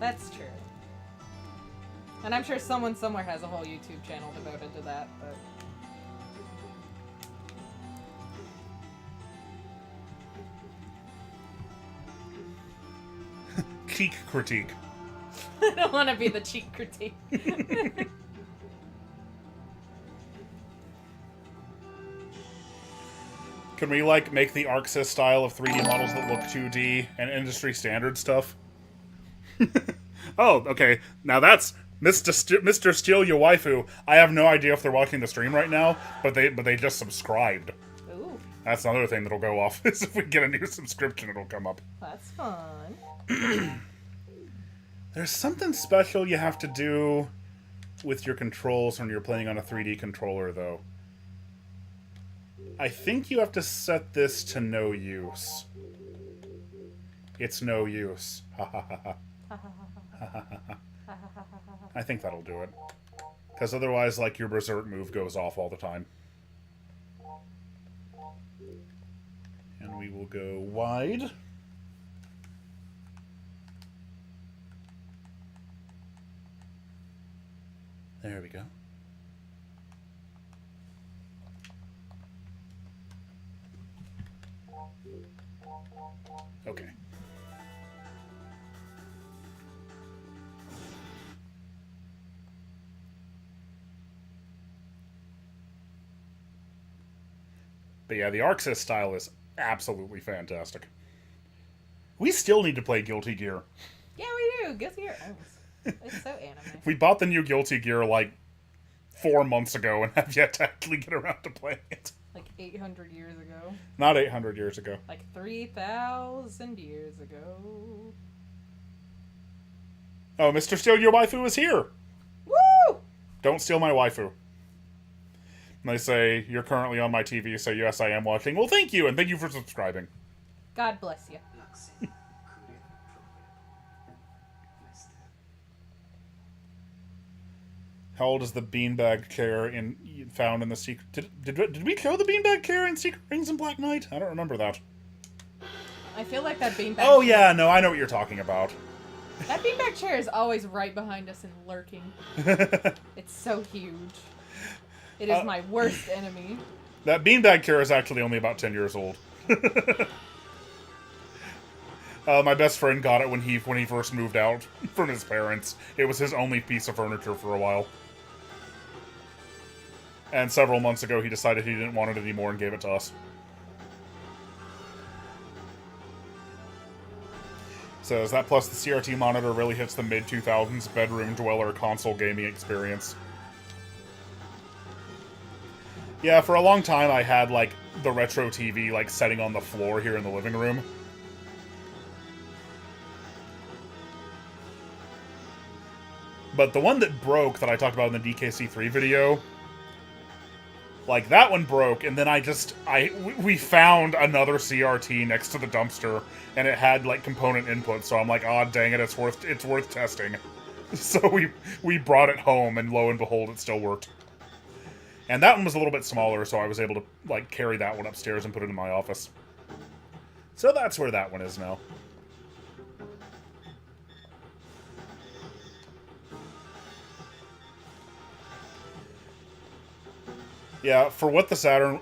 That's true. And I'm sure someone somewhere has a whole YouTube channel devoted to that, but... Cheek critique. I don't want to be the cheek critique. Can we, like, make the ArcSys style of 3D models that look 2D and industry standard stuff? Oh, okay. Now that's Mr. Steal Your Waifu. I have no idea if they're watching the stream right now, but they just subscribed. Ooh, That's another thing that'll go off, is if we get a new subscription, it'll come up. that's fun. There's something special you have to do with your controls when you're playing on a 3D controller, though. I think you have to set this to no use. It's no use. Ha ha ha ha. I think that'll do it. Because otherwise, like, your berserk move goes off all the time. And we will go wide. There we go. Okay. But yeah, the ArcSys style is absolutely fantastic. We still need to play Guilty Gear. Yeah, we do. Guilty Gear owns. It's so anime. We bought the new Guilty Gear like 4 months ago and have yet to actually get around to playing it. Like 800 years ago. Not 800 years ago. Like 3,000 years ago. Oh, Mr. Steal Your Waifu is here! Woo! Don't steal my waifu. And they say, you're currently on my TV, so yes, I am watching. Well, thank you, and thank you for subscribing. God bless you. How old is the beanbag chair found in the secret? Did we show the beanbag chair in Secret Rings and Black Knight? I don't remember that. I feel like that beanbag Oh chair, yeah, no, I know what you're talking about. that beanbag chair is always right behind us and lurking. It's so huge. It is my worst enemy. That beanbag chair is actually only about 10 years old. My best friend got it when he first moved out from his parents. It was his only piece of furniture for a while. And several months ago, he decided he didn't want it anymore and gave it to us. Says, that plus the CRT monitor really hits the mid-2000s bedroom dweller console gaming experience. Yeah, for a long time I had, like, the retro TV, like, setting on the floor here in the living room. But the one that broke, that I talked about in the DKC3 video, like, that one broke, and then we found another CRT next to the dumpster, and it had, like, component input, so I'm like, oh, dang it, it's worth testing. So we brought it home, and lo and behold, it still worked. And that one was a little bit smaller, so I was able to, like, carry that one upstairs and put it in my office. So that's where that one is now. Yeah, for what the Saturn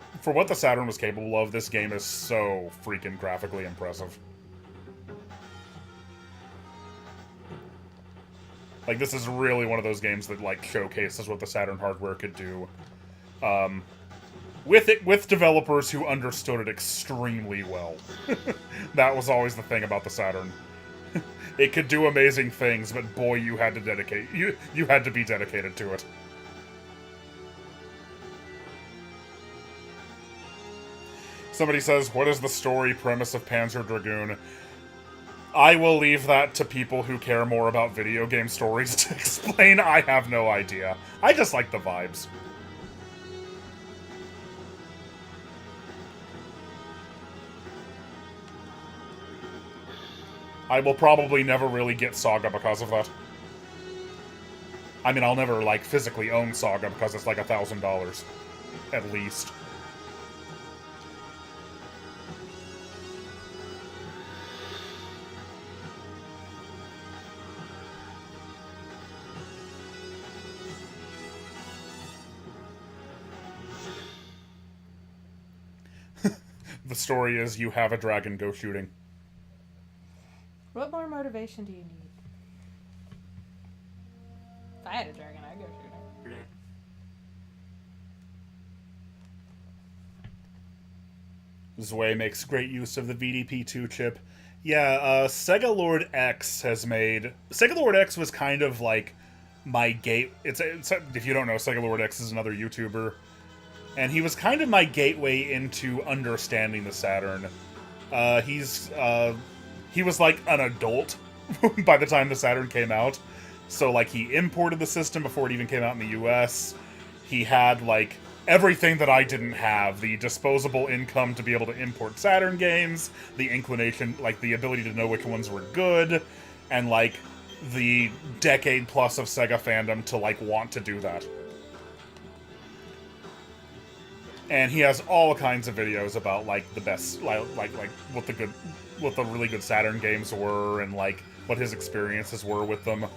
was capable of, this game is so freaking graphically impressive. Like, this is really one of those games that, like, showcases what the Saturn hardware could do. With developers who understood it extremely well. That was always the thing about the Saturn. It could do amazing things, but boy, you had to you had to be dedicated to it. Somebody says, what is the story premise of Panzer Dragoon? I will leave that to people who care more about video game stories to explain. I have no idea. I just like the vibes. I will probably never really get Saga because of that. I mean, I'll never, like, physically own Saga because it's like $1,000. At least. The story is you have a dragon, go shooting. What more motivation do you need? If I had a dragon, I'd go shooting. Zwei makes great use of the VDP2 chip. Yeah, Sega Lord X has made... Sega Lord X was kind of like my gate... It's if you don't know, Sega Lord X is another YouTuber. And he was kind of my gateway into understanding the Saturn. He was like an adult by the time the Saturn came out. So, like, he imported the system before it even came out in the US. He had, like, everything that I didn't have. The disposable income to be able to import Saturn games. The inclination, like, the ability to know which ones were good. And, like, the decade plus of Sega fandom to, like, want to do that. And he has all kinds of videos about, like, the best, like what the really good Saturn games were, and, like, what his experiences were with them.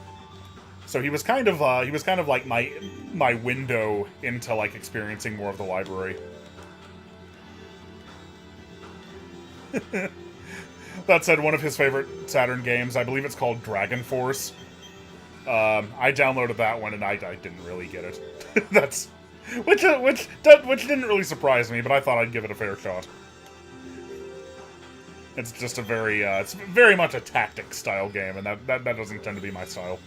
So he was kind of like my window into, like, experiencing more of the library. That said, one of his favorite Saturn games, I believe it's called Dragon Force. I downloaded that one and I didn't really get it. That's... Which didn't really surprise me, but I thought I'd give it a fair shot. It's just it's very much a tactics style game, and that doesn't tend to be my style.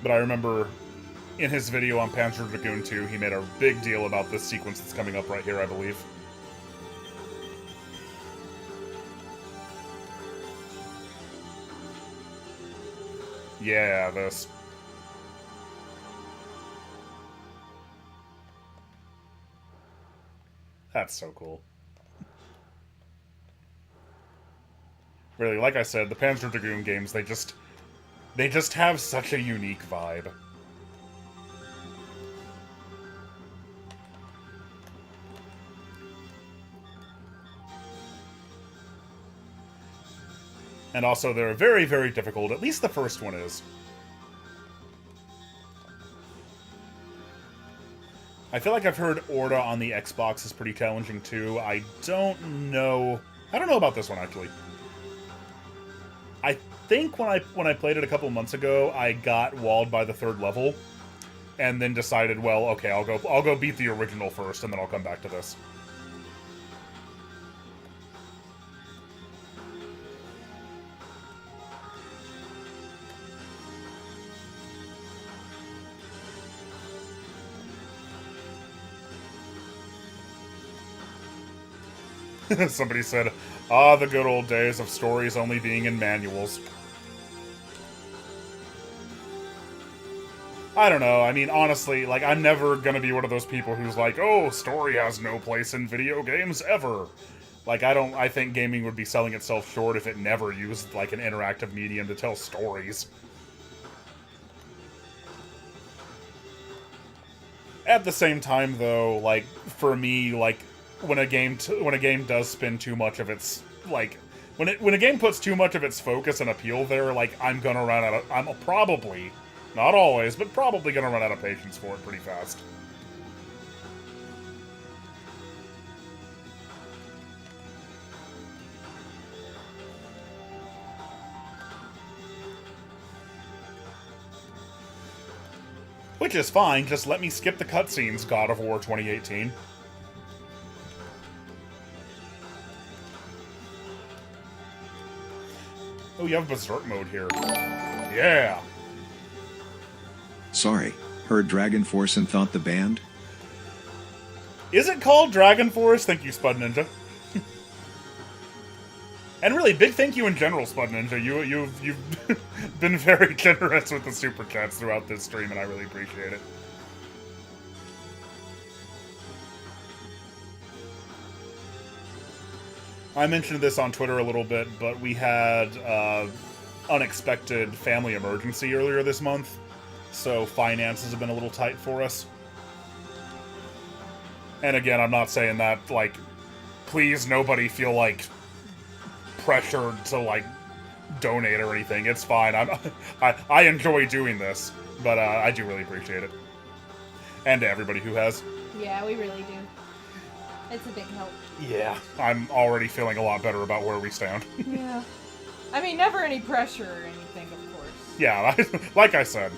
But I remember in his video on Panzer Dragoon 2, he made a big deal about this sequence that's coming up right here, I believe. Yeah, this. That's so cool. Really, like I said, the Panzer Dragoon games, they just have such a unique vibe. And also, they're very, very difficult. At least the first one is. I feel like I've heard Orta on the Xbox is pretty challenging too. I don't know about this one actually. I think when I played it a couple months ago, I got walled by the 3rd level, and then decided, well, okay, I'll go beat the original first, and then I'll come back to this. Somebody said, "Ah, the good old days of stories only being in manuals." I don't know. I mean, honestly, like, I'm never gonna be one of those people who's like, "Oh, story has no place in video games ever." Like, I think gaming would be selling itself short if it never used, like, an interactive medium to tell stories. At the same time, though, like, for me, like, when a game does spend too much of its, like, when a game puts too much of its focus and appeal there, like, I'm probably, not always, but probably gonna run out of patience for it pretty fast. Which is fine, just let me skip the cutscenes, God of War 2018. Oh, you have Berserk mode here. Yeah! Sorry, heard Dragon Force and thought the band? Is it called Dragon Force? Thank you, Spud Ninja. And really, big thank you in general, Spud Ninja. You've been very generous with the super chats throughout this stream, and I really appreciate it. I mentioned this on Twitter a little bit, but we had unexpected family emergency earlier this month, so finances have been a little tight for us. And again, I'm not saying that, like, please nobody feel, like, pressured to, like, donate or anything. It's fine. I enjoy doing this, but I do really appreciate it. And to everybody who has. Yeah, we really do. It's a big help. Yeah, I'm already feeling a lot better about where we stand. Yeah. I mean, never any pressure or anything, of course. Yeah, like I said.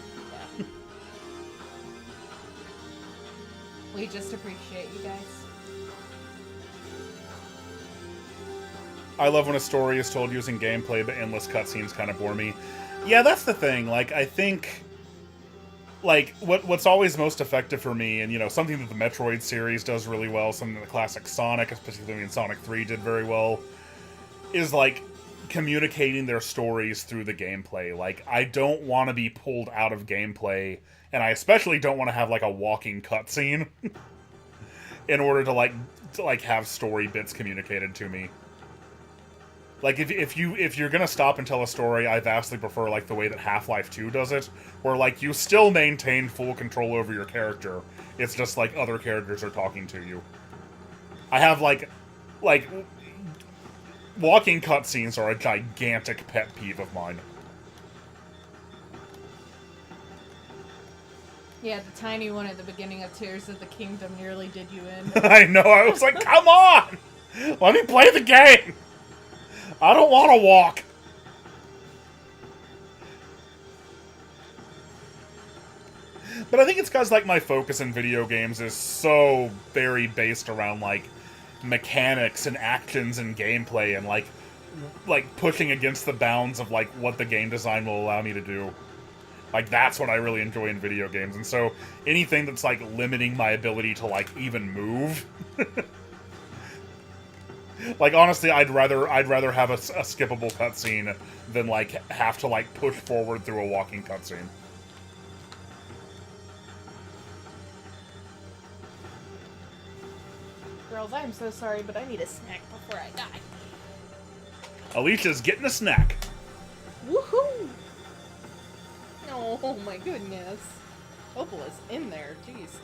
Yeah. We just appreciate you guys. I love when a story is told using gameplay, but endless cutscenes kind of bore me. Yeah, that's the thing. Like, I think, like, what's always most effective for me, and, you know, something that the Metroid series does really well, something that the classic Sonic, especially in Sonic 3, did very well, is, like, communicating their stories through the gameplay. Like, I don't want to be pulled out of gameplay, and I especially don't want to have, like, a walking cutscene in order to, like, have story bits communicated to me. Like, if you're gonna stop and tell a story, I vastly prefer, like, the way that Half-Life 2 does it, where, like, you still maintain full control over your character. It's just, like, other characters are talking to you. I have, like, walking cutscenes are a gigantic pet peeve of mine. Yeah, the tiny one at the beginning of Tears of the Kingdom nearly did you in. I know, I was like, come on! Let me play the game! I don't want to walk! But I think it's because, like, my focus in video games is so very based around, like, mechanics and actions and gameplay and, like pushing against the bounds of, like, what the game design will allow me to do. Like, that's what I really enjoy in video games. And so, anything that's, like, limiting my ability to, like, even move... Like, honestly, I'd rather have a skippable cutscene than, like, have to, like, push forward through a walking cutscene. Girls, I'm so sorry, but I need a snack before I die. Alicia's getting a snack. Woohoo! Oh my goodness. Opal is in there, jeez.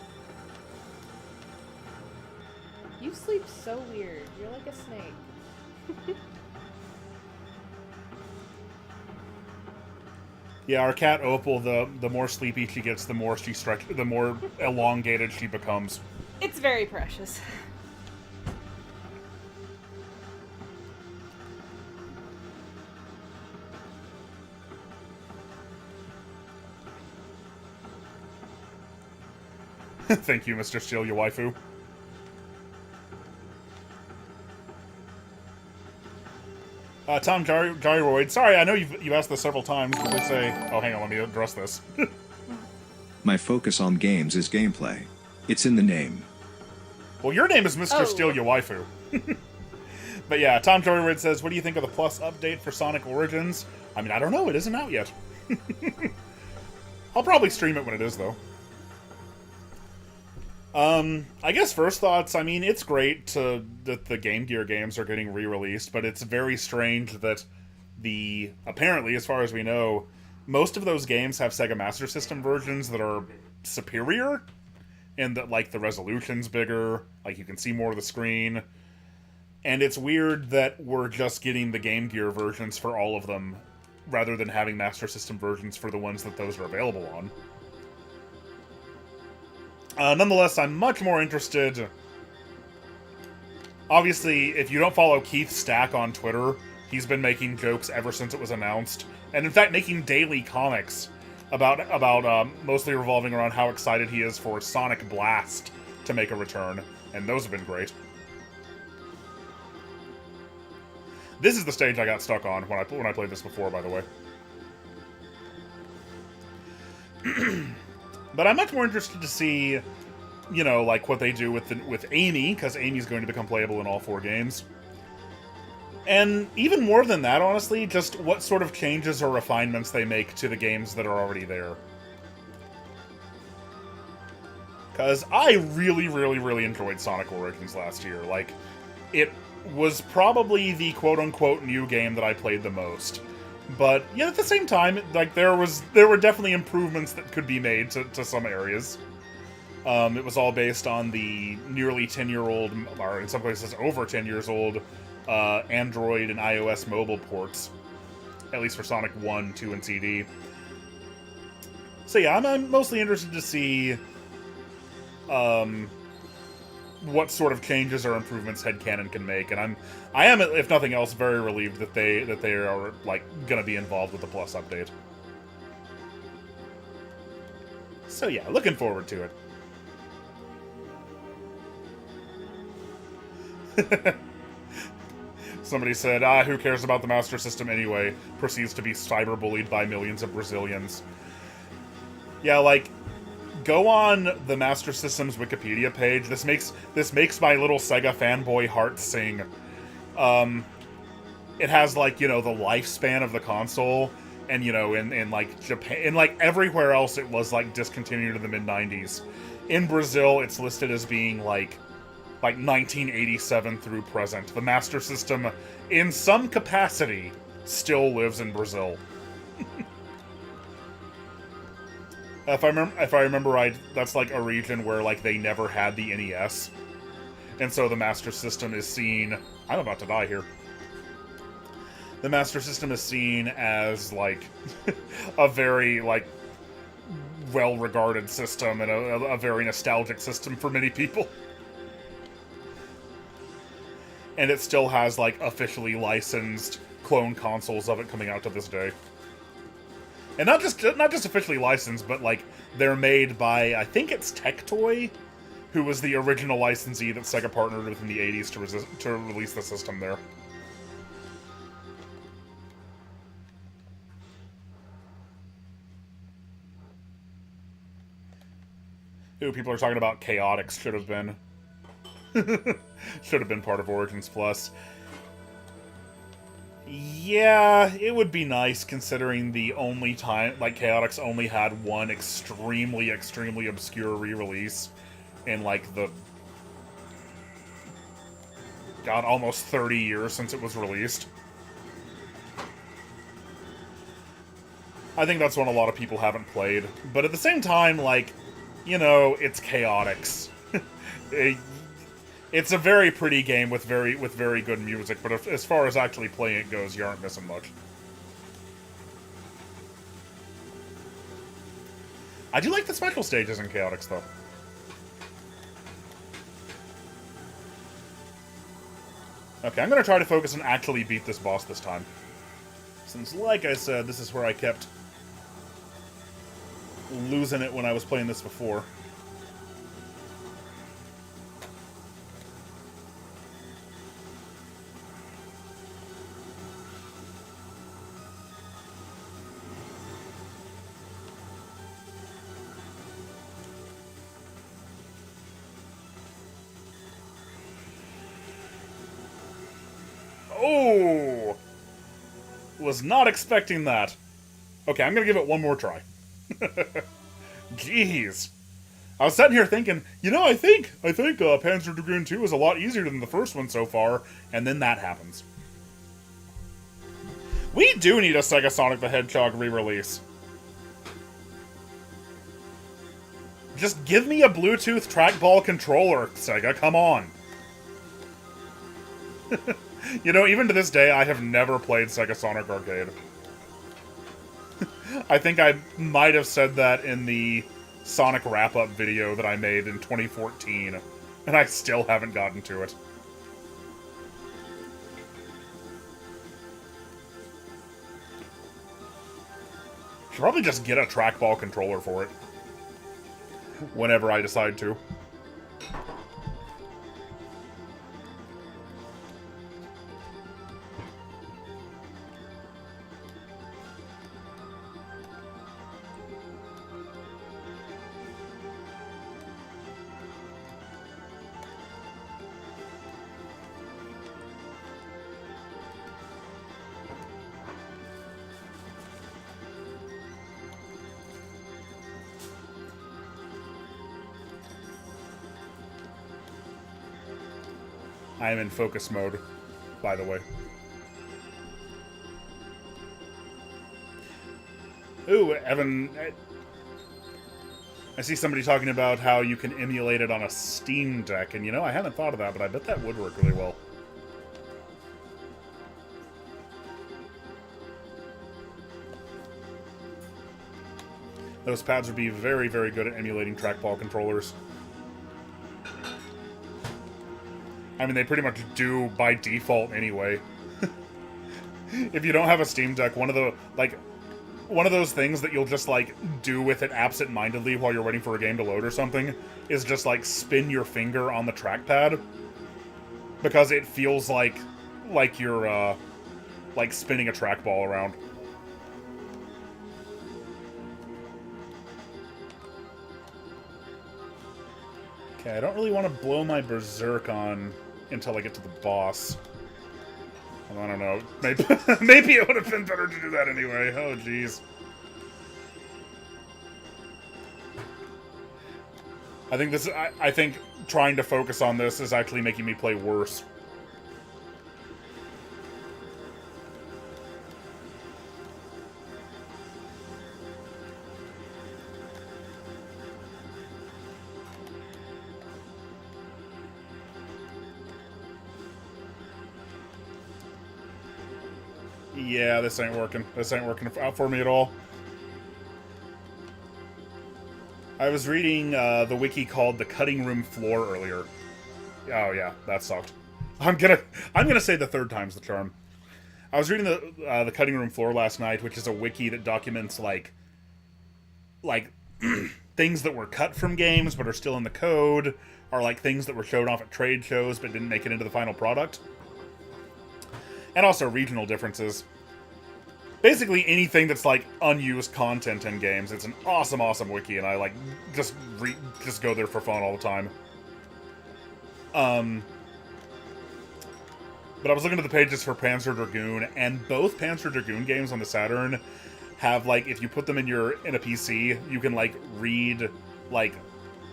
You sleep so weird. You're like a snake. Yeah, our cat Opal, the more sleepy she gets, the more the more elongated she becomes. It's very precious. Thank you, Mr. Steal Your Waifu. Tom Gyroid, sorry, I know you've asked this several times, but they say... Oh, hang on, let me address this. My focus on games is gameplay. It's in the name. Well, your name is Mr. Oh. Steal Your Waifu. But yeah, Tom Gyroid says, what do you think of the Plus update for Sonic Origins? I mean, I don't know, it isn't out yet. I'll probably stream it when it is, though. I guess first thoughts, I mean, it's great that the Game Gear games are getting re-released, but it's very strange that apparently, as far as we know, most of those games have Sega Master System versions that are superior, and that, like, the resolution's bigger, like, you can see more of the screen, and it's weird that we're just getting the Game Gear versions for all of them, rather than having Master System versions for the ones that those are available on. Nonetheless, I'm much more interested... Obviously, if you don't follow Keith Stack on Twitter, he's been making jokes ever since it was announced. And in fact, making daily comics about mostly revolving around how excited he is for Sonic Blast to make a return. And those have been great. This is the stage I got stuck on when I played this before, by the way. But I'm much more interested to see, you know, like what they do with Amy, because Amy's going to become playable in all 4 games. And even more than that, honestly, just what sort of changes or refinements they make to the games that are already there. Because I really, really, really enjoyed Sonic Origins last year. Like, it was probably the quote-unquote new game that I played the most. But, yeah, at the same time, like, there were definitely improvements that could be made to some areas. It was all based on the nearly 10-year-old, or in some cases over 10 years old, Android and iOS mobile ports. At least for Sonic 1, 2, and CD. So yeah, I'm mostly interested to see what sort of changes or improvements headcanon can make, and I am, if nothing else, very relieved that they are, like, gonna be involved with the Plus update. So yeah, looking forward to it. Somebody said, who cares about the Master System anyway? Proceeds to be cyberbullied by millions of Brazilians. Yeah, like, go on the Master System's Wikipedia page. This makes my little Sega fanboy heart sing. It has, like, you know, the lifespan of the console, and, you know, in like Japan, and like everywhere else, it was like discontinued in the mid-90s. In Brazil, it's listed as being like 1987 through present. The Master System, in some capacity, still lives in Brazil. If I remember right, that's like a region where, like, they never had the NES. And so the Master System is seen... I'm about to die here. The Master System is seen as, like, a very, like, well-regarded system and a very nostalgic system for many people. And it still has, like, officially licensed clone consoles of it coming out to this day. And not just officially licensed, but, like, they're made by, I think it's Tectoy, who was the original licensee that Sega partnered with in the 80s to release the system there. Ooh, people are talking about Chaotix should have been. Should have been part of Origins Plus. Yeah, it would be nice considering the only time, like, Chaotix only had one extremely, extremely obscure re-release in, like, the... God, almost 30 years since it was released. I think that's one a lot of people haven't played. But at the same time, like, you know, it's Chaotix. It's a very pretty game with very good music, but as far as actually playing it goes, you aren't missing much. I do like the special stages in Chaotix, though. Okay, I'm going to try to focus and actually beat this boss this time. Since, like I said, this is where I kept losing it when I was playing this before. Oh! Was not expecting that. Okay, I'm gonna give it one more try. Jeez. I was sitting here thinking, you know, I think Panzer Dragoon 2 is a lot easier than the first one so far, and then that happens. We do need a Sega Sonic the Hedgehog re-release. Just give me a Bluetooth trackball controller, Sega, come on. You know, even to this day, I have never played Sega Sonic Arcade. I think I might have said that in the Sonic wrap-up video that I made in 2014, and I still haven't gotten to it. Should probably just get a trackball controller for it. Whenever I decide to. I am in focus mode, by the way. Ooh, Evan, I see somebody talking about how you can emulate it on a Steam Deck, and you know, I haven't thought of that, but I bet that would work really well. Those pads would be very, very good at emulating trackball controllers. I mean, they pretty much do by default anyway. If you don't have a Steam Deck, one of those things that you'll just, like, do with it absent-mindedly while you're waiting for a game to load or something is just, like, spin your finger on the trackpad. Because it feels like you're, like, spinning a trackball around. Okay, I don't really want to blow my Berserk on until I get to the boss. I don't know. Maybe it would have been better to do that anyway. Oh, jeez. I think trying to focus on this is actually making me play worse. Yeah, this ain't working. This ain't working out for me at all. I was reading the wiki called "The Cutting Room Floor" earlier. Oh yeah, that sucked. I'm gonna say the third time's the charm. I was reading the Cutting Room Floor last night, which is a wiki that documents like things that were cut from games but are still in the code, or like things that were showed off at trade shows but didn't make it into the final product. And also regional differences. Basically anything that's like unused content in games. It's an awesome, awesome wiki, and I like just go there for fun all the time. But I was looking at the pages for Panzer Dragoon, and both Panzer Dragoon games on the Saturn have like, if you put them in a PC, you can like read like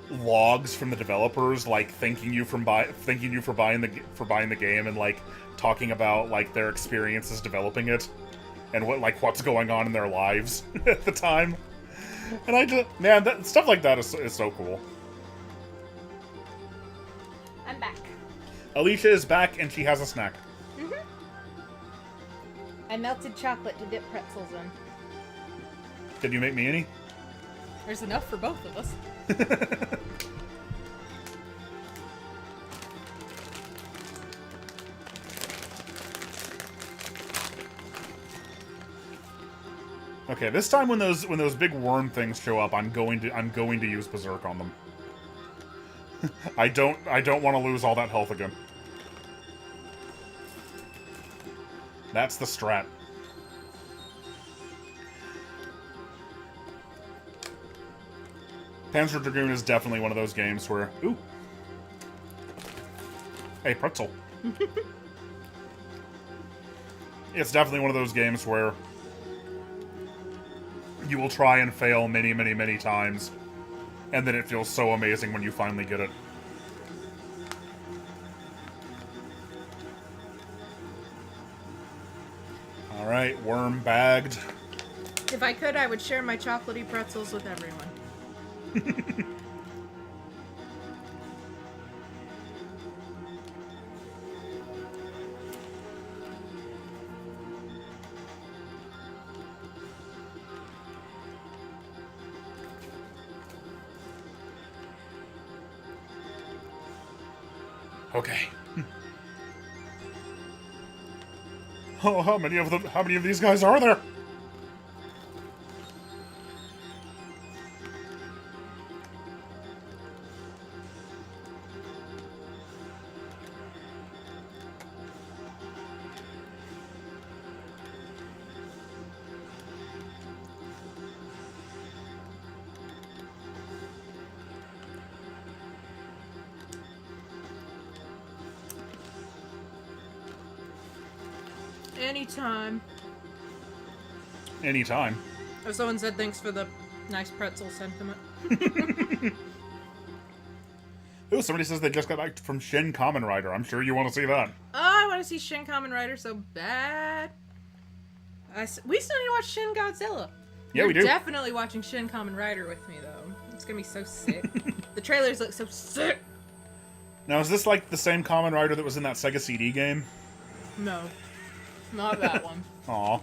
logs from the developers, like thanking you for buying the game, and like talking about like their experiences developing it and what's going on in their lives at the time. And I just, man, stuff like that is so cool. I'm back. Alicia is back and she has a snack. Mm-hmm. I melted chocolate to dip pretzels in. Did you make me any? There's enough for both of us. Okay, this time when those big worm things show up, I'm going to use Berserk on them. I don't want to lose all that health again. That's the strat. Panzer Dragoon is definitely one of those games where... Ooh! Hey, pretzel. It's definitely one of those games where you will try and fail many, many, many times, and then it feels so amazing when you finally get it. Alright, worm bagged. If I could, I would share my chocolatey pretzels with everyone. Okay. Oh, how many of these guys are there? Anytime. Anytime. Oh, someone said thanks for the nice pretzel sentiment. Ooh, somebody says they just got back from Shin Kamen Rider. I'm sure you want to see that. Oh, I want to see Shin Kamen Rider so bad. We still need to watch Shin Godzilla. Yeah, You're we do. Definitely watching Shin Kamen Rider with me, though. It's gonna be so sick. The trailers look so sick. Now, is this like the same Kamen Rider that was in that Sega CD game? No, not that one. Aw.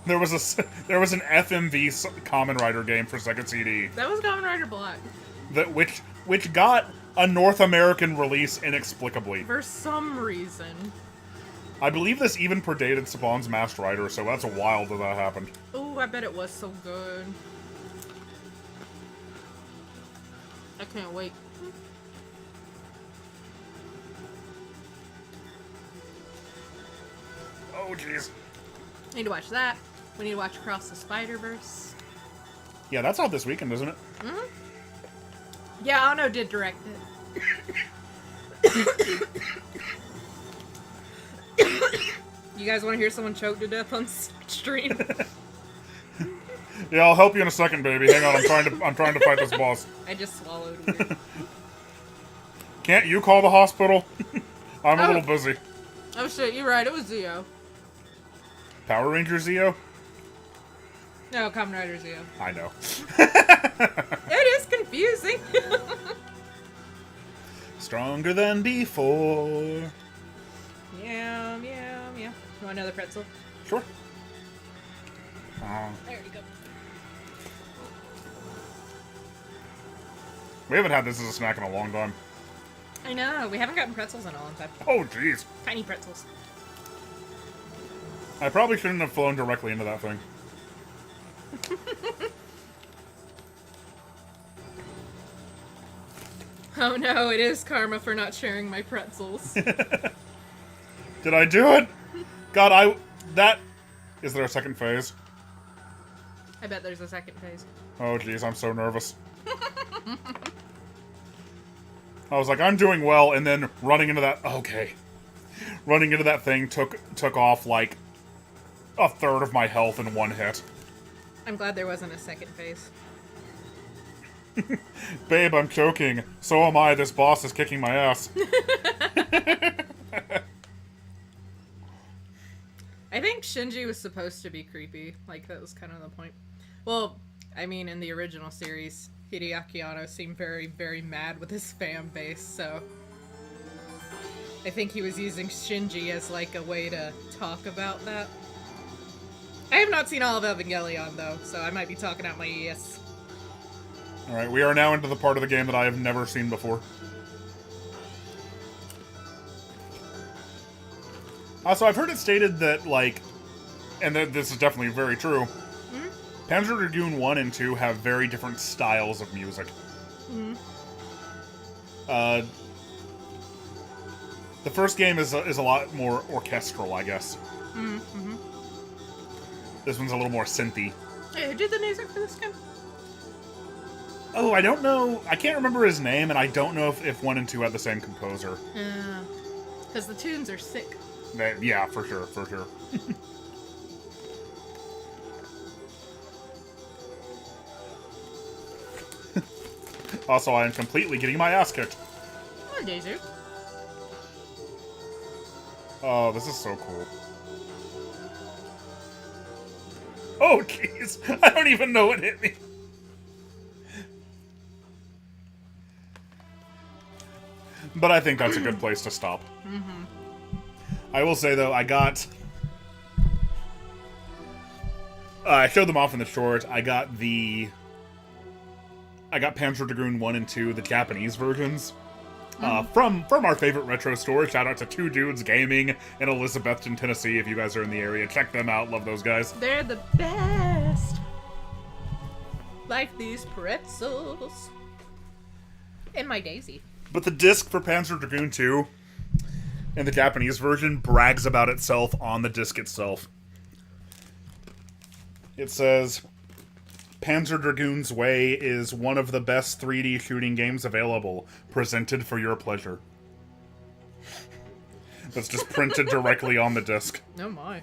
There was an FMV Kamen Rider game for Sega CD That was Kamen Rider Black. that which got a North American release inexplicably. For some reason. I believe this even predated Spawn's Masked Rider, so that's wild that happened. Oh, I bet it was so good. I can't wait. Oh, jeez. Need to watch that. We need to watch Across the Spider-Verse. Yeah, that's out this weekend, isn't it? Mm-hmm. Yeah, Ano did direct it. You guys want to hear someone choke to death on stream? Yeah, I'll help you in a second, baby. Hang on, I'm trying to fight this boss. I just swallowed weird. Can't you call the hospital? I'm a little busy. Oh shit, you're right. It was Zeo. Power Ranger Zeo? No, Kamen Rider Zeo. I know. It is confusing. Stronger than before. Yeah. You want another pretzel? Sure. There you go. We haven't had this as a snack in a long time. I know. We haven't gotten pretzels in a long time. Oh, jeez. Tiny pretzels. I probably shouldn't have flown directly into that thing. Oh no, it is karma for not sharing my pretzels. Did I do it? God, is there a second phase? I bet there's a second phase. Oh, jeez, I'm so nervous. I was like, I'm doing well, and then running into that... Okay. Running into that thing took off, like, a third of my health in one hit. I'm glad there wasn't a second phase. Babe, I'm choking. So am I. This boss is kicking my ass. I think Shinji was supposed to be creepy. Like, that was kind of the point. Well, I mean, in the original series, Hideaki Anno seemed very, very mad with his fan base, so... I think he was using Shinji as, like, a way to talk about that. I have not seen all of Evangelion, though, so I might be talking out my ass. Alright, we are now into the part of the game that I have never seen before. Also, I've heard it stated that, like, and this is definitely very true, Panzer Dragoon 1 and 2 have very different styles of music. The first game is a lot more orchestral, I guess. This one's a little more synthy. Hey, who did the music for this game? Oh, I don't know. I can't remember his name, and I don't know if 1 and 2 had the same composer. Because the tunes are sick. Yeah, for sure, for sure. Also, I am completely getting my ass kicked. Come on, Daisy. Oh, this is so cool. Oh, jeez. I don't even know what hit me. But I think that's a good place to stop. I will say, though, I showed them off in the short. I got Panzer Dragoon 1 and 2, the Japanese versions. From our favorite retro store. Shout out to Two Dudes Gaming in Elizabethton, Tennessee. If you guys are in the area, check them out. Love those guys. They're the best. Like these pretzels. And my Daisy. But the disc for Panzer Dragoon 2 in the Japanese version brags about itself on the disc itself. It says, Panzer Dragoon's Way is one of the best 3D shooting games available, presented for your pleasure. That's just printed directly on the disc. Oh my.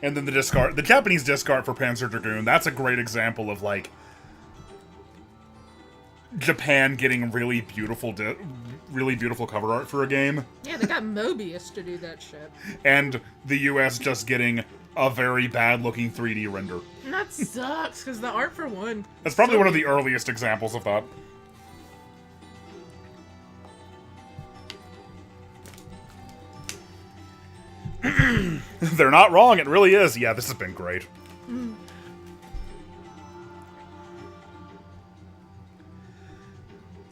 And then the Japanese disc art for Panzer Dragoon, that's a great example of, like, Japan getting really beautiful cover art for a game. Yeah, they got Mobius to do that shit. And the US just getting a very bad-looking 3D render. And that sucks, because the art for one... That's probably one of the earliest examples of that. They're not wrong, it really is. Yeah, this has been great.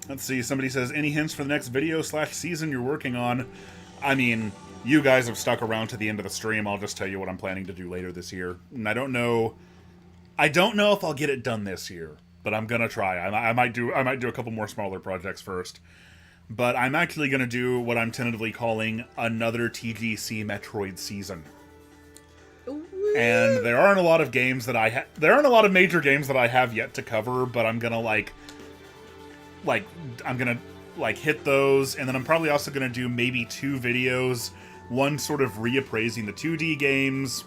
Let's see, somebody says, any hints for the next video/season you're working on? I mean, you guys have stuck around to the end of the stream. I'll just tell you what I'm planning to do later this year. And I don't know if I'll get it done this year, but I'm gonna try. I might do a couple more smaller projects first. But I'm actually gonna do what I'm tentatively calling another TGC Metroid season. And there aren't a lot of games that there aren't a lot of major games that I have yet to cover, but I'm gonna hit those, and then I'm probably also gonna do maybe 2 videos, one sort of reappraising the 2D games,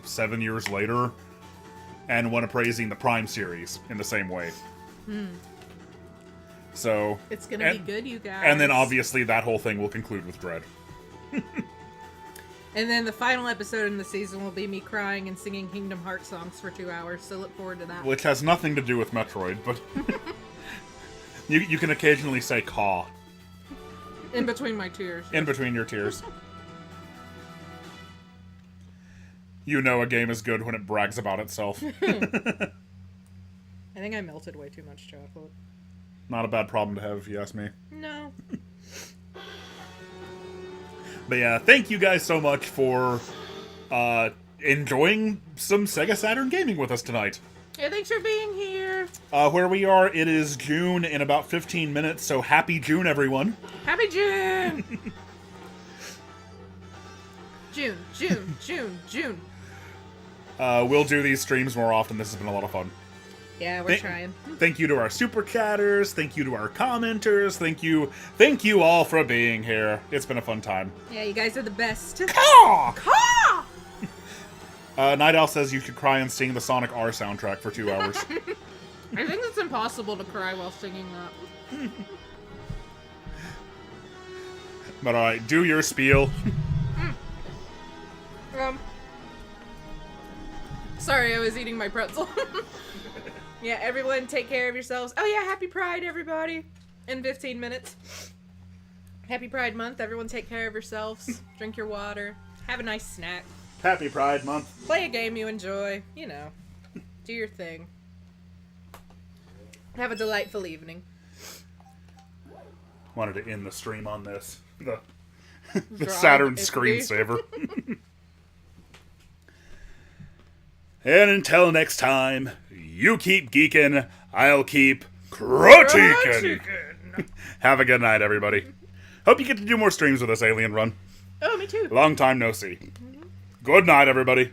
7 years later, and one appraising the Prime series in the same way. So it's gonna be good, you guys. And then obviously that whole thing will conclude with Dread. And then the final episode in the season will be me crying and singing Kingdom Hearts songs for 2 hours, so look forward to that. Which has nothing to do with Metroid, but you can occasionally say caw. In between my tears. In between your tears. You know a game is good when it brags about itself. I think I melted way too much chocolate. Not a bad problem to have, if you ask me. No. But yeah, thank you guys so much for enjoying some Sega Saturn gaming with us tonight. Yeah, thanks for being here. Where we are, it is June in about 15 minutes, so happy June, everyone. Happy June! June. We'll do these streams more often. This has been a lot of fun. Yeah, we're trying. Thank you to our super chatters. Thank you to our commenters. Thank you all for being here. It's been a fun time. Yeah, you guys are the best. Caw! Caw! Night Owl says you should cry and sing the Sonic R soundtrack for 2 hours. I think it's impossible to cry while singing that. But alright, do your spiel. Sorry, I was eating my pretzel. Yeah, everyone take care of yourselves. Oh yeah, happy Pride, everybody. In 15 minutes. Happy Pride Month. Everyone take care of yourselves. Drink your water. Have a nice snack. Happy Pride Month. Play a game you enjoy. You know, do your thing. Have a delightful evening. Wanted to end the stream on this. The Drive Saturn it, screensaver. And until next time, you keep geeking, I'll keep critiquing. Have a good night, everybody. Hope you get to do more streams with us, Alien Run. Oh, me too. Long time no see. Good night, everybody.